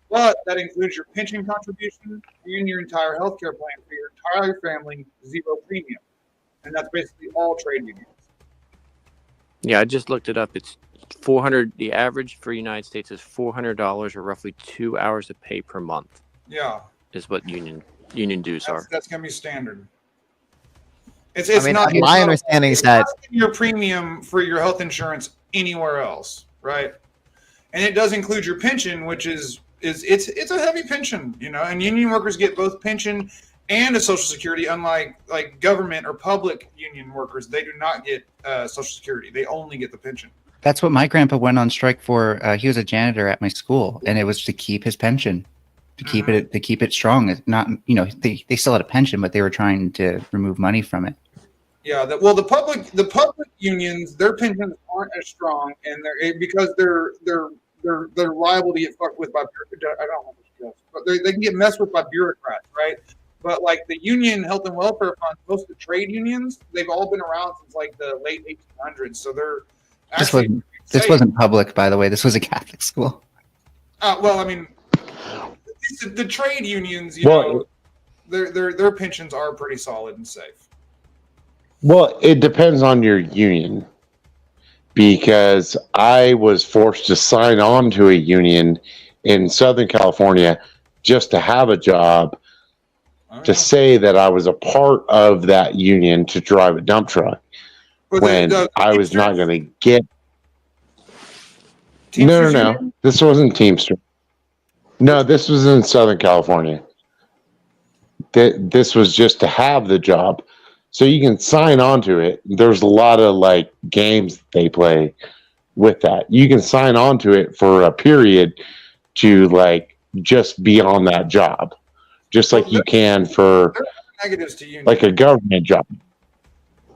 But that includes your pension contribution and your entire healthcare plan for your entire family, zero premium. And that's basically all trade unions. Yeah, I just looked it up. It's $400. The average for the United States is $400, or roughly 2 hours of pay per month. Yeah, is what union dues are. That's gonna be standard. It's my understanding is that your premium for your health insurance anywhere else, right? And it does include your pension, which is it's a heavy pension, and union workers get both pension and a Social Security, unlike like government or public union workers. They do not get Social Security. They only get the pension. That's what my grandpa went on strike for. He was a janitor at my school, and it was to keep his pension, to keep it strong. It's not, they still had a pension, but they were trying to remove money from it. Yeah, the public unions, their pensions aren't as strong, and because they're liable to get fucked with by I don't know, but they can get messed with by bureaucrats, right? But like the union health and welfare funds, most of the trade unions, they've all been around since like the late 1800s. So they're This wasn't public, by the way. This was a Catholic school. Well, I mean, the trade unions, their pensions are pretty solid and safe. Well, it depends on your union, because I was forced to sign on to a union in Southern California just to have a job, to say that I was a part of that union to drive a dump truck, when I was not going to get. No. This wasn't Teamster. No, this was in Southern California. This was just to have the job. So you can sign on to it. There's a lot of like games they play with that. You can sign on to it for a period to like just be on that job, just like you can for like a government job.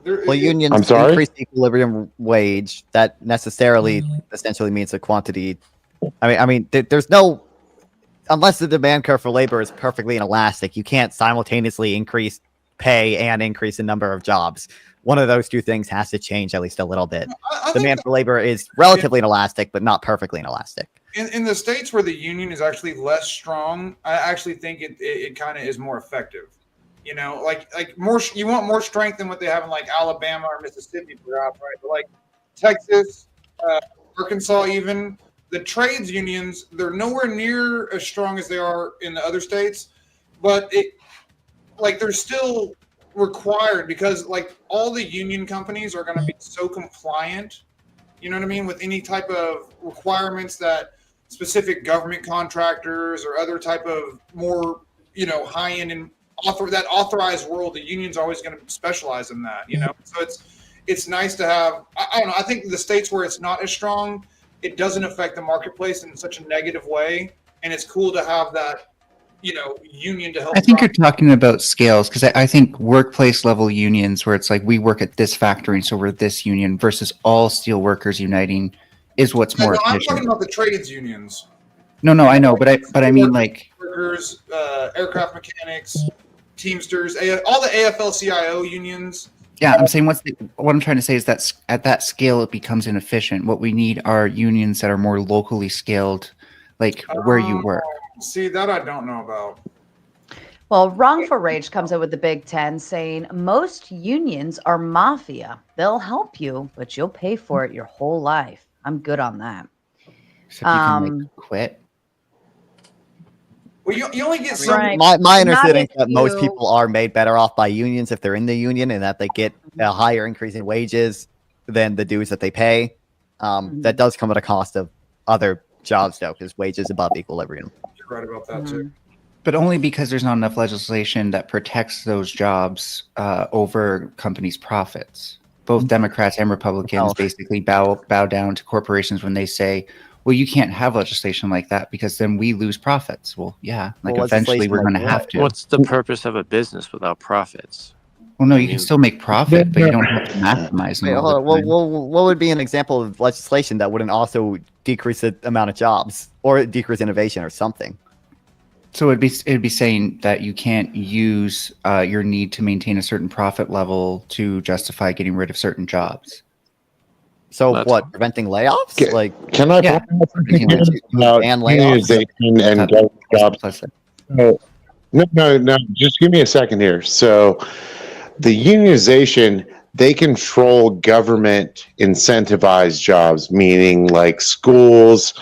Well, unions increase the equilibrium wage. That necessarily essentially means the quantity. I mean, there's no, unless the demand curve for labor is perfectly inelastic, you can't simultaneously increase pay and increase the number of jobs. One of those two things has to change at least a little bit. Demand for labor is relatively inelastic, but not perfectly inelastic. In the states where the union is actually less strong, I actually think it kind of is more effective. Like more, you want more strength than what they have in like Alabama or Mississippi, perhaps, right? But like Texas, Arkansas, even the trades unions, they're nowhere near as strong as they are in the other states. But like they're still required because like all the union companies are going to be so compliant, you know what I mean, with any type of requirements that specific government contractors or other type of more, you know, high-end and that authorized world, the union's always going to specialize in that, you know. So it's nice to have, I don't know, I think the states where it's not as strong, it doesn't affect the marketplace in such a negative way, and it's cool to have that, you know, union to help. I think you're talking about scales because I think workplace level unions where it's like we work at this factory, so we're this union versus all steel workers uniting is what's more I'm efficient. talking about the trades unions. No, I know, but I mean like Workers, aircraft mechanics, Teamsters, all the AFL-CIO unions. yeah, I'm saying what I'm trying to say is that at that scale it becomes inefficient. What we need are unions that are more locally scaled, like where you work. See, that I don't know about. Well, Wrongful Rage comes out with the Big Ten saying most unions are mafia. They'll help you, but you'll pay for it your whole life. I'm good on that. Except you can like quit. Well, you only get Right. My Not understanding if is that most you- people are made better off by unions if they're in the union, and that they get a higher increase in wages than the dues that they pay. That does come at a cost of other jobs, though, because wages above equilibrium. You're right about that too. But only because there's not enough legislation that protects those jobs over companies' profits. Both Democrats and Republicans basically bow down to corporations when they say, well, you can't have legislation like that because then we lose profits. Well, yeah, like Well, eventually we're going to have to. What's the purpose of a business without profits? Well, no, you can still make profit, but you don't have to maximize them. Wait, all the hold on. time. Well, what would be an example of legislation that wouldn't also decrease the amount of jobs or decrease innovation or something? So it'd be saying that you can't use your need to maintain a certain profit level to justify getting rid of certain jobs. So what? Preventing layoffs? Like, Can I Yeah. point out something about And layoffs? unionization and government jobs? No. Just give me a second here. So, the unionization, they control government incentivized jobs, meaning like schools,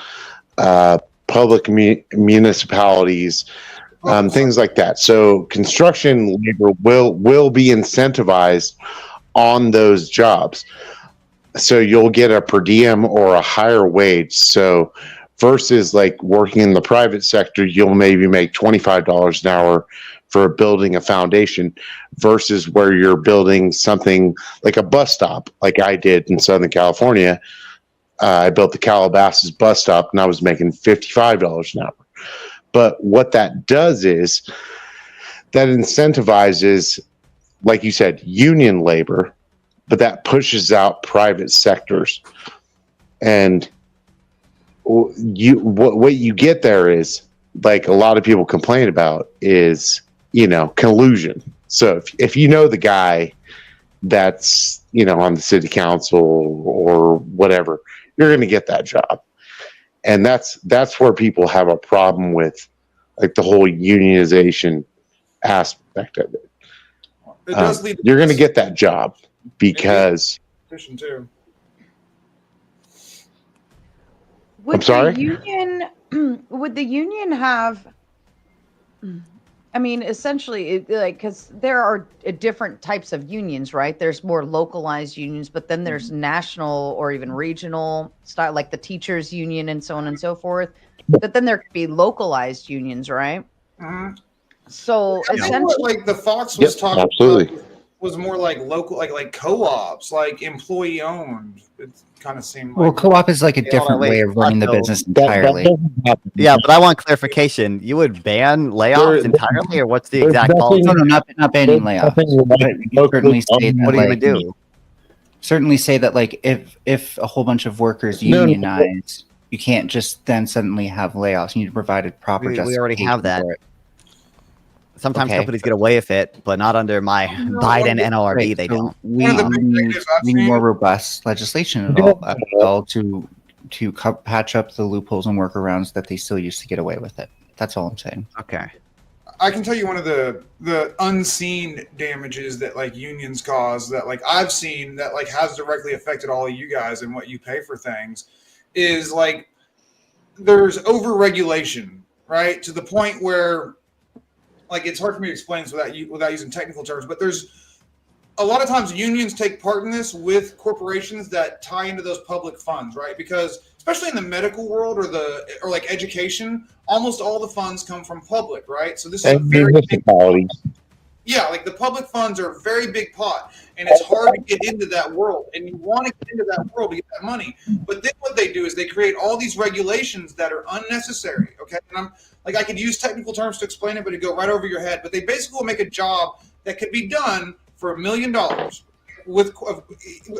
public municipalities, things like that. So, construction labor will be incentivized on those jobs. So you'll get a per diem or a higher wage. So versus like working in the private sector, you'll maybe make $25 an hour for building a foundation versus where you're building something like a bus stop, like I did in Southern California. I built the Calabasas bus stop and I was making $55 an hour. But what that does is that incentivizes, like you said, union labor, but that pushes out private sectors. And what you get there is, like a lot of people complain about, is, you know, collusion. So if you know the guy that's, you know, on the city council or whatever, you're going to get that job. And that's where people have a problem with, like, the whole unionization aspect of it. It does lead to you're going to get that job because competition too. Would I'm sorry? the union would the union have? I mean, essentially, like, because there are different types of unions, right? There's more localized unions, but then there's national or even regional style, like the teachers' union and so on and so forth. But then there could be localized unions, right? So I think essentially, what, like the Fox was talking absolutely. about was more like local, like co-ops, like employee owned. It kind of seemed like. Well, co-op is like a different way of running the business entirely. Yeah, but I want clarification. You would ban layoffs entirely, or what's the exact policy? No, not banning layoffs. But you could certainly say that, What do you like, do? Certainly say that, like, if a whole bunch of workers unionize, you can't just then suddenly have layoffs. You need to provide a proper We justification. already have that. for it. Sometimes Okay. companies get away with it, but not under my Biden NLRB. Right, They so don't. We need more robust legislation at all to patch up the loopholes and workarounds that they still used to get away with it. That's all I'm saying. Okay. I can tell you one of the unseen damages that like unions cause that like I've seen that like has directly affected all of you guys and what you pay for things is like there's over regulation, right? To the point where like it's hard for me to explain this without using technical terms, but there's a lot of times unions take part in this with corporations that tie into those public funds, right? Because especially in the medical world or like education, almost all the funds come from public, right? So this is a very municipalities. yeah, like the public funds are a very big pot, and it's hard to get into that world. And you want to get into that world to get that money. But then what they do is they create all these regulations that are unnecessary. Okay, and I'm like I could use technical terms to explain it, but it'd go right over your head. But they basically will make a job that could be done for $1 million with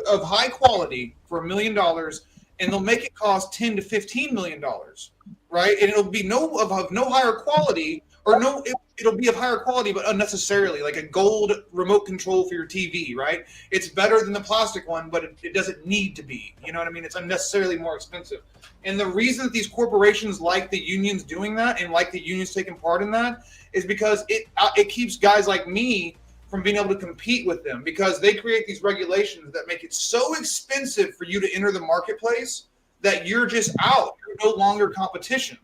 of high quality for $1 million, and they'll make it cost $10 to $15 million, right? And it'll be of no higher quality. Or no, it'll be of higher quality, but unnecessarily, like a gold remote control for your TV, right? It's better than the plastic one, but it doesn't need to be. You know what I mean? It's unnecessarily more expensive. And the reason that these corporations like the unions doing that and like the unions taking part in that is because it keeps guys like me from being able to compete with them, because they create these regulations that make it so expensive for you to enter the marketplace that you're just out. You're no longer competition.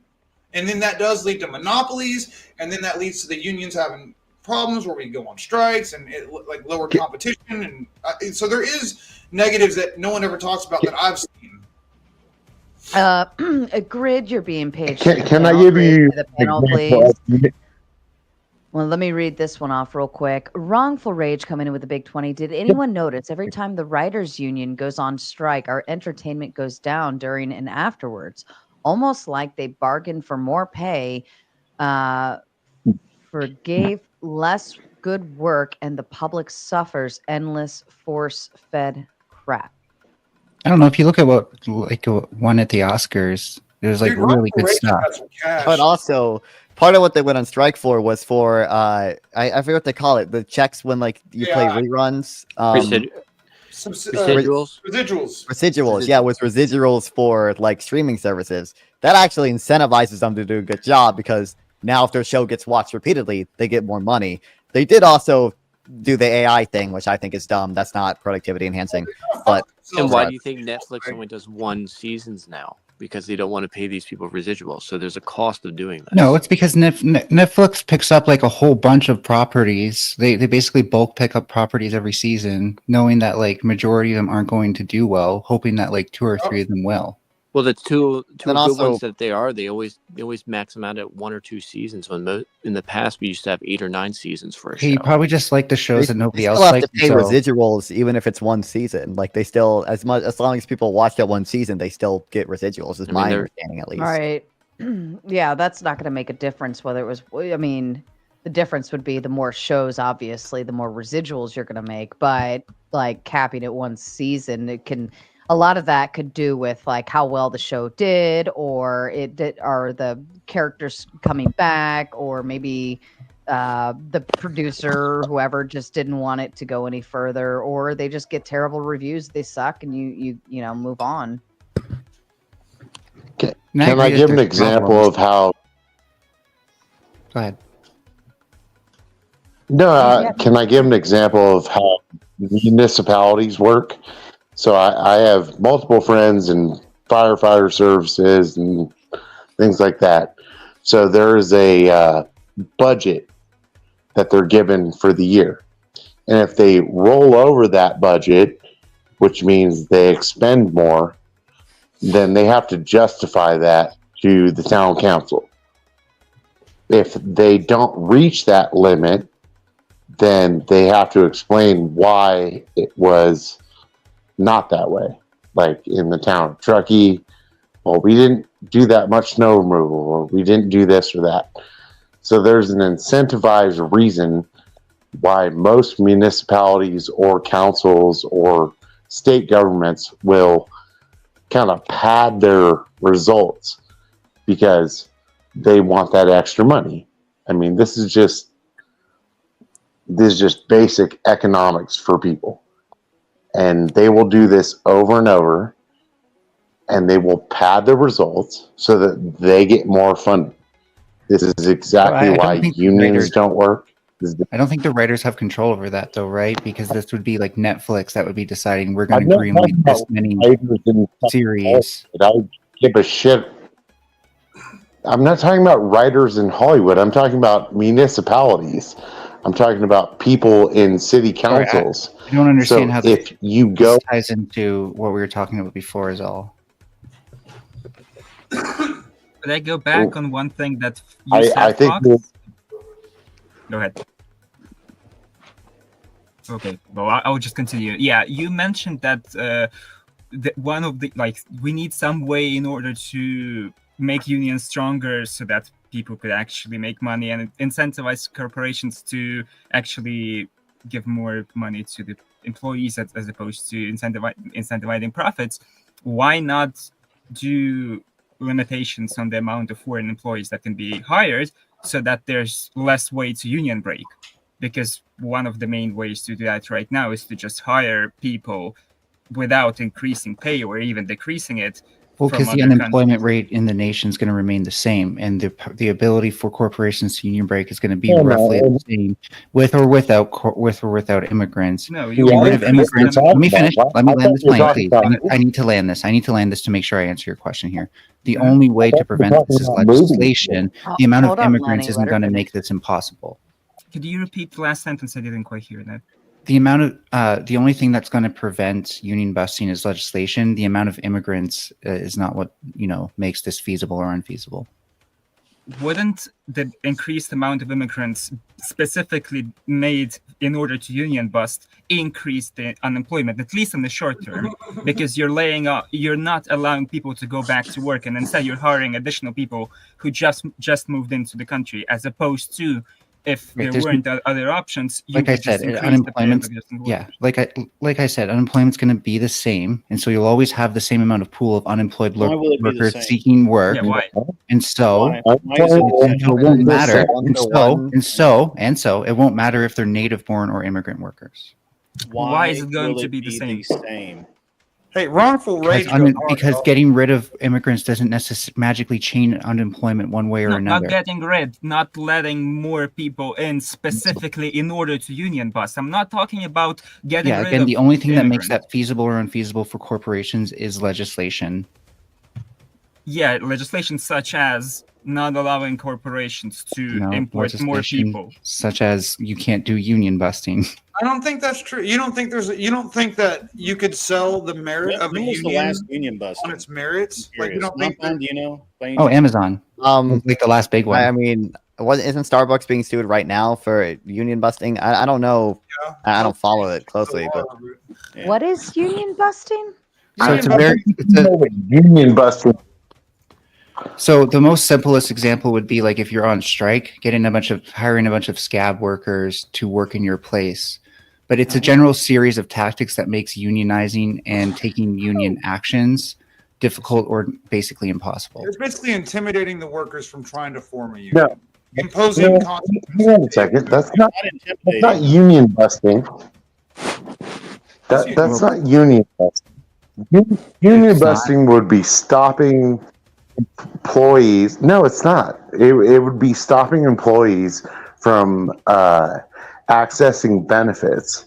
And then that does lead to monopolies, and then that leads to the unions having problems where we go on strikes and like lower competition. And so there is negatives that no one ever talks about that I've seen. A Grid, you're being paid. Can I give you the panel, please? Well, let me read this one off real quick. Wrongful Rage coming in with a big 20. Did anyone notice every time the writers union goes on strike, our entertainment goes down during and afterwards? Almost like they bargained for more pay, forgave less good work, and the public suffers endless force-fed crap. I don't know if you look at what like one at the Oscars. There's like really good stuff. But also, part of what they went on strike for was for I forget what they call it. The checks when like you play reruns. Residuals, yeah, with residuals for like streaming services. That actually incentivizes them to do a good job, because now if their show gets watched repeatedly, they get more money. They did also do the AI thing, which I think is dumb. That's not productivity enhancing. But and why do you think Netflix only does 1 seasons now? Because they don't want to pay these people residuals. So there's a cost of doing that. No, it's because Netflix picks up like a whole bunch of properties. They basically bulk pick up properties every season, knowing that like majority of them aren't going to do well, hoping that like 2 or 3 of them will. Well, the two good also, ones that they always max them out at 1 or 2 seasons. When in the past we used to have 8 or 9 seasons for a show. You probably just like the shows that nobody else still have likes. to pay residuals even if it's 1 season. Like they still, as long as people watch that 1 season, they still get residuals. Is my understanding at least. All right, yeah, that's not going to make a difference whether it was. I mean, the difference would be the more shows, obviously, the more residuals you're going to make. But like capping it 1 season, it can. A lot of that could do with like how well the show did, or the characters coming back, or maybe the producer or whoever just didn't want it to go any further, or they just get terrible reviews, they suck, and you move on. Can I give an example of how? Go ahead. No, can I give an example of how municipalities work? So I have multiple friends in firefighter services and things like that. So there is a budget that they're given for the year. And if they roll over that budget, which means they expend more, then they have to justify that to the town council. If they don't reach that limit, then they have to explain why it was not that way. Like in the town of Truckee, well, we didn't do that much snow removal, or we didn't do this or that. So there's an incentivized reason why most municipalities or councils or state governments will kind of pad their results because they want that extra money. I mean, this is just basic economics for people. And they will do this over and over, and they will pad the results so that they get more funding. This is exactly why unions don't work. I don't think the writers have control over that, though, right? Because this would be like Netflix that would be deciding we're going to greenlight this many series. I give a shit. I'm not talking about writers in Hollywood. I'm talking about municipalities. I'm talking about people in city councils. I don't understand so how if you go ties into what we were talking about before is all. Could I go back on one thing that you said, I think Fox? Go ahead. Okay, well, I'll just continue. Yeah, you mentioned that one of the, like, we need some way in order to make unions stronger so that people could actually make money and incentivize corporations to actually give more money to the employees as opposed to incentivizing profits. Why not do limitations on the amount of foreign employees that can be hired so that there's less way to union break? Because one of the main ways to do that right now is to just hire people without increasing pay or even decreasing it. Well, because the unemployment rate in the nation is going to remain the same, and the ability for corporations to union break is going to be roughly the same, with or without immigrants. No, Getting rid of immigrants. Let me finish. Let me land this plane, please. I need to land this. I need to land this to make sure I answer your question here. The only way to prevent this is legislation. The amount of immigrants isn't going to make this impossible. Could you repeat the last sentence? I didn't quite hear that. The amount of the only thing that's going to prevent union busting is legislation. The amount of immigrants is not what makes this feasible or unfeasible. Wouldn't the increased amount of immigrants specifically made in order to union bust increase the unemployment, at least in the short term? Because you're not allowing people to go back to work, and instead you're hiring additional people who just moved into the country, as opposed to if there weren't other options. Like I said, unemployment. Yeah, like I said, unemployment's going to be the same, and so you'll always have the same amount of pool of unemployed workers seeking work. Yeah, why? And so it won't matter. And so it won't matter if they're native-born or immigrant workers. Why is it going to be the same? Hey, wrongful rage. Because getting rid of immigrants doesn't necessarily magically change unemployment one way or another. Not getting rid, not letting more people in specifically in order to union bust. I'm not talking about getting rid of the only thing that makes that feasible or unfeasible for corporations is legislation. Yeah, legislation such as not allowing corporations to import more people. Such as you can't do union busting. I don't think that's true. You don't think that you could sell the merit of a union, the last union bust on its merits? Like, you don't think Amazon. Like the last big one. I mean, isn't Starbucks being sued right now for union busting? I don't know. Yeah. I don't follow it closely, but what is union busting? So it's union busting. So the most simplest example would be like if you're on strike, hiring a bunch of scab workers to work in your place. But it's a general series of tactics that makes unionizing and taking union actions difficult or basically impossible. It's basically intimidating the workers from trying to form a union. No. Imposing Hang on a second. That's not union busting. That's not union busting. Union busting would be stopping employees. No, it's not. It would be stopping employees from accessing benefits,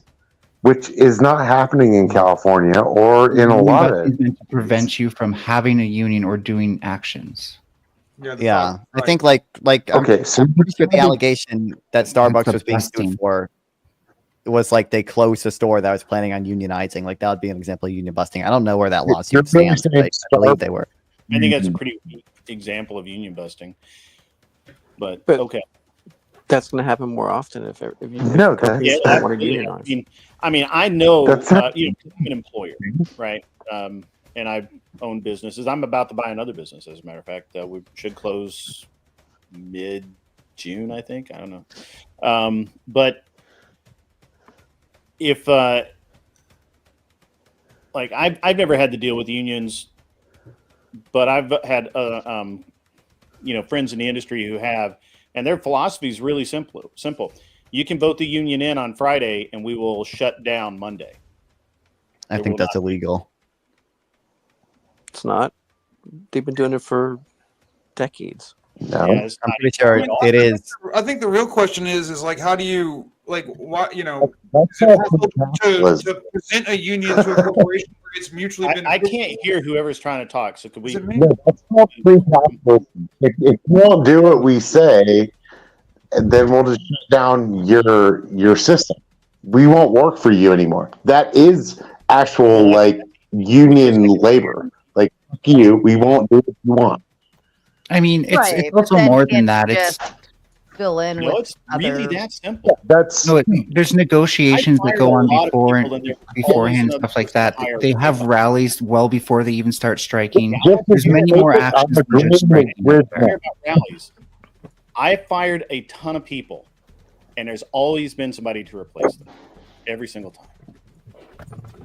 which is not happening in California or in a lot of to prevent you from having a union or doing actions. Yeah, I think like okay, so I'm pretty sure the allegation that Starbucks was being sued for was like they closed a store that was planning on unionizing. Like that would be an example of union busting. I don't know where that lawsuit stands, but I believe they were. I think that's a pretty weak example of union busting. But okay. That's going to happen more often if you want to unionize. I mean, I know, I'm an employer, right? And I own businesses. I'm about to buy another business, as a matter of fact. We should close mid-June, I think. I don't know. But if, like, I've never had to deal with unions, but I've had, friends in the industry who have, and their philosophy is really simple. You can vote the union in on Friday, and we will shut down Monday. I think that's illegal. It's not. They've been doing it for decades. No, I'm pretty sure it is. I think the real question is like, how do you, like, what, to present a union to a corporation where it's mutually I beneficial. can't hear whoever's trying to talk. So could we? No, that's not free capitalism. If you won't do what we say, then we'll just shut down your system. We won't work for you anymore. That is actual like union labor. Like fuck you, we won't do what you want. I mean, it's Right, but also then more can't than that. you It's just fill in No, with it's really other. that simple. That's no, there's negotiations that fired go a on lot of before people, and they're beforehand, always stuff like another that. higher They have level. rallies well before they even start striking. Just There's many more actions than just striking out Care there. about rallies. I fired a ton of people, and there's always been somebody to replace them every single time.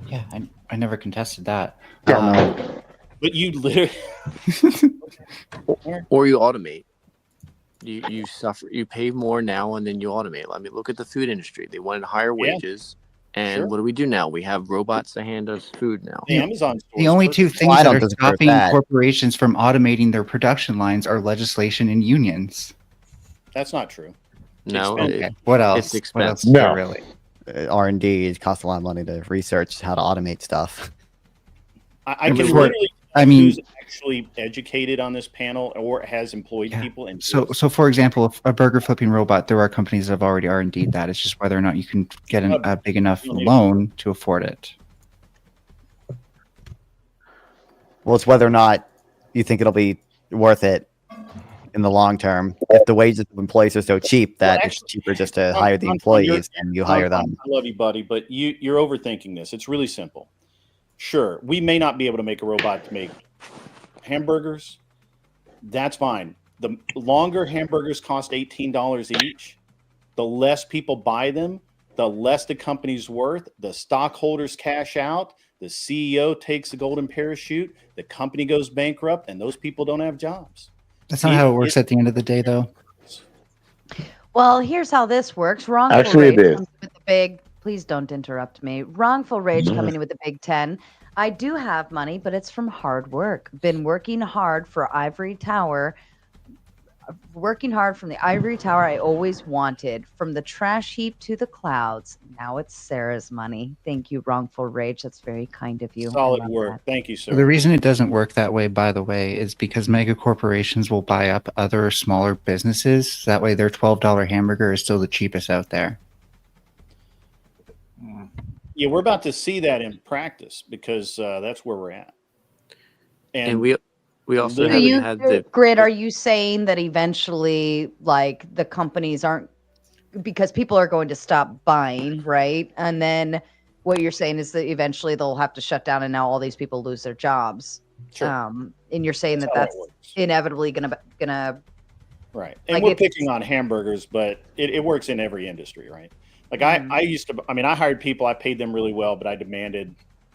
Yeah, I never contested that. But you literally, or you automate. You suffer. You pay more now, and then you automate. I mean, look at the food industry. They wanted higher Yeah. wages, and Sure. what do we do now? We have robots to hand us food now. the Amazon The stores only first- two Well, things I that don't are disagree with stopping that. corporations from automating their production lines are legislation and unions. That's not true. No, Okay. What else? It's What expensive. else is there really? R&D costs a lot of money to research how to automate stuff. I And can before- literally. I mean- who's actually educated on this panel or has employed people. And So for example, if a burger flipping robot, there are companies that have already R&D'd that. It's just whether or not you can get a big enough loan to afford it. Well, it's whether or not you think it'll be worth it in the long term. If the wages of employees are so cheap that it's cheaper just to hire the employees and you hire them. I love you, buddy, but you're overthinking this. It's really simple. Sure, we may not be able to make a robot to make hamburgers. That's fine. The longer hamburgers cost $18 each, the less people buy them, the less the company's worth, the stockholders cash out, the CEO takes the golden parachute, the company goes bankrupt, and those people don't have jobs. That's not how it works at the end of the day, though. Well, here's how this works. Wrongful Actually, it rage is. comes with the big. Please don't interrupt me. Wrongful rage coming in with the big 10. I do have money, but it's from hard work. Been working hard for Ivory Tower. Working hard from the Ivory Tower I always wanted. From the trash heap to the clouds. Now it's Sarah's money. Thank you, Wrongful Rage. That's very kind of you. I Solid love work. that. Thank you, sir. The reason it doesn't work that way, by the way, is because mega corporations will buy up other smaller businesses. That way their $12 hamburger is still the cheapest out there. Yeah, we're about to see that in practice because that's where we're at. And we also Do haven't you, had the Grid, are you saying that eventually, like, the companies aren't, because people are going to stop buying, right? And then what you're saying is that eventually they'll have to shut down and now all these people lose their jobs. Sure. And you're saying that That's how that's inevitably gonna Right. And like we're it's- picking on hamburgers, but it works in every industry, right? Like I used to, I mean, I hired people, I paid them really well, but I demanded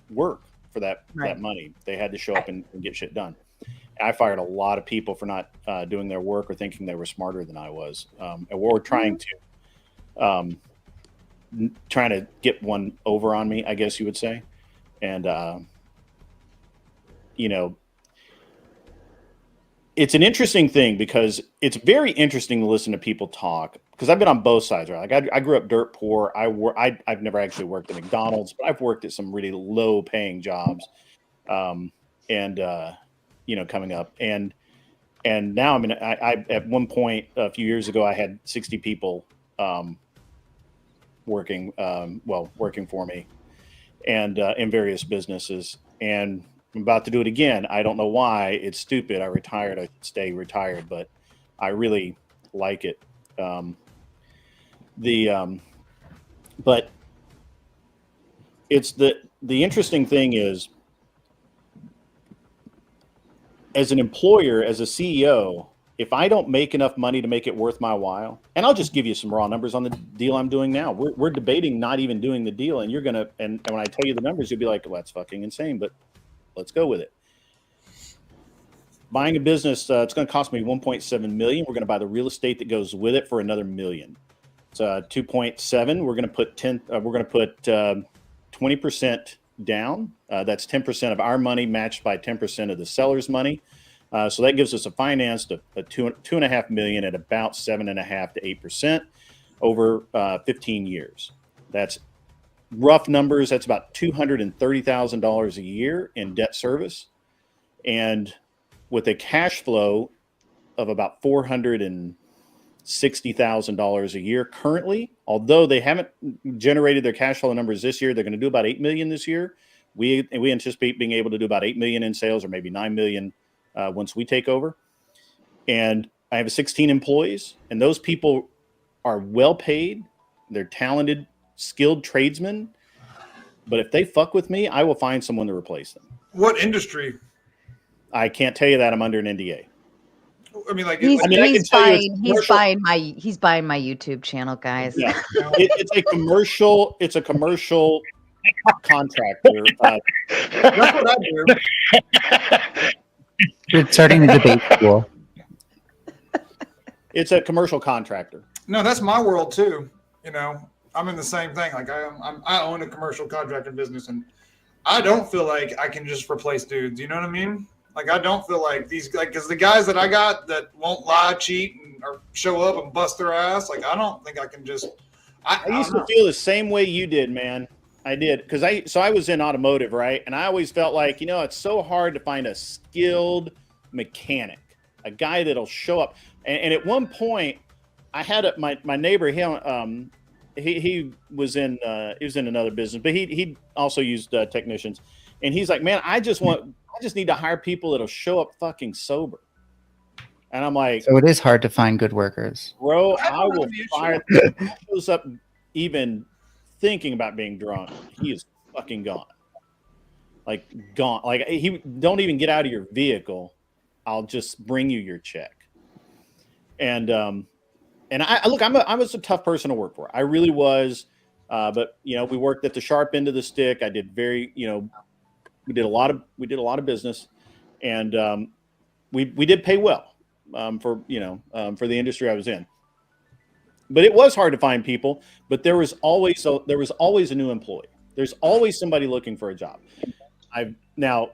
work for that Right. money. They had to show up and get shit done. I fired a lot of people for not doing their work or thinking they were smarter than I was. And we're trying to get one over on me, I guess you would say. And, you know, it's an interesting thing because it's very interesting to listen to people talk because I've been on both sides, right? Like I grew up dirt poor. I've never actually worked at McDonald's, but I've worked at some really low paying jobs. You know, coming up and now, I mean, I at one point a few years ago, I had 60 people, working for me and, in various businesses, and I'm about to do it again. I don't know why. It's stupid. I retired. I should stay retired, but I really like it. But it's the interesting thing is, as an employer, as a CEO, if I don't make enough money to make it worth my while, and I'll just give you some raw numbers on the deal I'm doing now. We're debating not even doing the deal, and you're gonna and when I tell you the numbers, you'll be like, well, that's fucking insane, but let's go with it. Buying a business, it's going to cost me $1.7 million. We're going to buy the real estate that goes with it for another $1 million. It's 2.7. We're going to put 20% down. That's 10% of our money matched by 10% of the seller's money. So that gives us a finance of $2.5 million at about 7.5% to 8% over 15 years. That's rough numbers, that's about $230,000 a year in debt service, and with a cash flow of about $460,000 a year currently. Although they haven't generated their cash flow numbers this year, they're going to do about $8 million this year. We anticipate being able to do about $8 million in sales, or maybe $9 million once we take over. And I have 16 employees, and those people are well paid. They're talented, skilled tradesmen. But if they fuck with me, I will find someone to replace them. What industry? I can't tell you that. I'm under an NDA. I mean, like He's buying my YouTube channel, guys. Yeah. It's a commercial. It's a commercial contractor. That's what I do. You're starting a debate school. It's a commercial contractor. No, that's my world too. You know, I'm in the same thing. Like I own a commercial contractor business, and I don't feel like I can just replace dudes. You know what I mean? Like I don't feel like these, like, because the guys that I got that won't lie, cheat, or show up and bust their ass. Like I don't think I can just. I used to feel the same way you did, man. I did, because I was in automotive, right? And I always felt like, you know, it's so hard to find a skilled mechanic, a guy that'll show up. And at one point, I had my neighbor. He was in another business, but he also used technicians. And he's like, man, I just need to hire people that'll show up fucking sober. And I'm like, so it is hard to find good workers, bro. I will fire. Shows up even thinking about being drunk, he is fucking gone. Like gone. Like he don't even get out of your vehicle. I'll just bring you your check. And I look, I was a tough person to work for. I really was. But you know, we worked at the sharp end of the stick. I did we did a lot of business, and we did pay well for the industry I was in. But it was hard to find people. But there was always a new employee. There's always somebody looking for a job. Now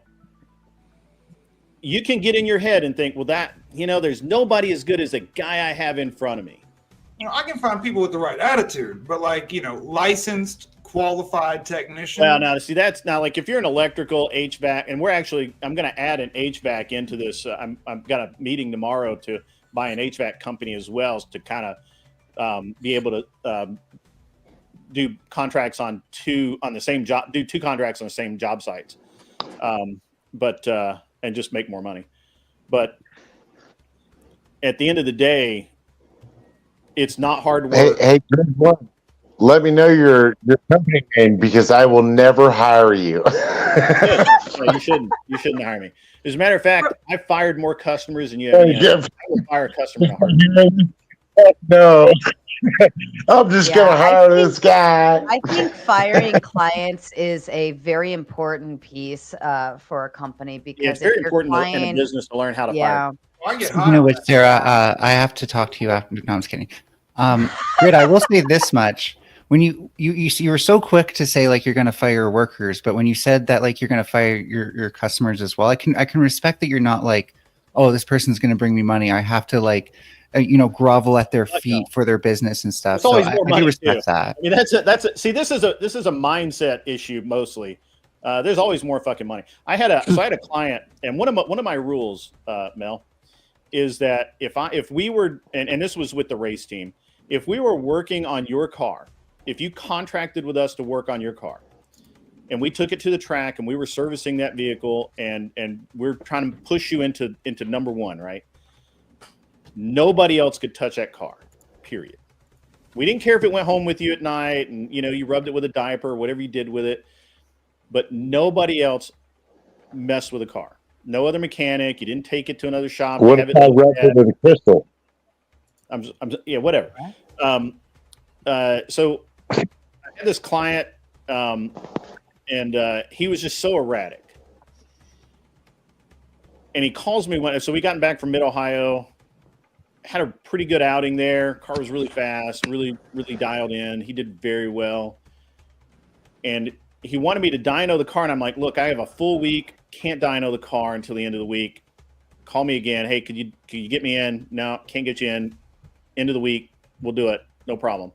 you can get in your head and think, well, there's nobody as good as the guy I have in front of me. You know, I can find people with the right attitude, but like, you know, licensed, qualified technician. Well, now see, that's now like if you're an electrical HVAC, and I'm going to add an HVAC into this. I've got a meeting tomorrow to buy an HVAC company as well to kind of be able to do contracts on two contracts on the same job sites, and just make more money. But at the end of the day, it's not hard work. Hey, let me know your company name, because I will never hire you. No, you shouldn't hire me. As a matter of fact, I fired more customers than you have. I would fire a customer in a heartbeat. No, I'm just gonna hire this guy. I think firing clients is a very important piece for a company, because it's very important in a business to learn how to fire. Speaking of which, Sarah, I have to talk to you after. No, I'm just kidding. Grid, I will say this much: when you were so quick to say like you're going to fire workers, but when you said that like you're going to fire your customers as well, I can respect that you're not like, oh, this person's going to bring me money. I have to like, grovel at their feet for their business and stuff. It's always more money I do respect too. that. I mean, see, this is a mindset issue mostly. There's always more fucking money. I had a client, and one of my rules, Mel, is that if we were, and this was with the race team, if we were working on your car, if you contracted with us to work on your car, and we took it to the track and we were servicing that vehicle, and we're trying to push you into number one, right? Nobody else could touch that car, period. We didn't care if it went home with you at night and, you rubbed it with a diaper or whatever you did with it, but nobody else messed with the car. No other mechanic. You didn't take it to another shop. What if I wrapped it with a crystal? Whatever. So I had this client, and he was just so erratic. And he calls me so we gotten back from Mid-Ohio, had a pretty good outing there. Car was really fast, really, really dialed in. He did very well. And he wanted me to dyno the car. And I'm like, look, I have a full week. Can't dyno the car until the end of the week. Call me again. Hey, could you get me in? No, can't get you in. End of the week, we'll do it. No problem.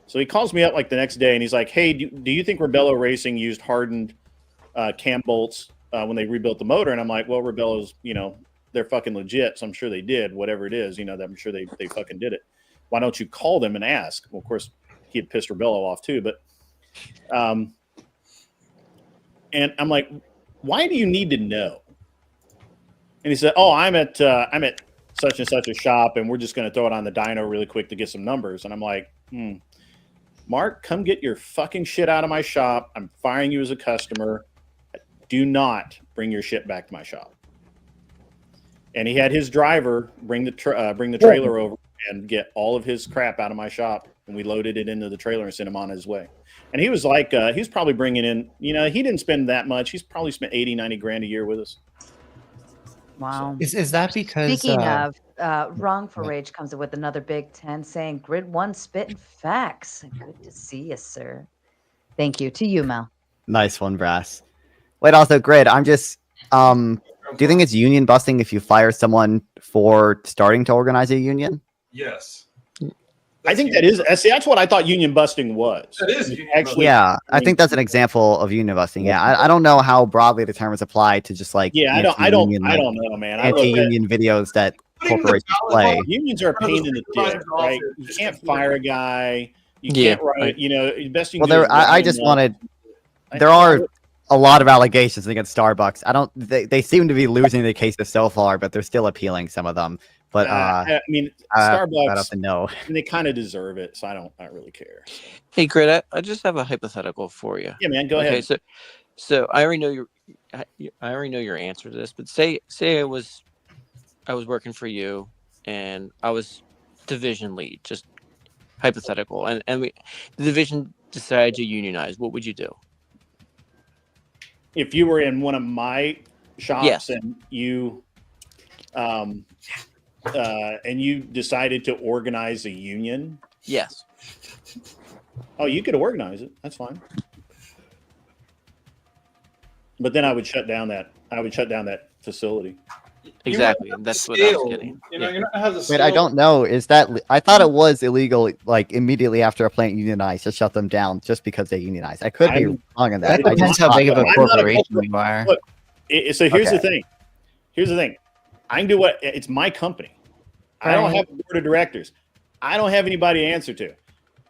So he calls me up like the next day and he's like, hey, do you think Rebello Racing used hardened cam bolts when they rebuilt the motor? And I'm like, well, Rebello's, they're fucking legit. So I'm sure they did, whatever it is, I'm sure they fucking did it. Why don't you call them and ask? Well, of course, he had pissed Rebello off too. But, and I'm like, why do you need to know? And he said, oh, I'm at such and such a shop and we're just going to throw it on the dyno really quick to get some numbers. And I'm like, Mark, come get your fucking shit out of my shop. I'm firing you as a customer. Do not bring your shit back to my shop. And he had his driver bring the trailer over and get all of his crap out of my shop. And we loaded it into the trailer and sent him on his way. And he was like, he's probably bringing in, he didn't spend that much. He's probably spent 80, 90 grand a year with us. Wow. Is that because Speaking of, Wrong for Rage comes in with another Big 10 saying, Grid 1 spitting facts. Good to see you, sir. Thank you. To you, Mel. Nice one, Brass. Wait, also, Grid, I'm just, do you think it's union busting if you fire someone for starting to organize a union? Yes. I think that's what I thought union busting was. That is union actually. Yeah, I think that's an example of union busting. Yeah, I don't know how broadly the term is applied to just like I don't know, man. Anti-union videos that corporations play. Unions are a pain in the dick, right? You can't fire a guy. You can't write. Best you can do. Well, I just wanted. There are a lot of allegations against Starbucks. They seem to be losing the cases so far, but they're still appealing some of them. But I mean, Starbucks, Starbucks, no. They kind of deserve it, so I don't really care. Hey, Grit, I just have a hypothetical for you. Yeah, man, go ahead. So I already know your answer to this, but say I was working for you and I was division lead, just hypothetical, and the division decided to unionize. What would you do? If you were in one of my shops, yes, and you decided to organize a union? Yes. Oh, you could organize it. That's fine. But then I would shut down that facility. Exactly. That's what I was getting. You're not gonna have the Wait, I don't know. I thought it was illegal, like immediately after a plant unionized, to shut them down just because they unionized. I could be wrong on that. That depends how big of a corporation you are. Look, so here's the thing. Here's the thing. I can do it's my company. I don't have a board of directors. I don't have anybody to answer to.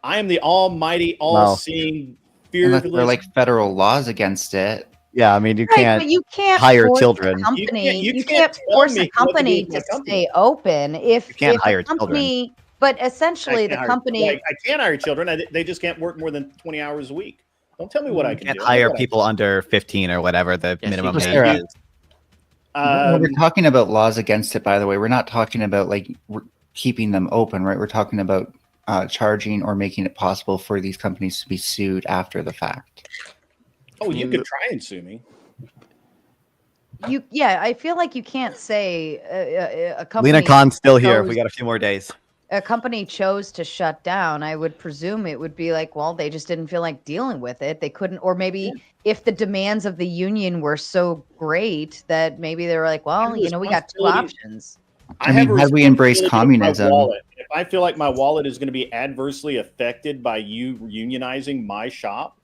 I am the almighty, all-seeing, fearless. Unless there are like federal laws against it. Yeah, I mean, you But you can't hire force children. A company. You can't force a company to stay open if you can't if hire a company. children. But essentially, the company. I can't hire children. They just can't work more than 20 hours a week. Don't tell me what I can do. You can't hire people under 15 or whatever the minimum age is. When we're talking about laws against it, by the way, we're not talking about like keeping them open, right? We're talking about charging or making it possible for these companies to be sued after the fact. Oh, you could try and sue me. I feel like you can't say a company. Lena Khan's still here. We got a few more days. A company chose to shut down. I would presume it would be like, well, they just didn't feel like dealing with it. They couldn't, or maybe if the demands of the union were so great that maybe they were like, well, we got two options. I mean, had we embraced communism? If I feel like my wallet is going to be adversely affected by you unionizing my shop,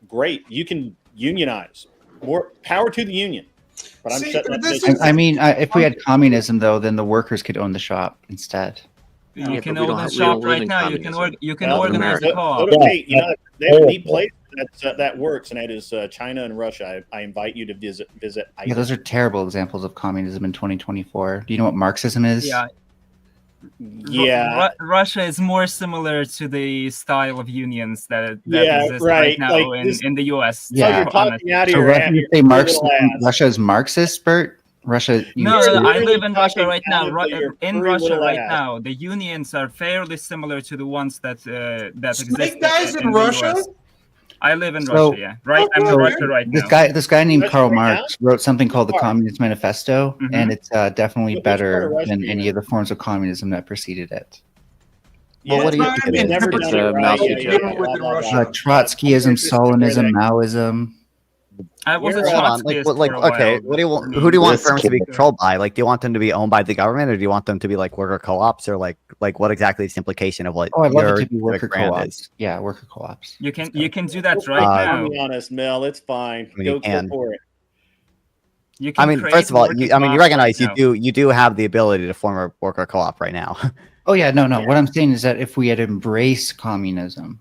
great. You can unionize. More power to the union. But I'm shutting that business. I mean, if we had communism, though, then the workers could own the shop instead. You can own the shop right now. You can organize the co-op. There's a neat place that works, and that is China and Russia. I invite you to visit. Yeah, those are terrible examples of communism in 2024. Do you know what Marxism is? Yeah. Russia is more similar to the style of unions that exist right now in the U.S. Yeah, you're talking out of so your ass. you say Russia is Marxist, Bert? Russia. No, I live in Russia right now. In Russia right now, the unions are fairly similar to the ones that exist. Guys in Russia. I live in Russia. Yeah, right. I'm in Russia right now. This guy named Karl Marx wrote something called the Communist Manifesto, and it's definitely better than any of the forms of communism that preceded it. Well, what do you think it is? Trotskyism, Stalinism, Maoism. I was a Hold on, like, Trotskyist what, like, for a okay, while. what do you want? For Who me. do you want This firms to be kid. controlled by? Like, do you want them to be owned by the government, or do you want them to be like worker co-ops, or like what exactly is the implication of what Oh, I'd love your it to be worker civic brand co-ops. is? Yeah, worker co-ops. You can do that Feel right free to Uh, now. be honest, Mel. It's fine. I mean, you Go can. for it. You I can mean, create first of all, worker I mean, you co-ops recognize right you do have the ability to form a worker co-op right now. Oh yeah, no. What I'm saying is that if we had embraced communism,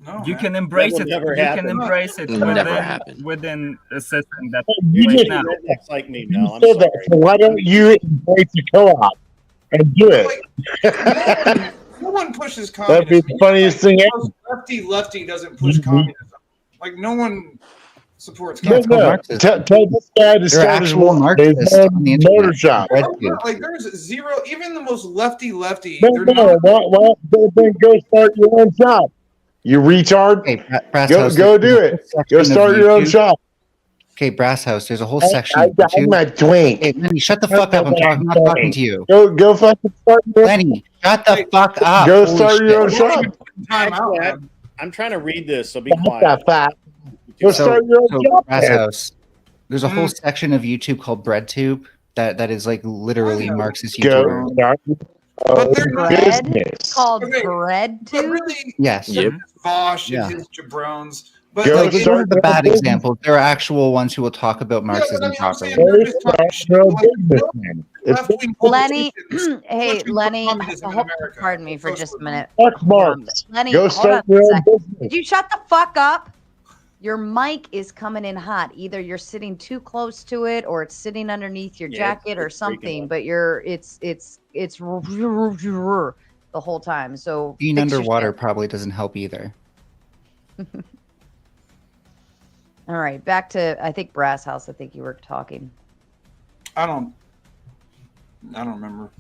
No, You man. can embrace will it. never You can happen. embrace it It'll never within happen. within a system that You right just now. Rednecks like me, you Mel. I'm said that. sorry. So why don't you embrace a co-op and do it? No one pushes That'd be communism. the funniest thing ever. Lefty doesn't push communism. Like no one supports Yeah, it's No, called no. Marxism. Tell this guy to There are start his actual Marxists on the internet. motor shop. Red Oh, tube. like there's zero. Even the most lefty. No, They're no. not. Then go start your own shop. You retard. Okay, Brass Go House. do there's a it. whole section Go of start your own YouTube. shop. Okay, Brass House. There's a whole section of I'm YouTube. a twink. Hey, Lenny, shut the fuck up. I'm not talking to you. Go fucking start your own. Lenny, shut the fuck up. Go Holy start your own shit. shop. Actually, I'm trying to read this, so be quiet. What the fuck? Go start your own shop. Brass man. House. There's a whole section of YouTube called BreadTube that is like literally Marxist Go YouTubers. start your own Bread business. called bread But tube. really, Yes. Vosh Yeah. and his jabrones. But Go Like, these start are the your own bad business. examples. There are actual ones who will talk about Yeah, but Marxism I mean, I'm saying properly. they're Go just talking start shit. your own Like, business, no man. It's left-wing Lenny, politicians hey, pushing for Lenny, communism in America. pardon me for just a minute. fuck Marx. Lenny, Go hold start on your a own sec. business. Did you shut the fuck up? Your mic is coming in hot. Either you're sitting too close to it, or it's sitting underneath your jacket, or it's freaking something. out. But it's the whole time. So Being fix your underwater shit. probably doesn't help either. All right, back to I think Brass House. I think you were talking. I don't remember.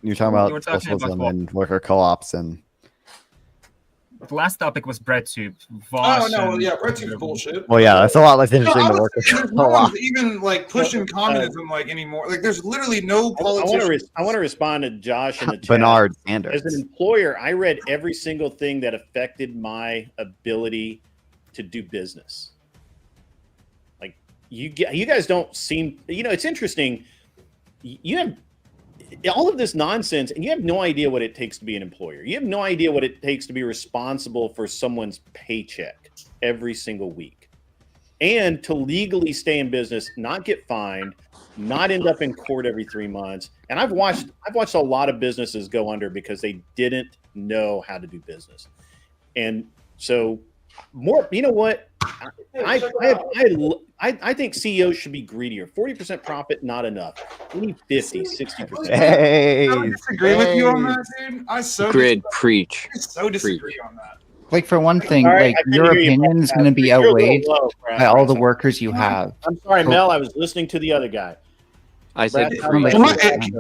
You're talking You about were talking about socialism what? and worker co-ops and The last topic was BreadTube. Oh Vosh no, and- yeah, breadtube's bullshit. well, yeah, that's a lot less No, interesting I than would worker say there's no co-op. one's even like pushing communism like anymore. Like there's literally no I politician. want to respond to Josh in the chat. Bernard Sanders. As an employer, I read every single thing that affected my ability to do business. Like you guys don't seem. It's interesting. You have all of this nonsense, and you have no idea what it takes to be an employer. You have no idea what it takes to be responsible for someone's paycheck every single week, and to legally stay in business, not get fined, not end up in court every 3 months. And I've watched a lot of businesses go under because they didn't know how to do business. And so more, you know what? I think CEOs should be greedier. 40% profit, not enough. We need 50, 60%. Hey, I disagree with you on that, dude. I Preach. so disagree on that. Like for one thing, All right, like I couldn't your hear you, opinion is Brad. going to be You're a little outweighed low, Brad. by all the workers you have. I'm sorry, So- Mel. I was listening to the other guy. I said Brad, preach.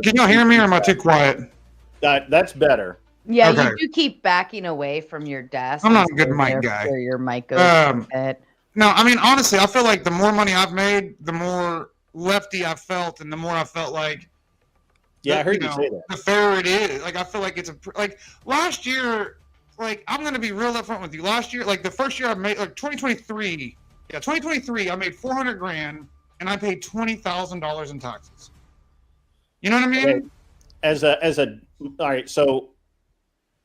Can y'all hear me, or am I too quiet? That's better. Yeah, Okay. you do keep backing away from your desk. I'm not a and good so mic therefore guy. Your mic goes bit. No, I mean honestly, I feel like the more money I've made, the more lefty I felt, and the more I felt like. Yeah, I heard you say that. The fairer it is. Like I feel like it's like last year. Like I'm gonna be real upfront with you. Last year, like the first year I made, like 2023. Yeah, 2023. I made 400 grand, and I paid $20,000 in taxes. You know what I mean? Okay. As a all right, so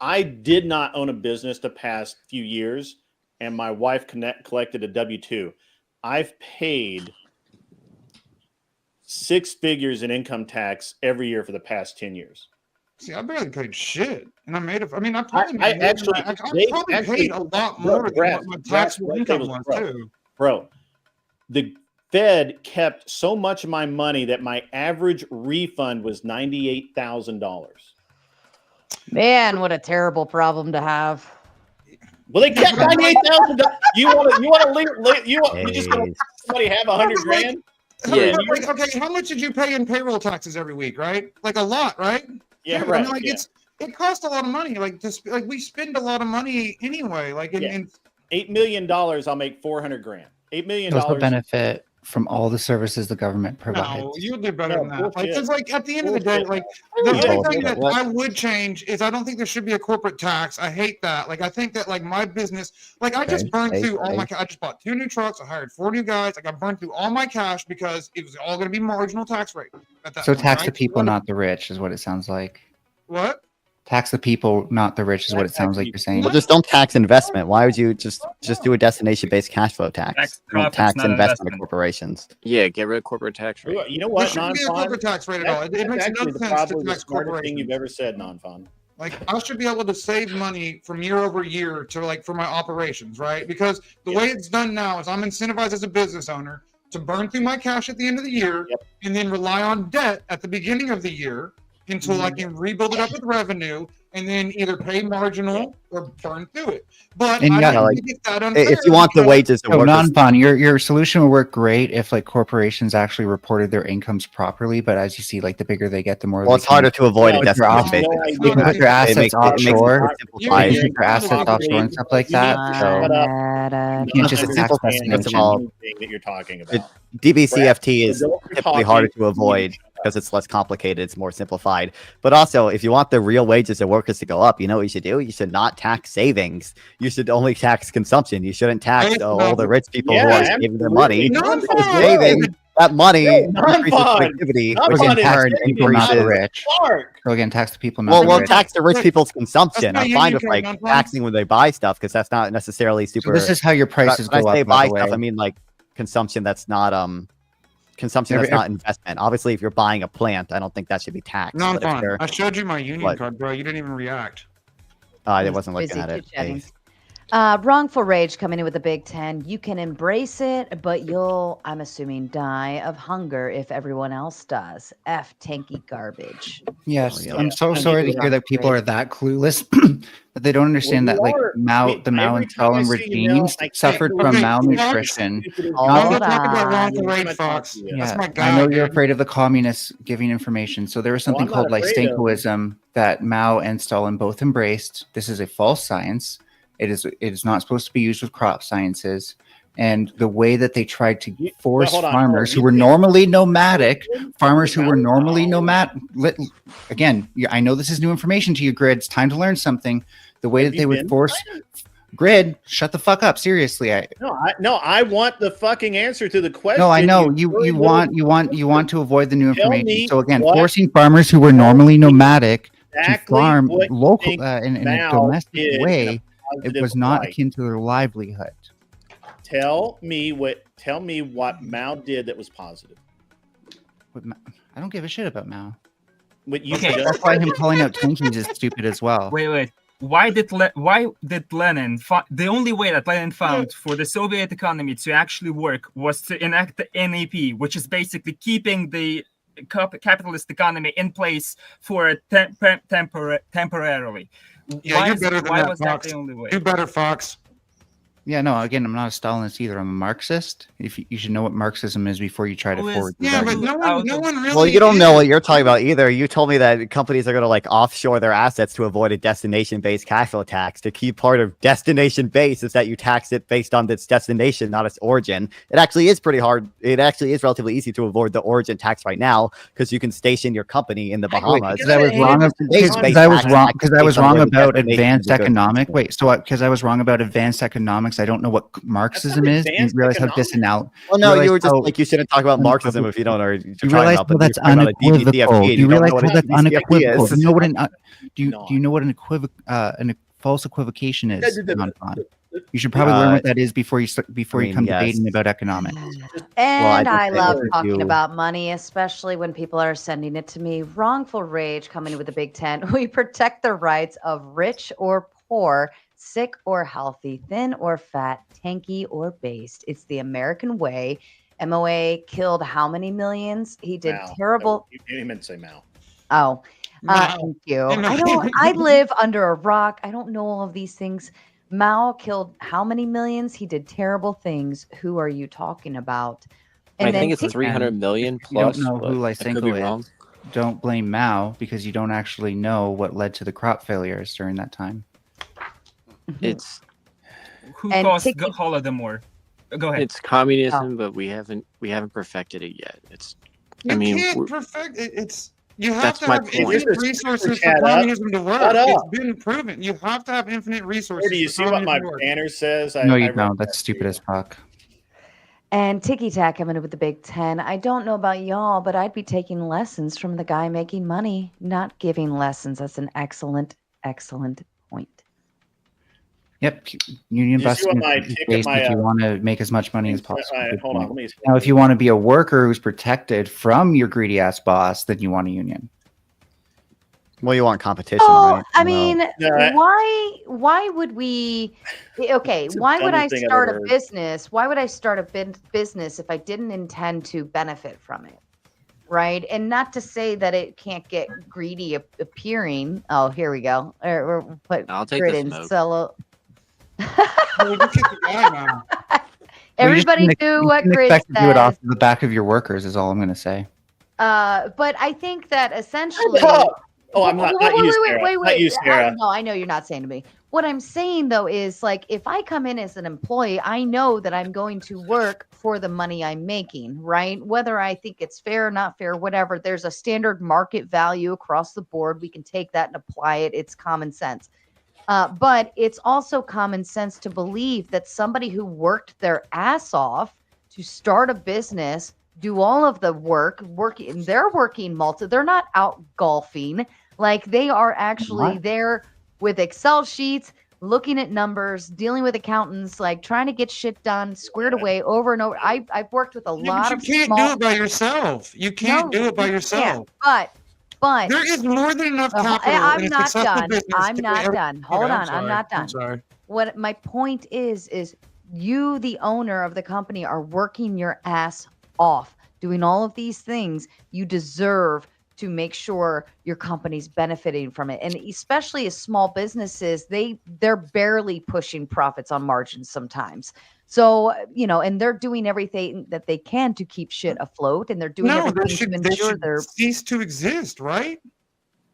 I did not own a business the past few years, and my wife collected a W-2. I've paid 6 figures in income tax every year for the past 10 years. See, I barely paid shit, and I made it. I mean, I probably I made more actually- than that. I they probably actually- paid a lot more than Brad, what my Brad, taxable Brad, income Brad, was too. Bro, the Fed kept so much of my money that my average refund was $98,000. Man, what a terrible problem to have. Well, they kept $98,000. You just gonna let somebody have 100 grand? Yeah. Like, okay, how much did you pay in payroll taxes every week? Right, like a lot, right? Yeah, Dude, right. I mean, like yeah. it costs a lot of money. Like we spend a lot of money anyway. Like Yeah. $8 million, I'll make 400 grand. $8 million. Those will benefit from all the services the government provides. No, you would do better than that. Like, bullshit. because like at the end of the day, Bullshit. like the only Bullshit. thing that What? I would change is I don't think there should be a corporate tax. I hate that. Like I think that like my business, like I just burned through all my. I just bought 2 new trucks. I hired 4 new guys. Like I burned through all my cash because it was all going to be marginal tax rate at that So point, tax the right? people, not the rich, is what it sounds like. What? Tax the people, not the rich, is what it sounds like you're saying. Well, just don't tax investment. Why would you just do a destination-based cash flow tax? You don't tax investment of corporations. Yeah, get rid of corporate tax rate. You know There what, shouldn't be a non-fun? corporate tax rate at all. It makes no actually sense to probably the tax smartest thing corporations. you've ever said, non-fun. Like I should be able to save money from year over year to like for my operations, right? Because the way it's done now is I'm incentivized as a business owner to burn through my cash at the end of the year and then rely on debt at the beginning of the year until I can rebuild it up with revenue and then either pay marginal or burn through it. But And I yeah, don't like, think it's that unfair. If you want the wages to So work, non-fun, your solution would work great if like corporations actually reported their incomes properly. But as you see, like the bigger they get, the more. well, it's harder to avoid a destination-based. You can put your assets offshore. You simplified. can put your assets offshore and stuff like that. So you can't just It's tax simple- First of all, that you're talking about. DBCFT is Don't typically talk harder to to avoid because it's less complicated, it's more simplified. But also, if you want the real wages of workers to go up, you know what you should do? You should not tax savings. You should only tax consumption. You shouldn't tax all the rich people who are saving their money. Because saving that money increases productivity, which in turn increases rich. So again, tax the people, not Well, the well, rich. tax the rich people's consumption. That's I'm not fine union with like code, taxing when they buy stuff because that's not necessarily super. this is how your prices when go I say up, by buy the stuff, way. I mean like consumption that's not consumption Every- that's not investment. Obviously, if you're buying a plant, I don't think that should be taxed. No, I'm but if fine. you're- I showed you my union What? card, bro. You didn't even react. I wasn't looking Busy at it. chit-chatting. Hey. Wrongful rage coming in with the Big 10. You can embrace it, but you'll, I'm assuming, die of hunger if everyone else does. F tanky garbage. Yes, yeah. I'm so And sorry to people hear are that people great. are that clueless that they don't understand that like the Mao every and time I Stalin see you, Mel, regimes I can't suffered believe from Okay, malnutrition. I'm Hold gonna talk about on. wrongful rage, I'm Fox. talking to you. That's Yeah, my guy. I know you're dude. afraid of the communists giving information. So there was something I'm not called afraid of Lysenkoism that Mao and Stalin both embraced. This is a false science. It is not supposed to be used with crop sciences. And the way that they tried to force hold on, farmers who you were think- normally nomadic, again, I know this is new information to you, Grid. It's time to learn something. The way Have that they you would been? force Grid, shut the fuck up. Seriously, I want the fucking answer to the question. no, I know you silly want little- to avoid the new Tell information. me So again, what- forcing farmers who were normally nomadic to exactly farm what you local think in a Mao domestic did in a way, it positive was not light. akin to their livelihood. Tell me what Mao did that was positive. I don't give a shit about Mao. What you Okay. just That's why him calling out Twinkies is stupid as well. Wait. Why did Lenin the only way that Lenin found for the Soviet economy to actually work was to enact the NAP, which is basically keeping the capitalist economy in place for temporarily. Yeah, you're better than why that, was Fox. that the only way? Do better, Fox. Yeah, no, again, I'm not a Stalinist either. I'm a Marxist. If you should know what Marxism is before you try to forward. these Yeah, but arguments. no one really. Well, you don't know what you're talking about either. You told me that companies are going to like offshore their assets to avoid a destination-based cash flow tax. The key part of destination-based is that you tax it based on its destination, not its origin. It actually is pretty hard. It actually is relatively easy to avoid the origin tax right now because you can station your company in the Bahamas. Because I was wrong. Because I was wrong about advanced economic. Wait, so because I was wrong about advanced economics, I don't know what Marxism is. You realize how disanal. Well, no, you were just like you shouldn't talk about Marxism if you don't know. You realize how that's unequivocal. Do you realize how that's unequivocal? Do you know what an do you know what an false equivocation is? Non-fun? You should probably learn what that is before you come debating about economics. And Well, I love with talking you. about money, especially when people are sending it to me. Wrongful rage coming in with the Big 10. We protect the rights of rich or poor, sick or healthy, thin or fat, tanky or based. It's the American way. MOA killed how many millions? He did Mao. terrible. You meant to say Mao. Oh, Mao. thank you. I live under a rock. I don't know all of these things. Mao killed how many millions? He did terrible things. Who are you talking about? I think it's 300 million plus. You don't know who but I could be wrong. Lysenko is. Don't blame Mao because you don't actually know what led to the crop failures during that time. It's Who And caused Tiki- Holodomor? Go ahead. It's communism, but we haven't perfected it yet. It's. You I mean, can't perfect it. It's you have That's to my have point. infinite Just resources chat for up. communism to work. Shut up. It's been proven. You have to have infinite resources. Where do you for see what my communism to work. banner says? No, you I read don't. that That's to stupid you. as fuck. And Tiki Tack coming in with the Big 10. I don't know about y'all, but I'd be taking lessons from the guy making money, not giving lessons. That's an excellent, excellent point. Yep, union Did you see what busting my is ticket- based my, if you want to make as much money as Hold possible. Good on, point. let me. Now, if you want to be a worker who's protected from your greedy ass boss, then you want a union. Well, you want competition, Oh, right? I Well, mean, Yeah. why would we? Okay, It's the why would I dumbest thing I've start ever a heard. business? Why would I start a business if I didn't intend to benefit from it? Right, and not to say that it can't get greedy appearing. Oh, here we go. Or put I'll take grid the and smoke. sell. Well, you kick the guy now. Everybody you do you what can Grid expect to do it off says. the back of your workers is all I'm going to say. But I think that essentially. Oh, I'm not. Not you, Sarah. Not you, Sarah. No, I know you're not saying to me. What I'm saying though is like if I come in as an employee, I know that I'm going to work for the money I'm making, right? Whether I think it's fair or not fair, whatever. There's a standard market value across the board. We can take that and apply it. It's common sense. But it's also common sense to believe that somebody who worked their ass off to start a business, do all of the working, they're working they're not out golfing. Like they are actually there with Excel sheets, looking at numbers, dealing with accountants, like trying to get shit done, squared away over and over. I've worked with a lot But of you can't small. do it by yourself. You can't do it by you yourself. can't, but There is more than enough capital I'm in a not successful done. business. I'm to not every- done. Okay, Hold on. I'm sorry. not done. I'm sorry. What my point is you, the owner of the company, are working your ass off, doing all of these things. You deserve to make sure your company's benefiting from it. And especially as small businesses, they're barely pushing profits on margins sometimes. So, and they're doing everything that they can to keep shit afloat, and they're doing No, everything to they ensure should they're cease to exist, right?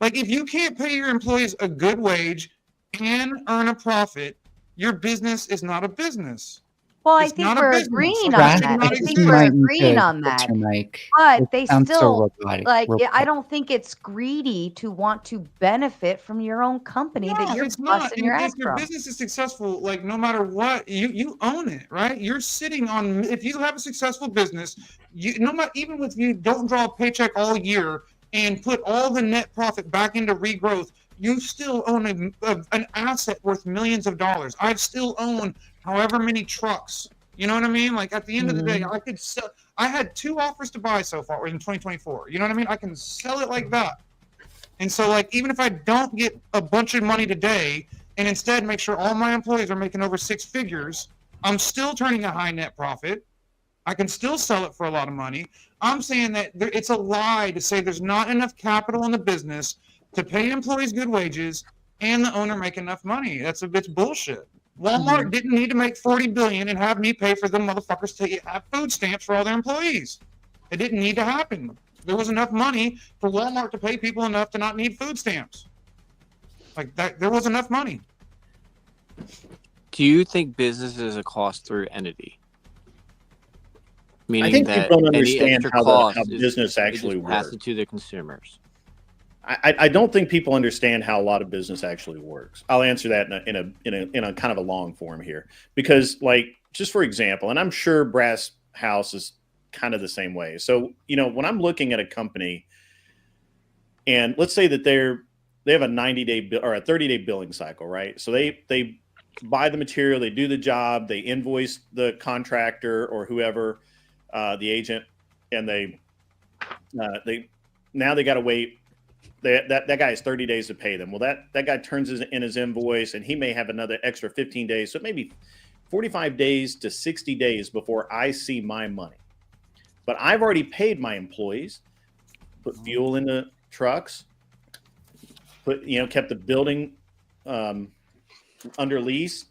Like if you can't pay your employees a good wage and earn a profit, your business is not a business. Well, I It's think not a we're business. agreeing Like, on it should that. not I think exist. we're might need agreeing to on fix that. your mic. But It they sounds so still robotic. I don't think it's greedy to want to benefit from your own company that No, you're it's not. busting And your if ass your from. business is successful, like no matter what, you own it, right? You're sitting on. If you have a successful business, no matter even if you don't draw a paycheck all year and put all the net profit back into regrowth, you still own an asset worth millions of dollars. I still own however many trucks. You know what I mean? Like at the end of the day, I could sell. I had 2 offers to buy so far in 2024. You know what I mean? I can sell it like that. And so, like, even if I don't get a bunch of money today and instead make sure all my employees are making over 6 figures, I'm still turning a high net profit. I can still sell it for a lot of money. I'm saying that it's a lie to say there's not enough capital in the business to pay employees good wages and the owner make enough money. It's bullshit. Walmart didn't need to make $40 billion and have me pay for them motherfuckers to have food stamps for all their employees. It didn't need to happen. There was enough money for Walmart to pay people enough to not need food stamps. Like that, there was enough money. Do you think business is a cost-through entity? Meaning I think that people don't any understand extra how cost business actually they just pass works. it to the consumers. I don't think people understand how a lot of business actually works. I'll answer that in a kind of a long form here, because like just for example, and I'm sure Brass House is kind of the same way. So when I'm looking at a company, and let's say that they have a 90-day or a 30-day billing cycle, right? So they buy the material, they do the job, they invoice the contractor or whoever, the agent, and they now they got to wait. That guy has 30 days to pay them. Well, that guy turns in his invoice, and he may have another extra 15 days. So maybe 45 days to 60 days before I see my money. But I've already paid my employees, put fuel in the trucks, kept the building under lease,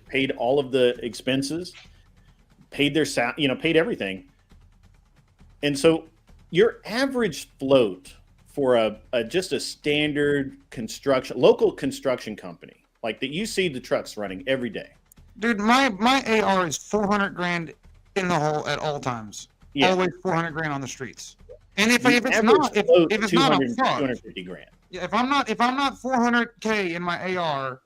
paid all of the expenses, paid their paid everything. And so your average float for just a standard local construction company, like that you see the trucks running every day, Dude, my AR is 400 grand in the hole at all times. Yeah. Always 400 grand on the streets. And if The it's average not, if float it's not, I'm 200 fucked. 250 grand. Yeah, if I'm not 400K in my AR,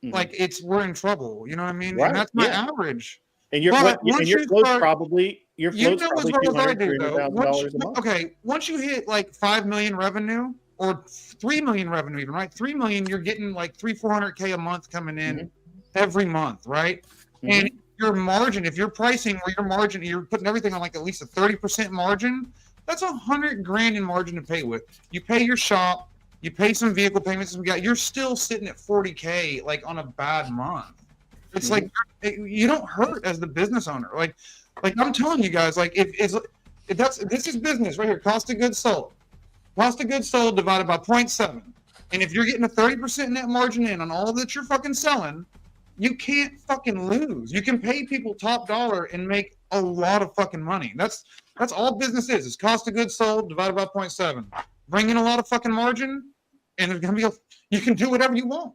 Mhm. like we're in trouble. You know what I mean? Right, And that's my yeah. average. And your But and once your you float's start, probably you know as well as I do though. $300,000 a month. Okay, once you hit like 5 million revenue or 3 million revenue, even right, 3 million, you're getting like 400K a month coming in every month, right? And your margin, if you're pricing or your margin, you're putting everything on like at least a 30% margin. That's 100 grand in margin to pay with. You pay your shop, you pay some vehicle payments. You're still sitting at 40K like on a bad month. It's like you don't hurt as the business owner. Like I'm telling you guys, like if this is business right here. Cost of goods sold divided by 0.7. And if you're getting a 30% net margin in on all that you're fucking selling, you can't fucking lose. You can pay people top dollar and make a lot of fucking money. That's all business is. It's cost of goods sold divided by 0.7. Bring in a lot of fucking margin, and it's gonna be you can do whatever you want.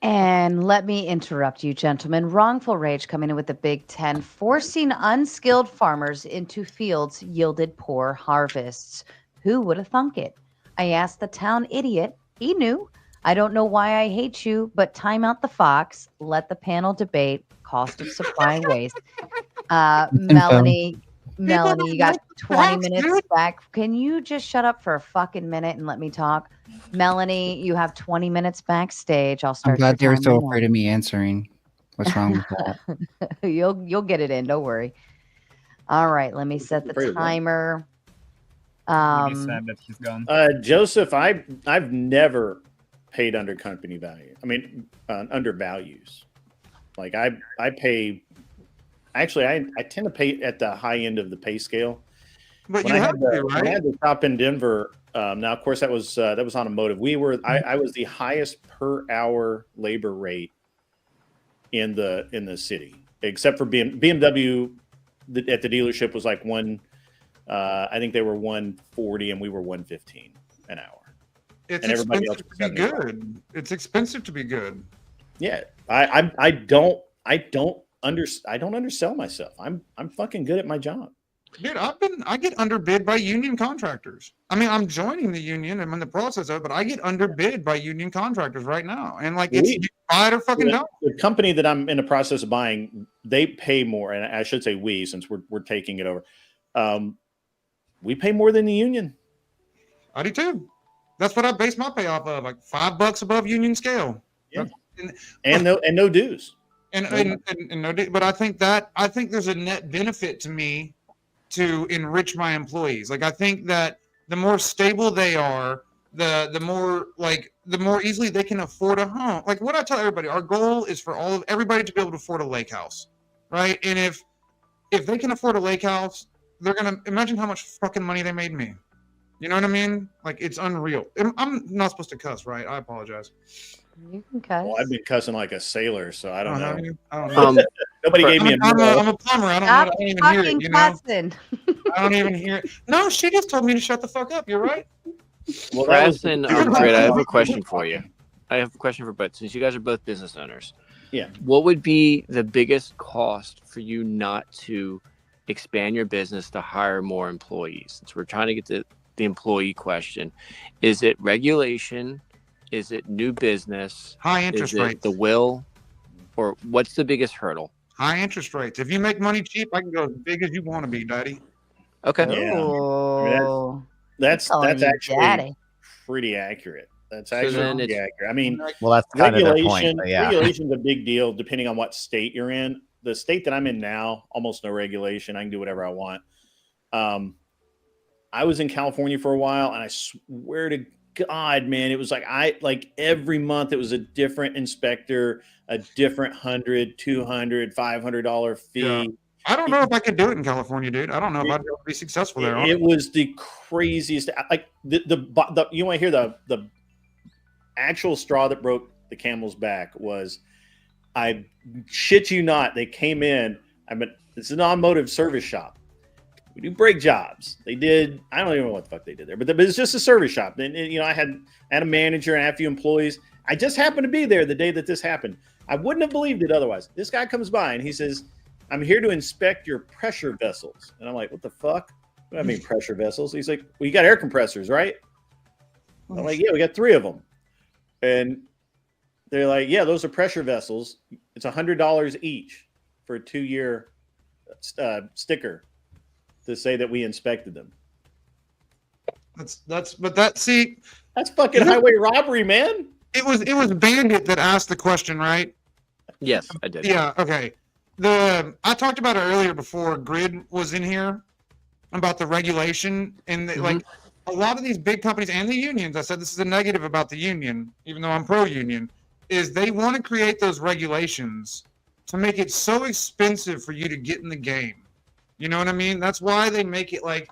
And let me interrupt you, gentlemen. Wrongful Rage coming in with the Big 10, forcing unskilled farmers into fields yielded poor harvests. Who would have thunk it? I asked the town idiot. He knew. I don't know why I hate you, but time out the fox. Let the panel debate cost of supply waste. Melanie, you got 20 minutes back. Can you just shut up for a fucking minute and let me talk? Melanie, you have 20 minutes backstage. I'll start. I'm glad they were so your timer afraid of me answering. What's wrong with that? now. You'll get it in. Don't worry. All right, let me set the timer. He's sad that he's gone. Joseph, I've never paid under company value. I mean, under values. Like I pay. Actually, I tend to pay at the high end of the pay scale. But when you I have had to, right? when I had the shop in Denver. Now, of course, that was automotive. I was the highest per hour labor rate in the city, except for BMW. At the dealership was like I think they were 140 and we were 115 an hour. It's and everybody else expensive to be good. It's expensive to be good. Yeah, I don't undersell myself. I'm fucking good at my job. Dude, I get underbid by union contractors. I mean, I'm joining the union. I'm in the process of it, but I get underbid by union contractors right now. And like, it's you buy it or fucking don't. The company that I'm in the process of buying, they pay more, and I should say we, since we're taking it over. We pay more than the union. I do too. That's what I base my pay off of, like $5 above union scale. Yeah. And no dues. And no dues. But I think there's a net benefit to me to enrich my employees. Like I think that the more stable they are, the more easily they can afford a home. Like what I tell everybody, our goal is for everybody to be able to afford a lake house, right? And if they can afford a lake house, they're gonna imagine how much fucking money they made me. You know what I mean? Like it's unreal. I'm not supposed to cuss, right? I apologize. You can cuss. Well, I've been cussing like a sailor, so I don't know. I don't know. Nobody gave me I'm a plumber. I don't even hear it. You know? Cussing. I don't even hear it. No, she just told me to shut the fuck up. You're right. Well, Grayson, Grit, I have a question for you. I have a question for both. Since you guys are both business owners, yeah, what would be the biggest cost for you not to expand your business to hire more employees? Since we're trying to get to the employee question, is it regulation? Is it new business? High interest is it rates. The will, or what's the biggest hurdle? High interest rates. If you make money cheap, I can go as big as you want to be, Daddy. Okay. Yeah. Oh, I mean, that's actually daddy. pretty accurate. That's So actually then pretty it's- accurate. I mean, Well, that's kind of their point. But yeah. regulation's a big deal depending on what state you're in. The state that I'm in now, almost no regulation. I can do whatever I want. I was in California for a while, and I swear to God, man, it was like every month it was a different inspector, a different $100, $200, $500 fee. Yeah. I don't know if I could do it in California, dude. I don't know if I'd be able to be successful there. It was the craziest. Like the you want to hear the actual straw that broke the camel's back was, I shit you not, they came in. It's an automotive service shop. We do brake jobs. They did. I don't even know what the fuck they did there, but it's just a service shop. And I had a manager and I had a few employees. I just happened to be there the day that this happened. I wouldn't have believed it otherwise. This guy comes by and he says, "I'm here to inspect your pressure vessels." And I'm like, "What the fuck? What do I mean pressure vessels?" He's like, "Well, you got air compressors, right?" I'm like, "Yeah, we got 3 of them." And they're like, "Yeah, those are pressure vessels. It's $100 each for a 2-year sticker to say that we inspected them." That's fucking highway robbery, man. It was Bandit that asked the question, right? Yes, I did. Yeah, okay. I talked about it earlier before Grid was in here about the regulation and like a lot of these big companies and the unions, I said this is a negative about the union, even though I'm pro-union, is they want to create those regulations to make it so expensive for you to get in the game. You know what I mean? That's why they make it like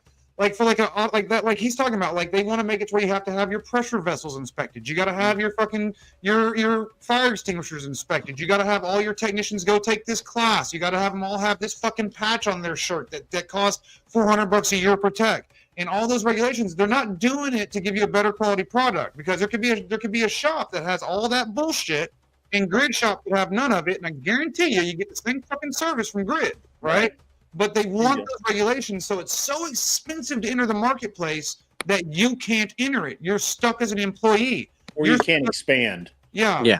for like he's talking about, like they want to make it to where you have to have your pressure vessels inspected. You got to have your fucking your fire extinguishers inspected. You got to have all your technicians go take this class. You got to have them all have this fucking patch on their shirt that costs $400 a year to protect. And all those regulations, they're not doing it to give you a better quality product, because there could be a shop that has all that bullshit and Grid shop would have none of it, and I guarantee you get the same fucking service from Grid, right? But they want those regulations, so it's so expensive to enter the marketplace that you can't enter it. You're stuck as an employee. Or you can't expand. Yeah. Yeah.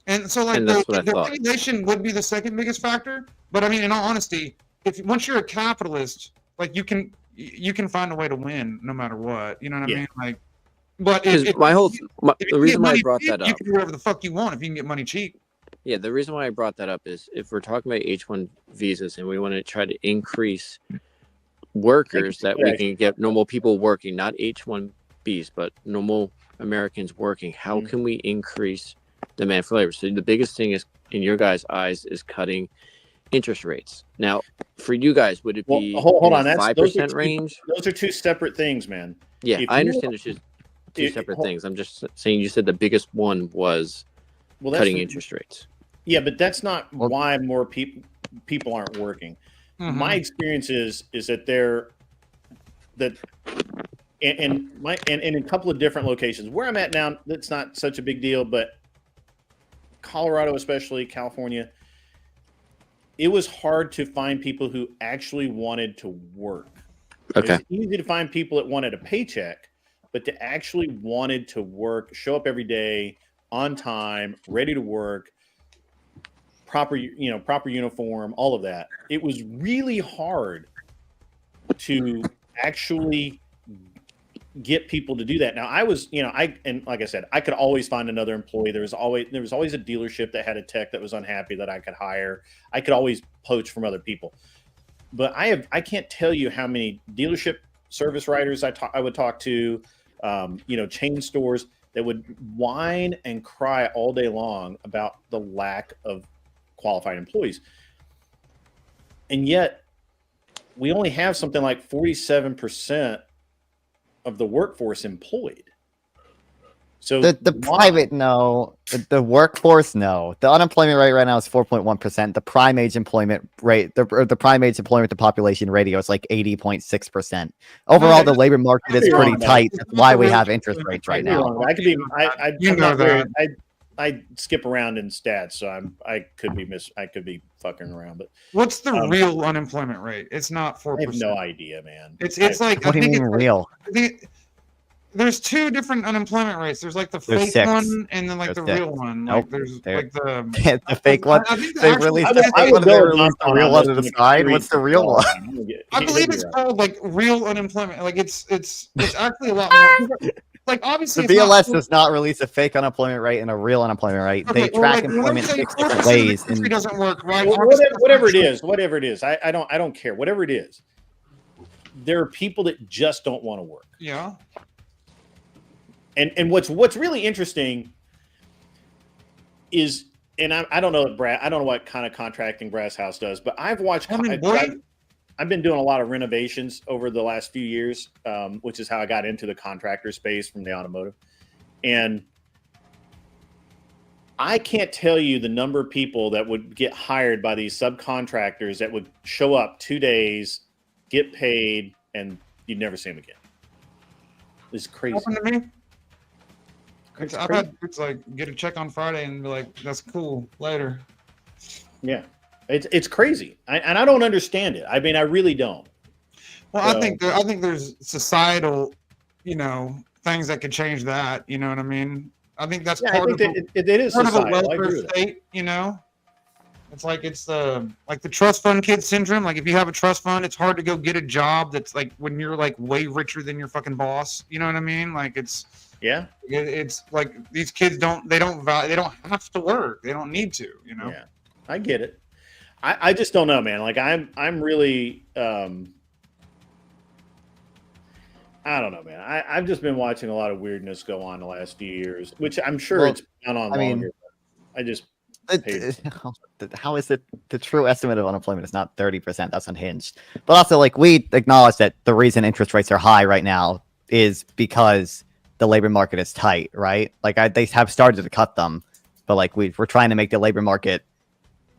And so, like, And that's what I the thought. regulation would be the second biggest factor. But I mean, in all honesty, once you're a capitalist, like you can find a way to win no matter what. You know what I mean? Like, but Because the reason why I brought that you up. can do whatever the fuck you want if you can get money cheap. Yeah, the reason why I brought that up is if we're talking about H-1 visas and we want to try to increase workers that we can get normal people working, not H-1Bs, but normal Americans working, how can we increase demand for labor? So the biggest thing is, in your guys' eyes, is cutting interest rates. Now, for you guys, would it be hold on, 5% range? Those are 2 separate things, man. Yeah, I understand it's just 2 separate things. I'm just saying, you said the biggest one was cutting interest rates. Yeah, but that's not why more people aren't working. My experience is that in a couple of different locations where I'm at now, that's not such a big deal, but Colorado, especially California, it was hard to find people who actually wanted to work. Okay. It's easy to find people that wanted a paycheck, but to actually wanted to work, show up every day on time, ready to work, proper uniform, all of that. It was really hard to actually get people to do that. Now I was, and like I said, I could always find another employee. There was always a dealership that had a tech that was unhappy that I could hire. I could always poach from other people. But I can't tell you how many dealership service writers I would talk to, chain stores that would whine and cry all day long about the lack of qualified employees. And yet we only have something like 47% of the workforce employed. So the private, no. The workforce, no. The unemployment rate right now is 4.1%. The prime age employment rate, the prime age employment to population ratio is like 80.6%. Overall, the labor market is pretty tight. That's why we have interest rates right now. I could be. I skip around in stats, so I could be fucking around. But what's the real unemployment rate? It's not 4%. I have no idea, man. It's like, what do you mean real? There's 2 different unemployment rates. There's like the fake one and then like the real one. Nope. Like there's like the fake one. They released the real one to the side. What's the real one? I believe it's called like real unemployment. Like it's actually a lot more. Like obviously, the BLS does not release a fake unemployment rate and a real unemployment rate. They track employment 6 different ways. And it doesn't work, right? Whatever it is, I don't care. Whatever it is, there are people that just don't want to work. Yeah. And what's really interesting is, and I don't know what kind of contracting Brass House does, but I've watched. I've been doing a lot of renovations over the last few years, which is how I got into the contractor space from the automotive. And I can't tell you the number of people that would get hired by these subcontractors that would show up 2 days, get paid, and you'd never see them again. It's crazy. I've had it's like get a check on Friday and be like, that's cool. Later. Yeah, it's crazy, and I don't understand it. I mean, I really don't. Well, I think there's societal, things that could change that. You know what I mean? I think that's I think of it is part of a societal. I welfare agree with that. state. It's like like the trust fund kid syndrome. Like if you have a trust fund, it's hard to go get a job that's like when you're like way richer than your fucking boss. You know what I mean? Like it's like these kids they don't have to work. They don't need to. Yeah, I get it. I just don't know, man. Like I'm really I don't know, man. I've just been watching a lot of weirdness go on the last few years, which I'm sure it's gone on longer. I just how is it the true estimate of unemployment is not 30%? That's unhinged. But also, like, we acknowledge that the reason interest rates are high right now is because the labor market is tight, right? Like they have started to cut them, but like we're trying to make the labor market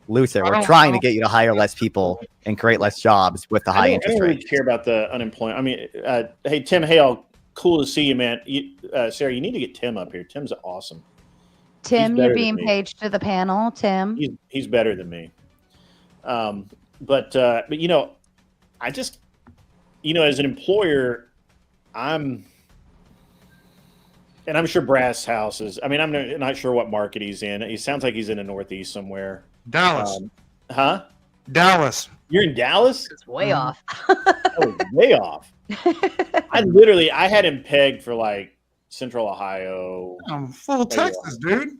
looser. We're trying to get you to hire less people and create less jobs with the high interest I don't rate. really care about the unemployment. I mean, hey Tim Hale, cool to see you, man. Sarah, you need to get Tim up here. Tim's awesome. Tim, you're being paged to the panel. Tim, he's better than me. But I just, as an employer, I'm sure Brass House is. I mean, I'm not sure what market he's in. He sounds like he's in the Northeast somewhere. Dallas. Huh? Dallas. You're in Dallas? It's way off. That was way off. I had him pegged for like Central Ohio. I'm full Texas, dude.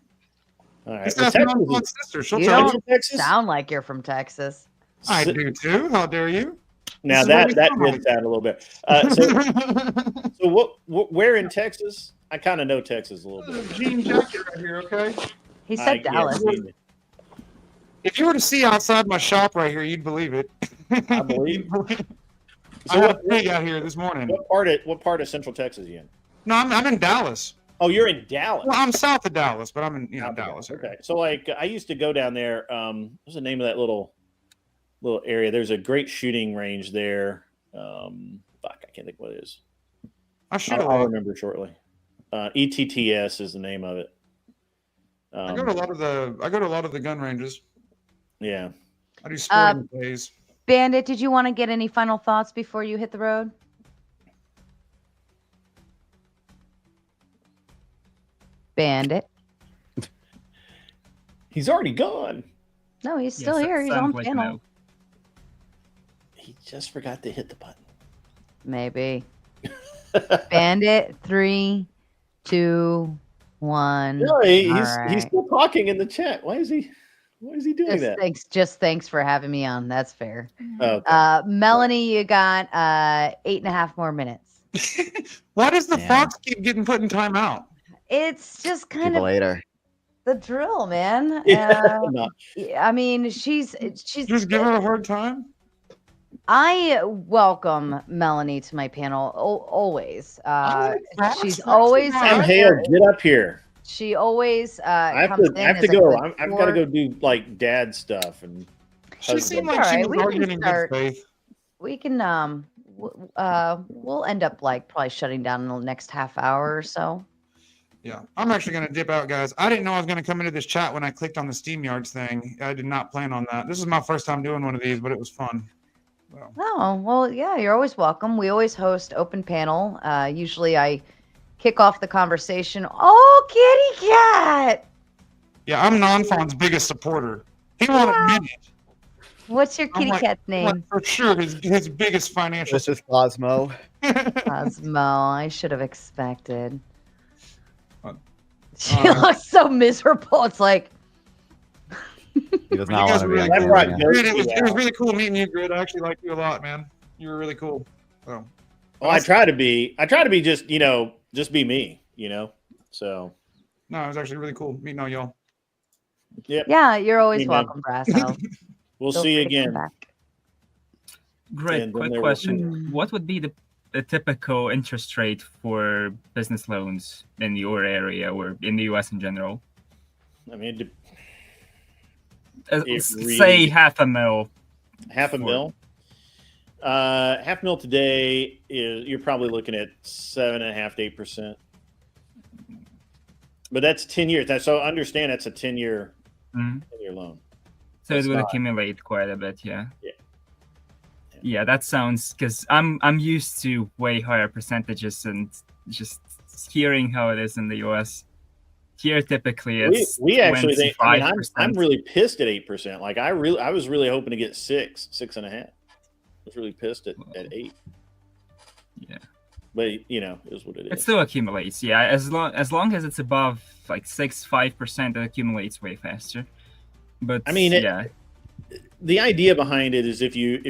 All right. Just Well, ask my Texas mom's is- sister. She'll you tell you. don't sound like you're from Texas. I do too. How dare you? Now This is that what we did sound a little bit. So where in Texas? I kind of know Texas a little bit. Jean jacket right here, okay? He said Dallas. If you were to see outside my shop right here, you'd believe it. I believe. I had a pig out here this morning. What part of Central Texas are you in? No, I'm in Dallas. Oh, you're in Dallas. Well, I'm south of Dallas, but I'm in Dallas. Okay, so like I used to go down there. What's the name of that little area? There's a great shooting range there. I can't think what it is. I'll remember shortly. ETTS is the name of it. I go to a lot of the gun ranges. Yeah. I do sporting days. Bandit, did you want to get any final thoughts before you hit the road? Bandit. He's already gone. No, he's still here. He's on panel. He just forgot to hit the button. Maybe. Bandit, 3, 2, 1. No, he's still talking in the chat. Why is he doing that? Thanks for having me on. That's fair. Okay. Melanie, you got 8.5 more minutes. Why does the fox keep getting put in timeout? It's just kind of later. the drill, man. No. I mean, she's Just give her a hard time. I welcome Melanie to my panel always. She's always Tim Hale, get up here. She always I comes in. have to as a go. good I've got to go do like dad stuff and. She seemed like All she right, was we arguing can in start. good faith. We can we'll end up like probably shutting down in the next half hour or so. Yeah, I'm actually going to dip out, guys. I didn't know I was going to come into this chat when I clicked on the SteamYards thing. I did not plan on that. This is my first time doing one of these, but it was fun. Oh, well, yeah, you're always welcome. We always host open panel. Usually I kick off the conversation. Oh, kitty cat. Yeah, I'm Nonfon's biggest supporter. He won't admit it. What's your kitty cat's name? Like, for sure, his biggest financial. This is Cosmo. Cosmo. I should have expected. She looks so miserable. It's like He does not want to be on Grid, camera. it was really cool meeting you, Grid. I actually liked you a lot, man. You were really cool. So. Well, I try to be just just be me, So. No, it was actually really cool meeting all y'all. Yep. Yeah, you're always Hey, man. welcome, Brasso. We'll Feel see you free to come again. back. Great. And then Quick there will- question. What would be the typical interest rate for business loans in your area or in the US in general? I mean, Say half a mil. Half a mil. Half mil today is you're probably looking at 7.5% to 8%. But that's 10 years. So understand that's a 10-year Mhm. 10-year loan. So It's it would not- accumulate quite a bit, yeah. Yeah. Yeah, that sounds because I'm used to way higher percentages and just hearing how it is in the US. Here typically it's We actually think. I mean, 25%. I'm really pissed at 8%. Like I was really hoping to get 6.5. I was really pissed at 8. Yeah. But you know, it is what it is. It still accumulates, yeah. As long as it's above like 5%, it accumulates way faster. But I mean, yeah. The idea behind it is if you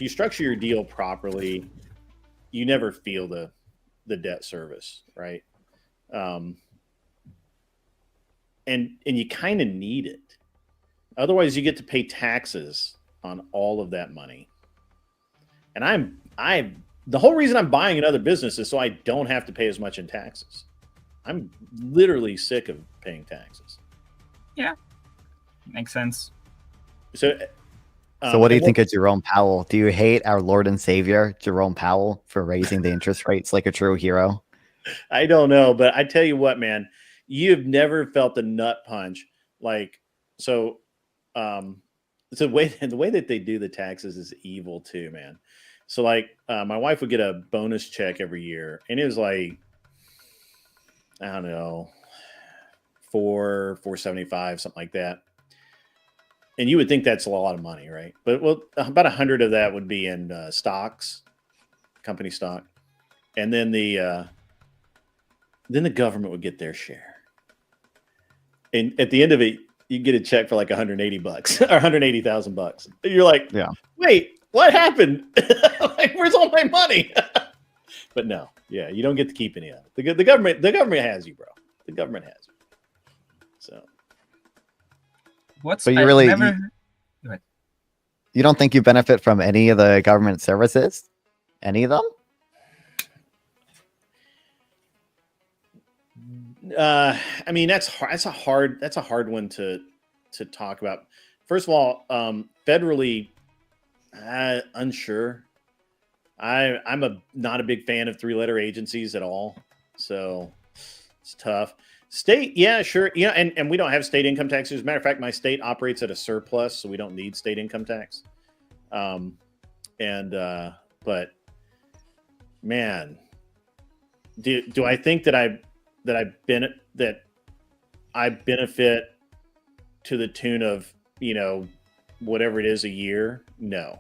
structure your deal properly, you never feel the debt service, right? And you kind of need it. Otherwise, you get to pay taxes on all of that money. And the whole reason I'm buying another business is so I don't have to pay as much in taxes. I'm literally sick of paying taxes. Yeah, makes sense. So what do you think of Jerome Powell? Do you hate our Lord and Savior, Jerome Powell, for raising the interest rates like a true hero? I don't know, but I tell you what, man, you've never felt a nut punch like so. The way that they do the taxes is evil too, man. So like, my wife would get a bonus check every year, and it was like, I don't know, $475, something like that. And you would think that's a lot of money, right? But well, about 100 of that would be in stocks, company stock, and then the government would get their share. And at the end of it, you get a check for like $180 or $180,000. You're like, yeah, wait, what happened? Like, where's all my money? But no, yeah, you don't get to keep any of it. The government has you, bro. The government has you. So. But you really you don't think you benefit from any of the government services? Any of them? I mean, that's a hard one to talk about. First of all, federally, unsure. I'm not a big fan of 3-letter agencies at all, so it's tough. State, yeah, sure, yeah, and we don't have state income tax. As a matter of fact, my state operates at a surplus, so we don't need state income tax. But man, do I think that I benefit to the tune of, you know, whatever it is a year? No.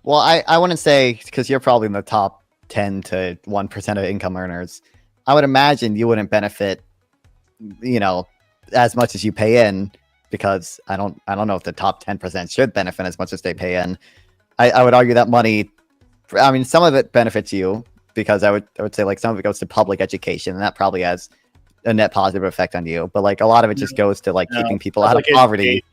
Well, I wouldn't say, because you're probably in the top 10 to 1% of income earners. I would imagine you wouldn't benefit, you know, as much as you pay in, because I don't know if the top 10% should benefit as much as they pay in. I would argue that money, I mean, some of it benefits you, because I would say like some of it goes to public education, and that probably has a net positive effect on you. But like a lot of it just goes to like keeping people out of poverty.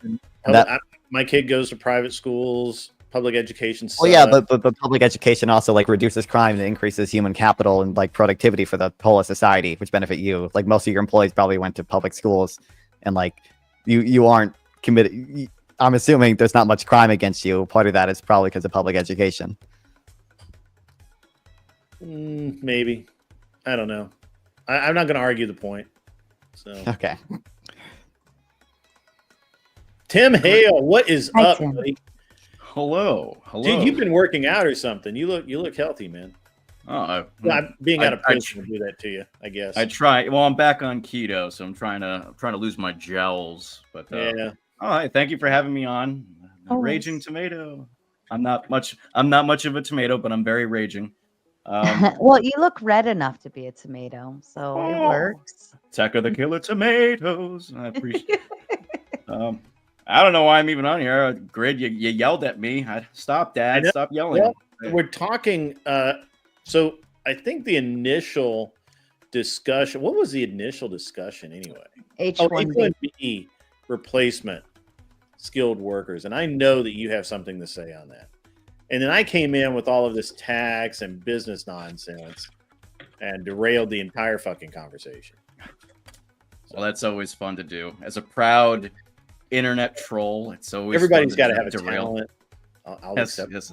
My kid goes to private schools. Public education. Well, yeah, but public education also like reduces crime and increases human capital and like productivity for the whole of society, which benefit you. Like most of your employees probably went to public schools, and like you aren't committed. I'm assuming there's not much crime against you. Part of that is probably because of public education. Maybe. I don't know. I'm not going to argue the point. So okay. Tim Hale, what is up, buddy? Hello. Dude, you've been working out or something. You look healthy, man. Oh, being out of prison will do that to you, I guess. I try. Well, I'm back on keto, so I'm trying to lose my jowls. But yeah. All right. Thank you for having me on. Raging tomato. I'm not much of a tomato, but I'm very raging. Well, you look red enough to be a tomato, so it works. Attack of the Killer Tomatoes. I appreciate. I don't know why I'm even on here. Grid, you yelled at me. Stop, Dad. Stop yelling. Well, we're talking. So I think the initial discussion. What was the initial discussion anyway? H-1B replacement skilled workers, and I know that you have something to say on that. And then I came in with all of this tax and business nonsense, and derailed the entire fucking conversation. Well, that's always fun to do. As a proud internet troll, it's always everybody's got to have a derail. talent. I'll accept yes.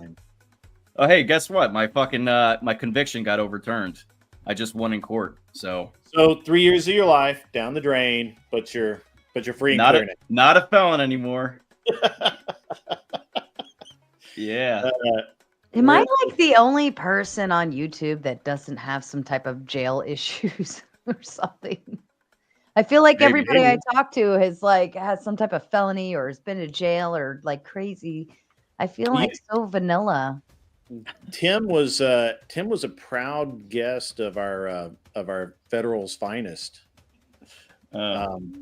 Oh, hey, guess what? My fucking my conviction got overturned. I just won in court. So 3 years of your life down the drain, but you're free and clear now. Not a felon anymore. Yeah. Am I like the only person on YouTube that doesn't have some type of jail issues or something? I feel like everybody I talk to has some type of felony or has been to jail or like crazy. I feel like so vanilla. Tim was a proud guest of our Federal's Finest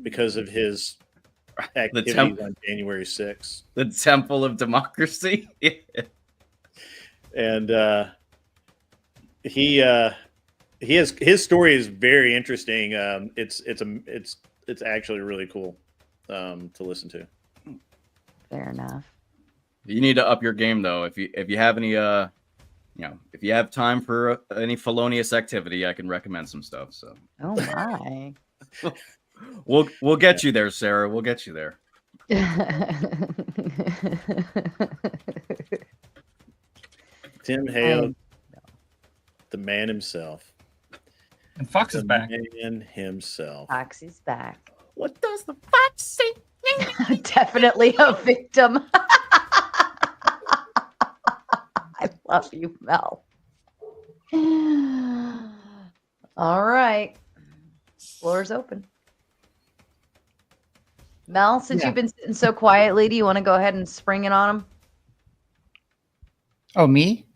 because of his activities on January 6th. The Temple of Democracy. And his story is very interesting. It's actually really cool to listen to. Fair enough. You need to up your game though. If you have any if you have time for any felonious activity, I can recommend some stuff. So. Oh my. We'll get you there, Sarah. We'll get you there. Tim Hale, the man himself. And Fox is back. Man himself. Foxy's back. What does the fox say? Definitely a victim. I love you, Mel. All right. Floor's open. Mel, since you've been sitting so quietly, do you want to go ahead and spring it on him? Oh, me?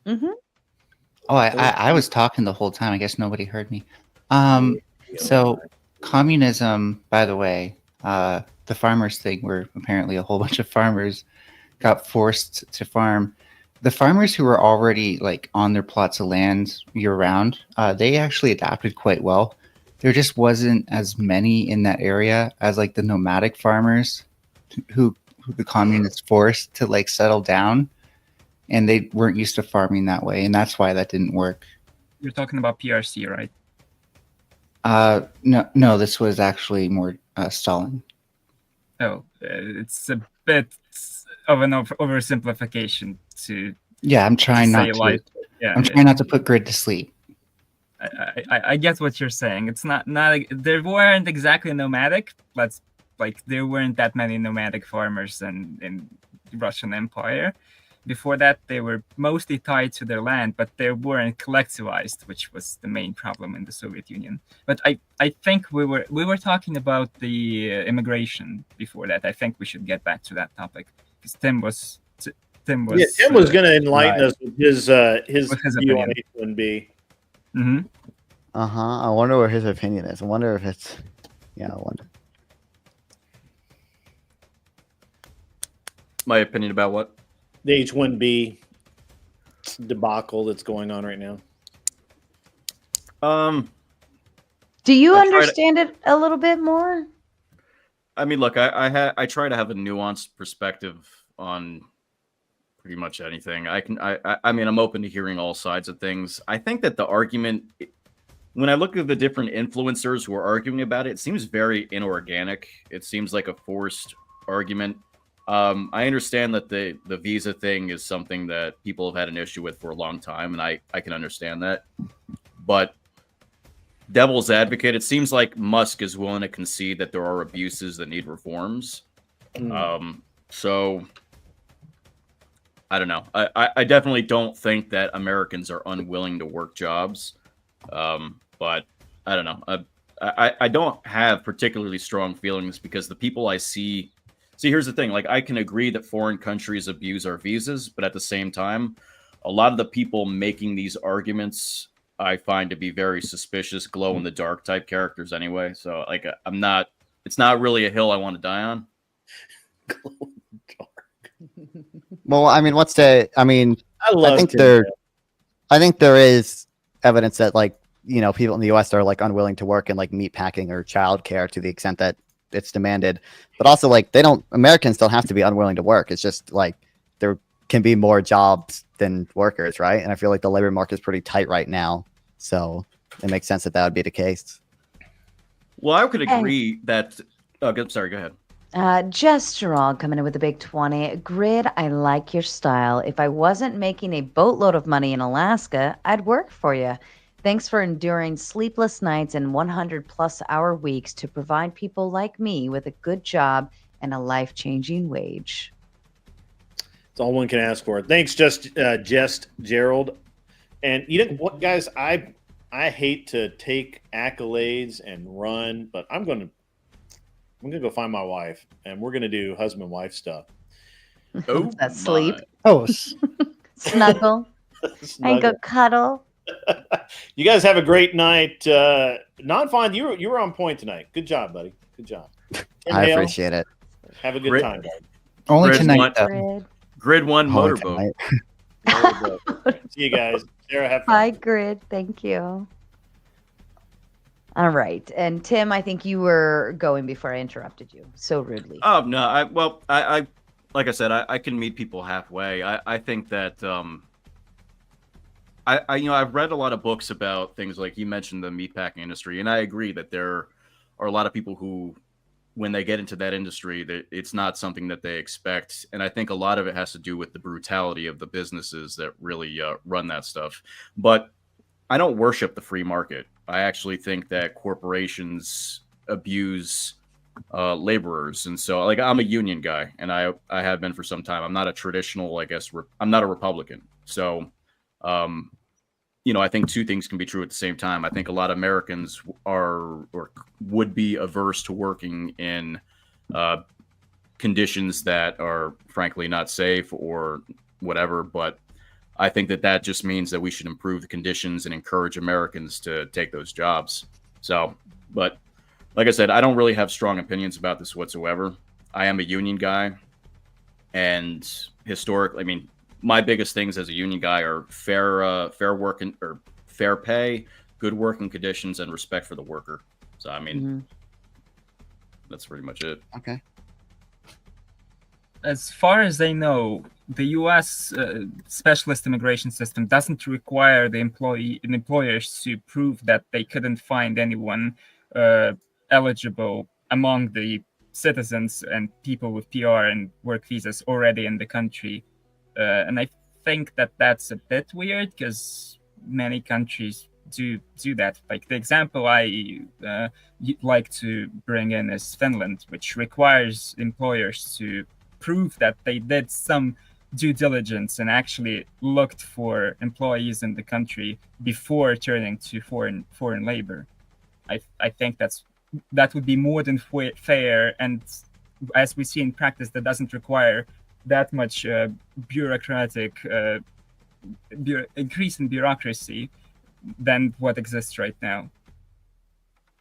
Mm-hmm. Oh, I was talking the whole time. I guess nobody heard me. So communism, by the way, the farmers thing where apparently a whole bunch of farmers got forced to farm. The farmers who were already like on their plots of land year round, they actually adapted quite well. There just wasn't as many in that area as like the nomadic farmers who the communists forced to like settle down, and they weren't used to farming that way, and that's why that didn't work. You're talking about PRC, right? No, this was actually more Stalin. Oh, it's a bit of an oversimplification to. Yeah, I'm trying not to. Yeah, I'm trying not to put Grid to sleep. I get what you're saying. It's not there weren't exactly nomadic, but like there weren't that many nomadic farmers in Russian Empire. Before that, they were mostly tied to their land, but they weren't collectivized, which was the main problem in the Soviet Union. But I think we were talking about the immigration before that. I think we should get back to that topic because Tim was Tim was going to enlighten us with his view on H-1B. Mm-hmm. I wonder what his opinion is. I wonder if it's, I wonder. My opinion about what? The H-1B debacle that's going on right now. Do you understand it a little bit more? I mean, look, I try to have a nuanced perspective on pretty much anything. I mean, I'm open to hearing all sides of things. I think that the argument, when I look at the different influencers who are arguing about it, it seems very inorganic. It seems like a forced argument. I understand that the visa thing is something that people have had an issue with for a long time, and I can understand that. But devil's advocate, it seems like Musk is willing to concede that there are abuses that need reforms. So I don't know. I definitely don't think that Americans are unwilling to work jobs. But I don't know. I don't have particularly strong feelings because the people I see. See, here's the thing. Like, I can agree that foreign countries abuse our visas, but at the same time, a lot of the people making these arguments I find to be very suspicious, glow-in-the-dark type characters anyway. So, like, it's not really a hill I want to die on. Well, I mean, I think there is evidence that, like, people in the U.S. are, like, unwilling to work in, like, meat packing or childcare to the extent that it's demanded, but also like Americans don't have to be unwilling to work. It's just like there can be more jobs than workers, right? And I feel like the labor market is pretty tight right now, so it makes sense that would be the case. Well, I could agree that. Oh, sorry, go ahead. Gestural coming in with a big 20. Grid, I like your style. If I wasn't making a boatload of money in Alaska, I'd work for you. Thanks for enduring sleepless nights and 100+ hour weeks to provide people like me with a good job and a life-changing wage. It's all one can ask for. Thanks, just Gerald. And you know what, guys? I hate to take accolades and run, but I'm gonna go find my wife, and we're gonna do husband-wife stuff. Oh, That's sleep. Oh, Snuggle. And go cuddle. You guys have a great night. Non-Fond, you were on point tonight. Good job, buddy. Good job. I appreciate it. Have a good time, guys. Only Grid tonight. one- Grid one Only motorboat. See you guys. Sarah, have fun. Bye, Grid. Thank you. All right. And Tim, I think you were going before I interrupted you so rudely. Oh no, I like I said, I can meet people halfway. I think that I've read a lot of books about things like you mentioned the meatpacking industry, and I agree that there are a lot of people who, when they get into that industry, that it's not something that they expect, and I think a lot of it has to do with the brutality of the businesses that really run that stuff. But I don't worship the free market. I actually think that corporations abuse laborers, and so like I'm a union guy, and I have been for some time. I'm not a traditional, I guess, I'm not a Republican, so. I think two things can be true at the same time. I think a lot of Americans are or would be averse to working in conditions that are frankly not safe or whatever. But I think that just means that we should improve the conditions and encourage Americans to take those jobs. So, but like I said, I don't really have strong opinions about this whatsoever. I am a union guy, and historically, I mean, my biggest things as a union guy are fair working or fair pay, good working conditions, and respect for the worker. So I mean, that's pretty much it. Okay. As far as I know, the U.S. Specialist immigration system doesn't require the employers to prove that they couldn't find anyone eligible among the citizens and people with PR and work visas already in the country. And I think that that's a bit weird because many countries do that. Like the example I like to bring in is Finland, which requires employers to prove that they did some due diligence and actually looked for employees in the country before turning to foreign labor. I think that would be more than fair, and as we see in practice, that doesn't require that much bureaucratic increase in bureaucracy than what exists right now.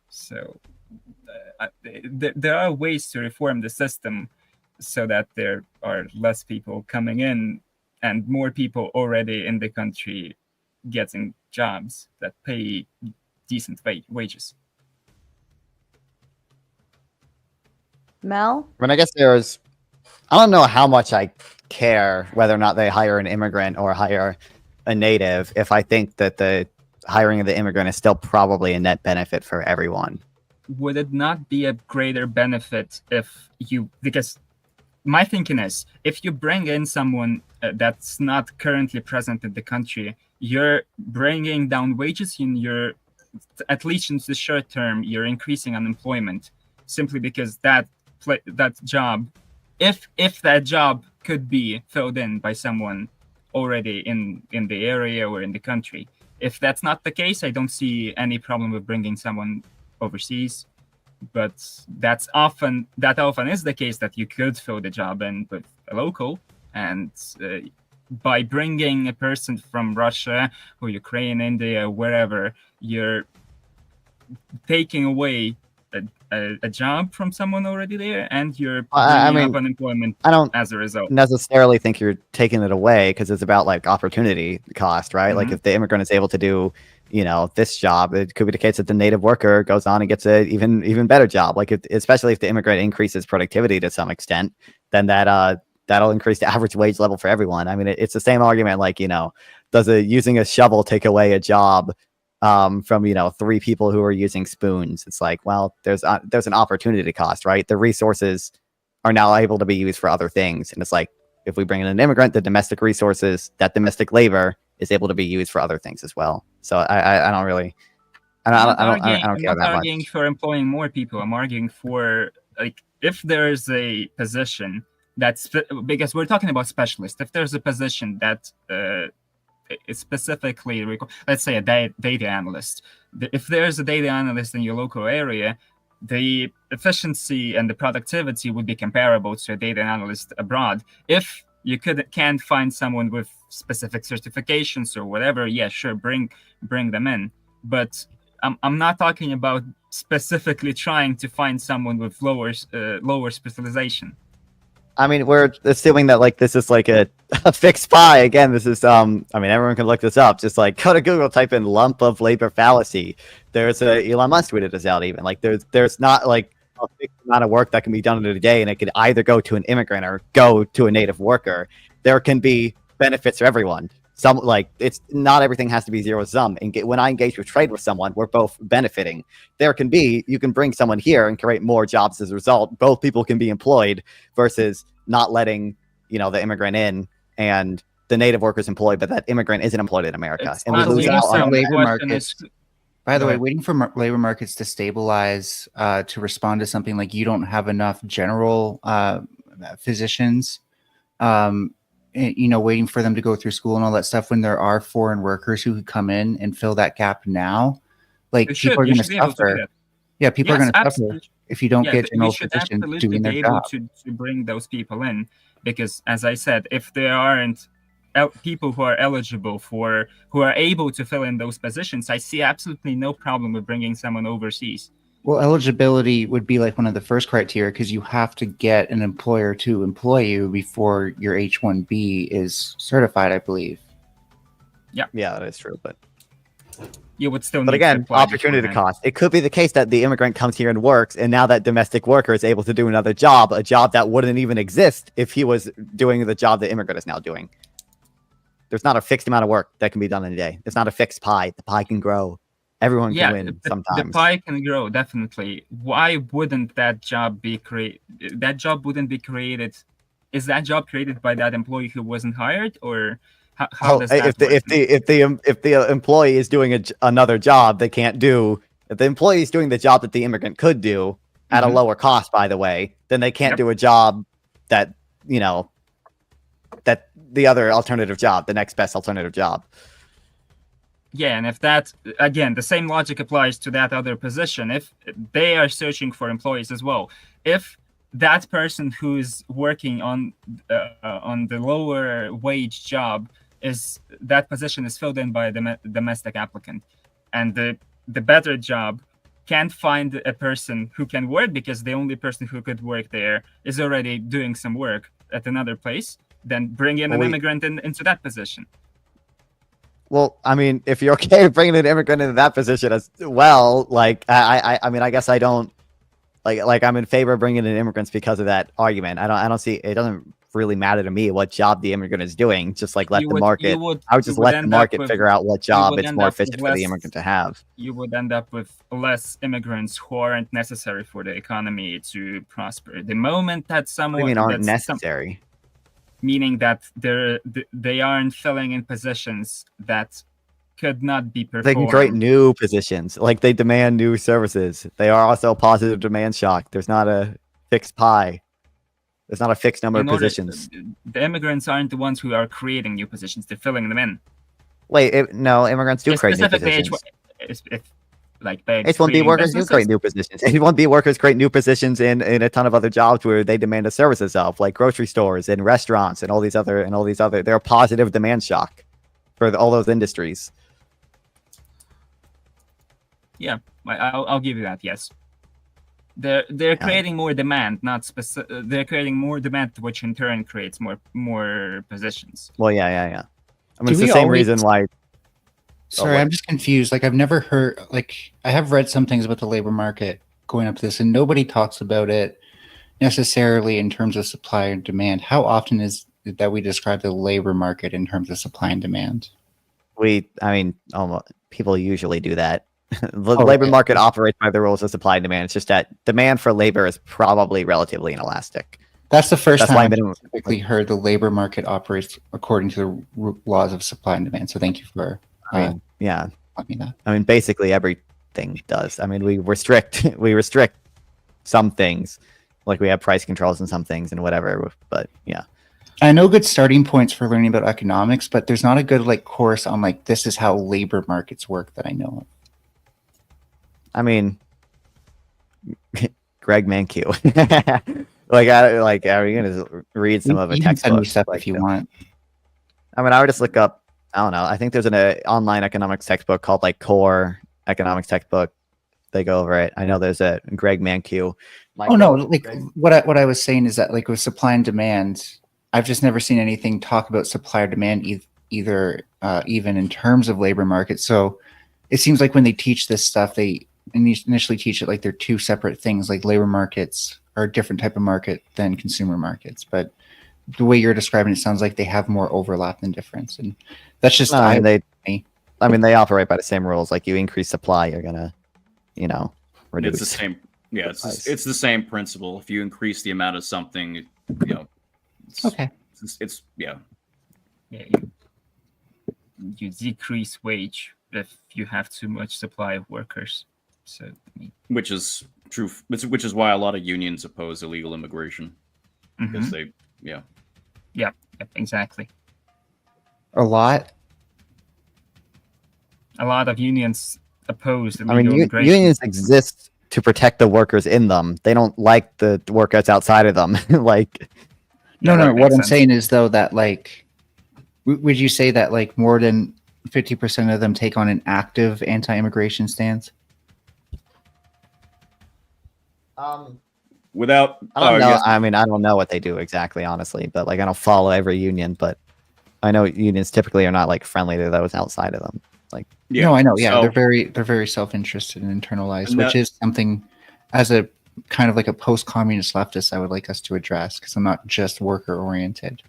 So there are ways to reform the system so that there are less people coming in and more people already in the country getting jobs that pay decent wages. Mel? I mean, I guess I don't know how much I care whether or not they hire an immigrant or hire a native if I think that the hiring of the immigrant is still probably a net benefit for everyone. Would it not be a greater benefit because my thinking is, if you bring in someone that's not currently present in the country, you're bringing down wages and at least in the short term, you're increasing unemployment simply because that job, if that job could be filled in by someone already in the area or in the country. If that's not the case, I don't see any problem with bringing someone overseas. But that often is the case, that you could fill the job in with a local, and by bringing a person from Russia or Ukraine, India, wherever, you're taking away a job from someone already there, and you're bringing up unemployment as a result. Necessarily think you're taking it away, because it's about like opportunity cost, right? Like if the immigrant is able to do, this job, it could be the case that the native worker goes on and gets a even better job. Like especially if the immigrant increases productivity to some extent, then that'll increase the average wage level for everyone. I mean, it's the same argument. Like, does using a shovel take away a job from 3 people who are using spoons? It's like, well, there's an opportunity cost, right? The resources are now able to be used for other things, and it's like, if we bring in an immigrant, the domestic resources, that domestic labor is able to be used for other things as well. So I don't really, I don't care I'm not that arguing much. for employing more people. I'm arguing for, like, if there's a position that's, because we're talking about specialists. If there's a position that is specifically, let's say a data analyst. If there's a data analyst in your local area, the efficiency and the productivity would be comparable to a data analyst abroad. If you can't find someone with specific certifications or whatever, yeah, sure, bring them in. But I'm not talking about specifically trying to find someone with lower specialization. I mean, we're assuming that like this is like a fixed pie. Again, this is I mean, everyone can look this up. Just like go to Google, type in lump of labor fallacy. There's a Elon Musk tweeted this out. Even like there's not like a fixed amount of work that can be done in a day, and it could either go to an immigrant or go to a native worker. There can be benefits for everyone. Some like it's not everything has to be zero sum. And when I engage with trade with someone, we're both benefiting. There can be, you can bring someone here and create more jobs as a result. Both people can be employed versus not letting, you know, the immigrant in and the native workers employed, but that immigrant isn't employed in America. And we lose out on labor markets. By the way, waiting for labor markets to stabilize to respond to something like you don't have enough general physicians. You know, waiting for them to go through school and all that stuff when there are foreign workers who could come in and fill that gap now. Like people are going to suffer. Yeah, people are going to suffer if you don't get general physicians doing their job. To bring those people in, because as I said, if there aren't people who are eligible for, who are able to fill in those positions, I see absolutely no problem with bringing someone overseas. Well, eligibility would be like one of the first criteria because you have to get an employer to employ you before your H-1B is certified, I believe. Yeah, that is true, but you would still. But again, opportunity cost. It could be the case that the immigrant comes here and works, and now that domestic worker is able to do another job, a job that wouldn't even exist if he was doing the job the immigrant is now doing. There's not a fixed amount of work that can be done in a day. It's not a fixed pie. The pie can grow. Everyone can win sometimes. The pie can grow, definitely. Why wouldn't that job be created? That job wouldn't be created. Is that job created by that employee who wasn't hired, or how does that work? If the employee is doing another job they can't do, if the employee is doing the job that the immigrant could do at a lower cost, by the way, then they can't do a job that, you know, that the other alternative job, the next best alternative job. Yeah, and if that, again, the same logic applies to that other position. If they are searching for employees as well, if that person who's working on the lower wage job that position is filled in by a domestic applicant, and the better job can't find a person who can work because the only person who could work there is already doing some work at another place, then bring in an immigrant into that position. Well, I mean, if you're okay with bringing an immigrant into that position as well, like, I mean, I guess I don't, like, I'm in favor of bringing in immigrants because of that argument. I don't see, it doesn't really matter to me what job the immigrant is doing. Just like let the market, I would just let the market figure out what job it's more efficient for the immigrant to have. You would end up with less immigrants who aren't necessary for the economy to prosper. The moment that someone... What do you mean aren't necessary? Meaning that they aren't filling in positions that could not be performed. They can create new positions, like they demand new services. They are also a positive demand shock. There's not a fixed pie. There's not a fixed number of positions. The immigrants aren't the ones who are creating new positions. They're filling them in. Wait, no, immigrants do create new positions. H-1B workers do create new positions. H-1B workers create new positions in a ton of other jobs where they demand the services of, like grocery stores and restaurants and all these other. They're a positive demand shock for all those industries. Yeah, I'll give you that. Yes, they're creating more demand, not specific. They're creating more demand, which in turn creates more positions. Well, yeah. I mean, it's the same reason why. Sorry, I'm just confused. Like, I've never heard, like, I have read some things about the labor market going up to this, and nobody talks about it necessarily in terms of supply and demand. How often is it that we describe the labor market in terms of supply and demand? I mean, people usually do that. The labor market operates by the rules of supply and demand. It's just that demand for labor is probably relatively inelastic. That's the first That's why time minimum. I've typically heard the labor market operates according to the laws of supply and demand. So thank you for I mean, yeah. telling me that. I mean, basically everything does. I mean, we restrict some things, like we have price controls and some things and whatever. But yeah, I know good starting points for learning about economics, but there's not a good like course on like this is how labor markets work that I know of. I mean, Greg Mankiw. Are you gonna read some of a You can send me textbook? stuff if you want. I mean, I would just look up. I don't know. I think there's an online economics textbook called like Core Economics Textbook. They go over it. I know there's a Greg Mankiw. Oh no, like what I was saying is that like with supply and demand, I've just never seen anything talk about supply or demand either even in terms of labor markets. So it seems like when they teach this stuff, they initially teach it like they're two separate things. Like labor markets are a different type of market than consumer markets, but the way you're describing it sounds like they have more overlap than difference, and that's just I mean, they operate by the same rules. Like you increase supply, you're gonna, reduce. It's the same. Yeah, it's the same principle. If you increase the amount of something, okay. It's Yeah, you decrease wage if you have too much supply of workers. So, which is true. Which is why a lot of unions oppose illegal immigration because they, yeah, exactly. A lot of unions oppose I illegal mean, immigration. unions exist to protect the workers in them. They don't like the workers outside of them. Like, no. What I'm saying is though that like, would you say that like more than 50% of them take on an active anti-immigration stance? Without, I don't know. I mean, I don't know what they do exactly, honestly. But like, I don't follow every union. But I know unions typically are not like friendly to those outside of them. Like, No, I know. Yeah, they're very self-interested and internalized, which is something as a kind of like a post-communist leftist I would like us to address because I'm not just worker-oriented.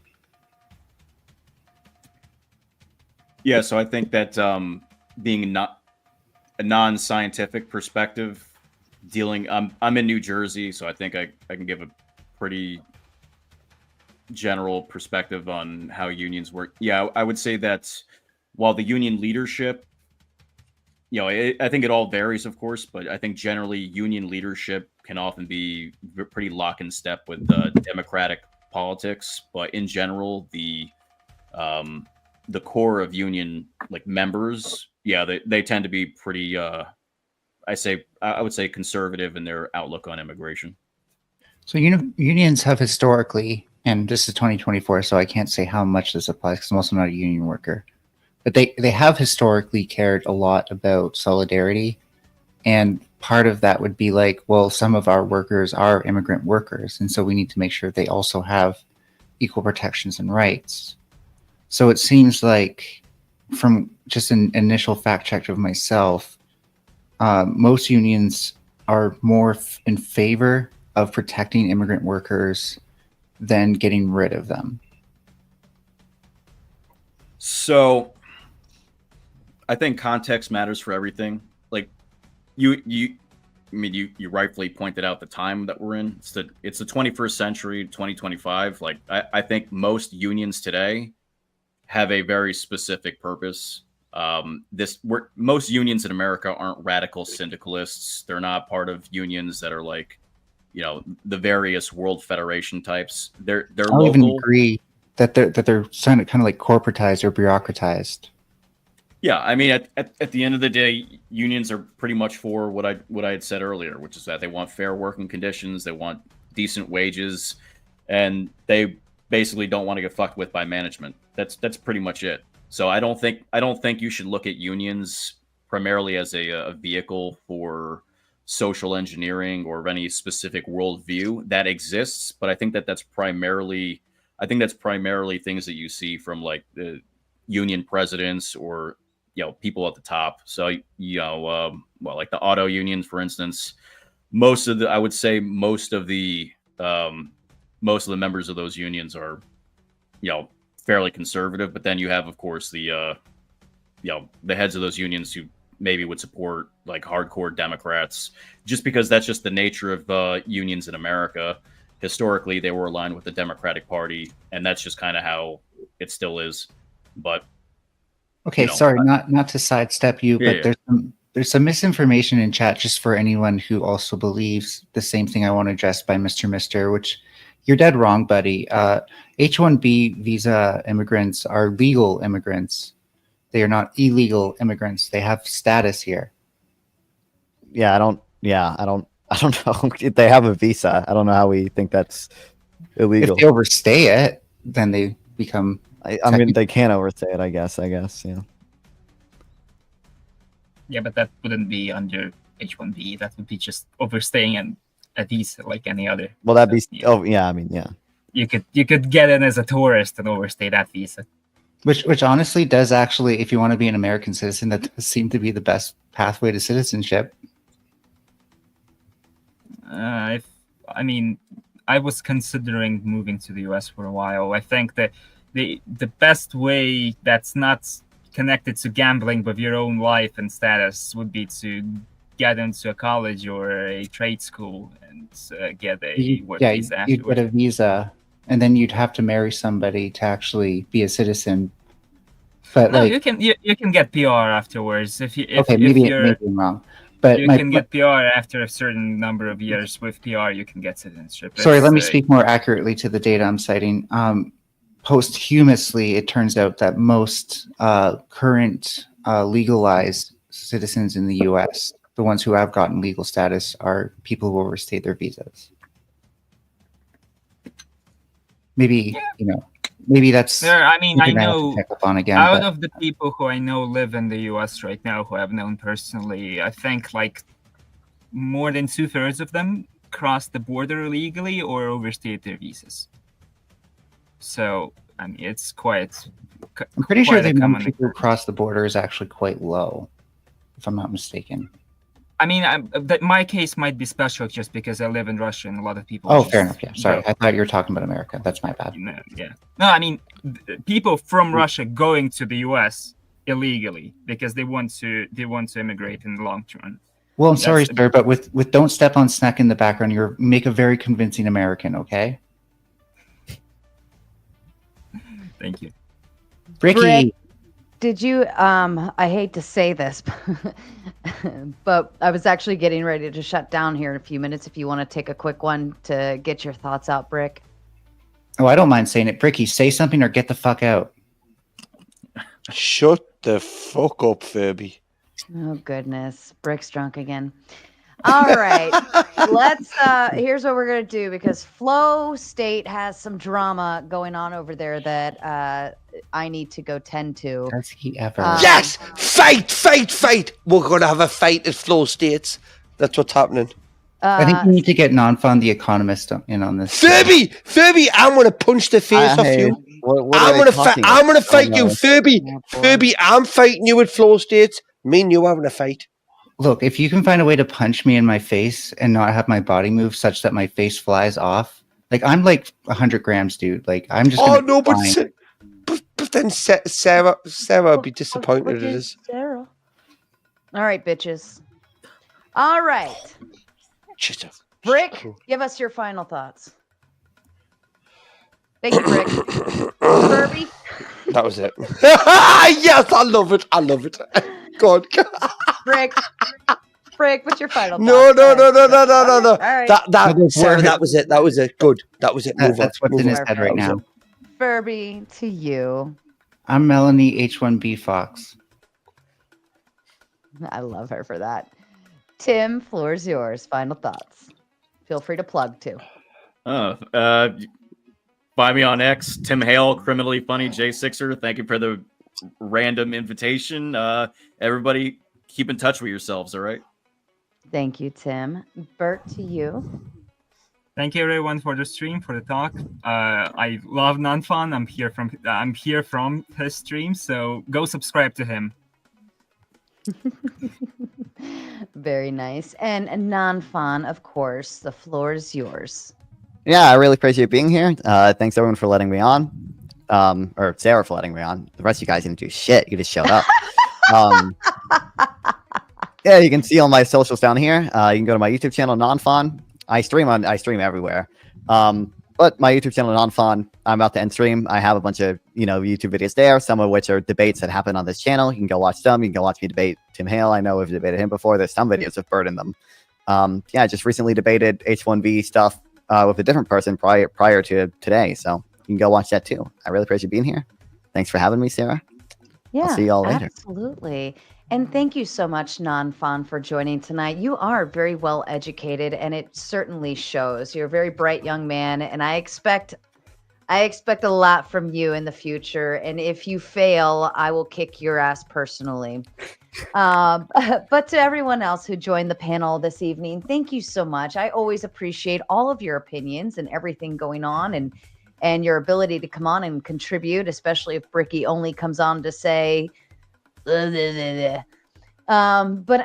Yeah, so I think that being not a non-scientific perspective, dealing. I'm in New Jersey, so I think I can give a pretty general perspective on how unions work. Yeah, I would say that while the union leadership, I think it all varies, of course, but I think generally union leadership can often be pretty lock in step with democratic politics. But in general, the core of union like members, they tend to be pretty. I would say conservative in their outlook on immigration. So unions have historically, and this is 2024, so I can't say how much this applies because I'm also not a union worker. But they have historically cared a lot about solidarity. And part of that would be like, well, some of our workers are immigrant workers. And so we need to make sure they also have equal protections and rights. So it seems like from just an initial fact check of myself, most unions are more in favor of protecting immigrant workers than getting rid of them. So I think context matters for everything. Like you rightfully pointed out the time that we're in. It's the 21st century, 2025. Like I think most unions today have a very specific purpose. Most unions in America aren't radical syndicalists. They're not part of unions that are like, the various World Federation types. They're I don't local. even agree that they're kind of like corporatized or bureaucratized. Yeah, I mean, at the end of the day, unions are pretty much for what I had said earlier, which is that they want fair working conditions, they want decent wages, and they basically don't want to get fucked with by management. That's pretty much it. So I don't think you should look at unions primarily as a vehicle for social engineering or any specific worldview that exists. But I think that's primarily things that you see from like the union presidents or people at the top. So like the auto unions, for instance, most of the members of those unions are fairly conservative, but then you have, of course, the heads of those unions who maybe would support like hardcore Democrats, just because that's just the nature of unions in America. historically they were aligned with the Democratic Party, and that's just kind of how it still is. But Okay, sorry, not to sidestep you, but there's some misinformation in chat just for anyone who also believes the same thing I want to address by Mr. Mister, which you're dead wrong, buddy. H-1B visa immigrants are legal immigrants. They are not illegal immigrants. They have status here. Yeah, I don't know if they have a visa. I don't know how we think that's illegal. If they overstay it, then they become. I mean, they can overstay it. I guess. Yeah. Yeah, but that wouldn't be under H-1B. That would be just overstaying and a visa like any other. Well, that'd be. Oh, yeah. I mean, yeah. You could get in as a tourist and overstay that visa. Which honestly does actually, if you want to be an American citizen, that does seem to be the best pathway to citizenship. I mean, I was considering moving to the US for a while. I think that the best way that's not connected to gambling with your own life and status would be to get into a college or a trade school and get a work visa afterwards. You'd get a visa, and then you'd have to marry somebody to actually be a citizen. But no, you can get PR afterwards maybe I'm wrong. But you can get PR after a certain number of years. With PR, you can get citizenship. Sorry, let me speak more accurately to the data I'm citing. Posthumously, it turns out that most current legalized citizens in the U.S., the ones who have gotten legal status, are people who overstayed their visas. Maybe maybe that's. I mean, I know out of the people who I know live in the U.S. right now, who I've known personally, I think like more than 2/3 of them crossed the border illegally or overstayed their visas. So I mean, it's quite. I'm pretty sure the number of people who cross the border is actually quite low, if I'm not mistaken. I mean, my case might be special just because I live in Russia and a lot of people. Oh, fair enough. Yeah, sorry, I thought you were talking about America. That's my bad. No, I mean, people from Russia going to the U.S. illegally because they want to immigrate in the long term. Well, I'm sorry, sir, but with "Don't Step on Snack" in the background, you make a very convincing American. Okay. Thank you, Ricky. Rick, did you? I hate to say this, but I was actually getting ready to shut down here in a few minutes. If you want to take a quick one to get your thoughts out, Brick. Oh, I don't mind saying it. Bricky, say something or get the fuck out. Shut the fuck up, Furby. Oh goodness, Brick's drunk again. All right, let's. Here's what we're gonna do because Flow State has some drama going on over there that I need to go tend to. Does he ever? Yes, fight! We're gonna have a fight at Flow States. That's what's happening. I think we need to get Non-Fun the Economist in on this. Furby, I'm gonna punch the face off you. I'm gonna fight you, Furby. Furby, I'm fighting you at Flow States. Me and you having a fight. Look, if you can find a way to punch me in my face and not have my body move such that my face flies off, like I'm like 100 grams, dude. Like I'm just. Oh no, but then Sarah would be disappointed at us. Sarah. All right, bitches. All right. Brick, give us your final thoughts. Thank you, Brick. Furby. That was it. Yes, I love it. God. Brick, what's your final thoughts? No. All right. Sarah, that was it. That was it. Good. That was it. That's what's in his head right now. Furby, to you. I'm Melanie H-1B Fox. I love her for that. Tim, floor's yours. Final thoughts. Feel free to plug too. Find me on X, Tim Hale, criminally funny J6er. Thank you for the random invitation. Everybody, keep in touch with yourselves. All right. Thank you, Tim. Bert, to you. Thank you, everyone, for the stream, for the talk. I love Non-Fun. I'm here from his stream, so go subscribe to him. Very nice. And Non-Fun, of course, the floor is yours. Yeah, I really appreciate being here. Thanks everyone for letting me on. Or Sarah for letting me on. The rest of you guys didn't do shit. You just showed up. Yeah, you can see all my socials down here. You can go to my YouTube channel, Non-Fun. I stream everywhere. But my YouTube channel, Non-Fun, I'm about to end stream. I have a bunch of, YouTube videos there, some of which are debates that happen on this channel. You can go watch them. You can go watch me debate Tim Hale. I know we've debated him before. There's some videos with Bird in them. I just recently debated H-1B stuff with a different person prior to today. So you can go watch that too. I really appreciate you being here. Thanks for having me, Sarah. Yeah, I'll see you all later. Absolutely. And thank you so much, Non-Fun, for joining tonight. You are very well educated, and it certainly shows. You're a very bright young man, and I expect a lot from you in the future. And if you fail, I will kick your ass personally. But to everyone else who joined the panel this evening, thank you so much. I always appreciate all of your opinions and everything going on, and your ability to come on and contribute, especially if Bricky only comes on to say, but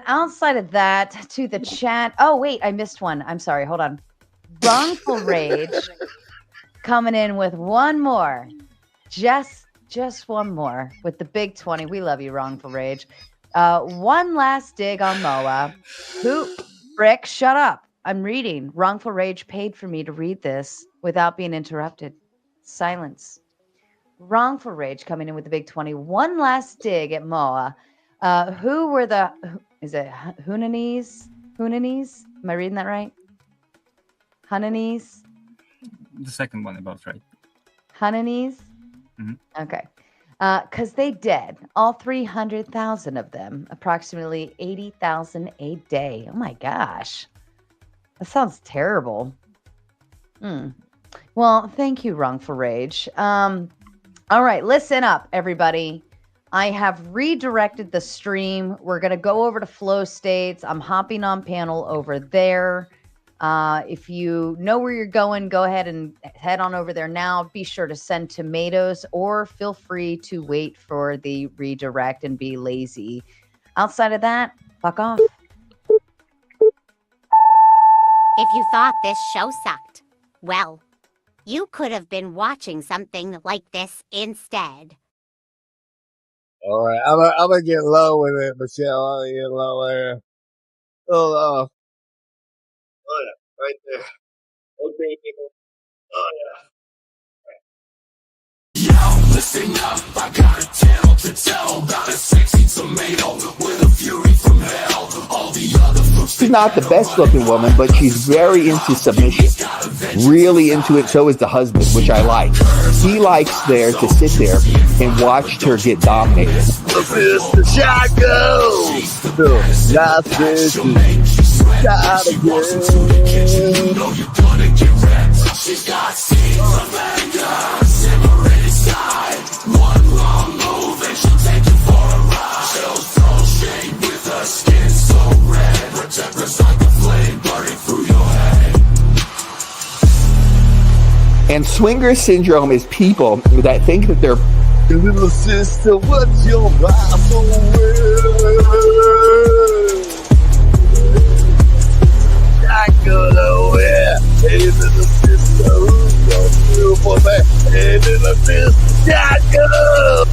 outside of that, to the chat. Oh, wait, I missed one. I'm sorry. Hold on. Wrongful Rage coming in with one more. Just one more with the big 20. We love you, Wrongful Rage. One last dig on Moa. Brick, shut up. I'm reading. Wrongful Rage paid for me to read this without being interrupted. Silence. Wrongful Rage coming in with the big 20. One last dig at Moa. Who were the... Is it Hunanese? Hunanese? Am I reading that right? Hunanese? The second one above, right? Hunanese? Mm-hmm. Okay. Because they dead. All 300,000 of them. Approximately 80,000 a day. Oh my gosh. That sounds terrible. Well, thank you, Wrongful Rage. All right, listen up, everybody. I have redirected the stream. We're going to go over to Flow States. I'm hopping on panel over there. If you know where you're going, go ahead and head on over there now. Be sure to send tomatoes, or feel free to wait for the redirect and be lazy. Outside of that, fuck off. If you thought this show sucked, well, you could have been watching something like this instead. All right, I'm gonna get low with it, Michelle. I'm gonna get low there. Oh yeah, right there. Okay, people. Oh yeah. Listen up, I got a tale to tell about a sexy tomato with a fury from hell. All the other She's not the best looking woman, but she's very into submission. Really into it. So is the husband, which I like. He likes there to sit there and watch her get dominated. Mr. Chaco! Not this shot She's got seeds of anger simmering inside. One wrong move and she'll take you for a ride. She'll throw shade with her skin so red. Her temper's like a flame burning through your head. And swinger syndrome is people that think that they're little sister, what's your Bible I go nowhere. Hey, little sister, who's so beautiful, man? Hey, little sister, Chaco!